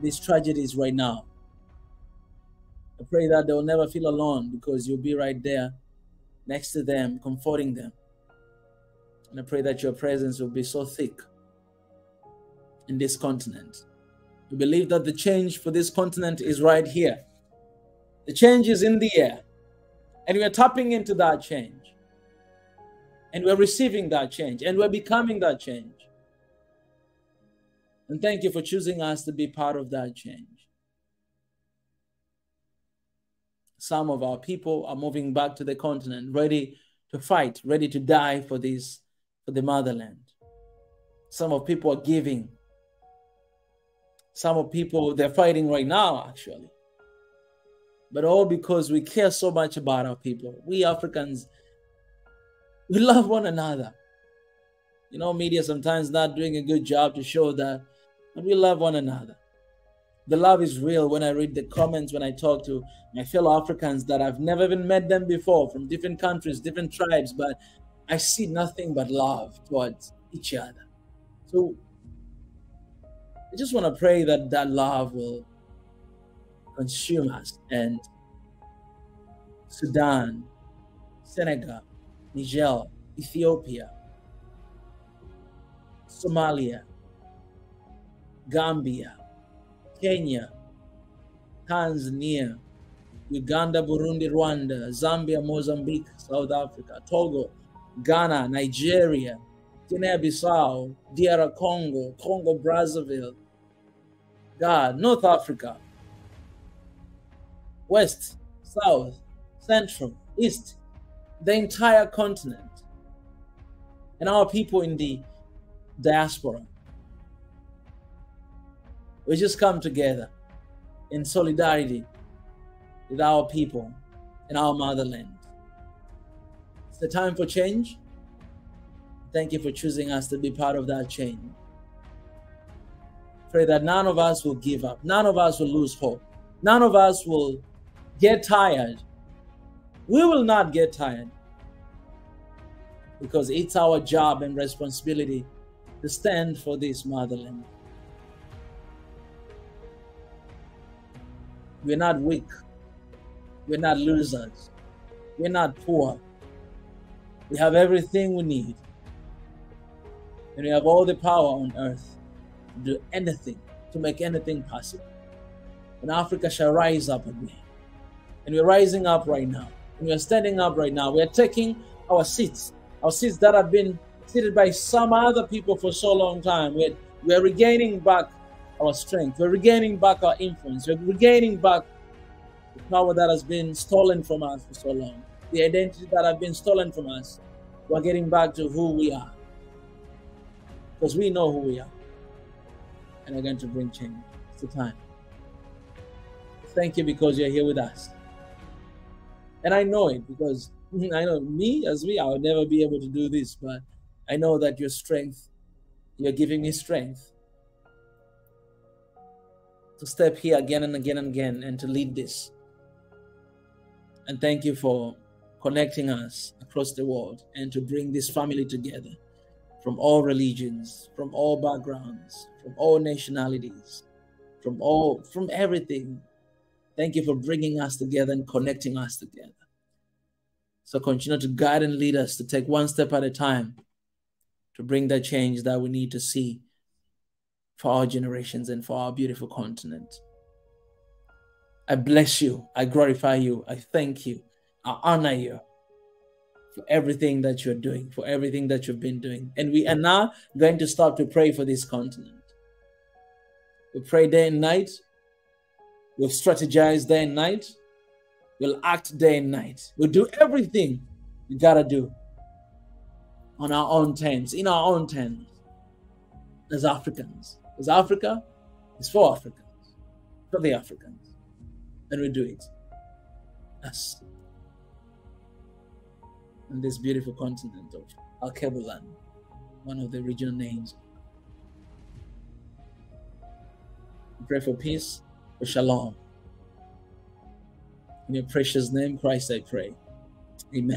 these tragedies right now. I pray that they'll never feel alone because you'll be right there next to them, comforting them. And I pray that your presence will be so thick in this continent. We believe that the change for this continent is right here. The change is in the air. And we are tapping into that change. And we're receiving that change. And we're becoming that change. And thank you for choosing us to be part of that change. Some of our people are moving back to the continent, ready to fight, ready to die for this, for the motherland. Some of people are giving. Some of people, they're fighting right now, actually. But all because we care so much about our people. We Africans, we love one another. You know, media sometimes not doing a good job to show that, but we love one another. The love is real when I read the comments, when I talk to my fellow Africans that I've never even met them before, from different countries, different tribes, but I see nothing but love towards each other. So I just want to pray that that love will consume us. And Sudan, Senegal, Niger, Ethiopia, Somalia, Gambia, Kenya, Tanzania, Uganda, Burundi, Rwanda, Zambia, Mozambique, South Africa, Togo, Ghana, Nigeria, Guinea-Bissau, DR Congo, Congo Brazzaville, God, North Africa, West, South, Central, East, the entire continent, and our people in the diaspora. We just come together in solidarity with our people in our motherland. It's the time for change. Thank you for choosing us to be part of that change. Pray that none of us will give up. None of us will lose hope. None of us will get tired We will not get tired, because it's our job and responsibility to stand for this motherland. We're not weak. We're not losers. We're not poor. We have everything we need. And we have all the power on earth to do anything, to make anything possible. And Africa shall rise up again. And we're rising up right now. And we're standing up right now. We're taking our seats that have been seated by some other people for so long time. We're regaining back our strength. We're regaining back our influence. We're regaining back the power that has been stolen from us for so long. The identity that has been stolen from us. We're getting back to who we are. Because we know who we are. And we're going to bring change. It's the time. Thank you because you're here with us. And I know it, because I know I would never be able to do this, but I know that your strength, you're giving me strength to step here again and again and again and to lead this. And thank you for connecting us across the world and to bring this family together from all religions, from all backgrounds, from all nationalities, from everything. Thank you for bringing us together and connecting us together. So continue to guide and lead us to take one step at a time to bring that change that we need to see for our generations and for our beautiful continent. I bless you. I glorify you. I thank you. I honor you for everything that you're doing, for everything that you've been doing. And we are now going to start to pray for this continent. We pray day and night. We'll strategize day and night. We'll act day and night. We'll do everything we gotta do on our own terms, in our own terms, as Africans. Because Africa is for Africans, for the Africans. And we do it. Us. On this beautiful continent of Alkebulan, one of the regional names. We pray for peace, for shalom. In your precious name, Christ, I pray. Amen.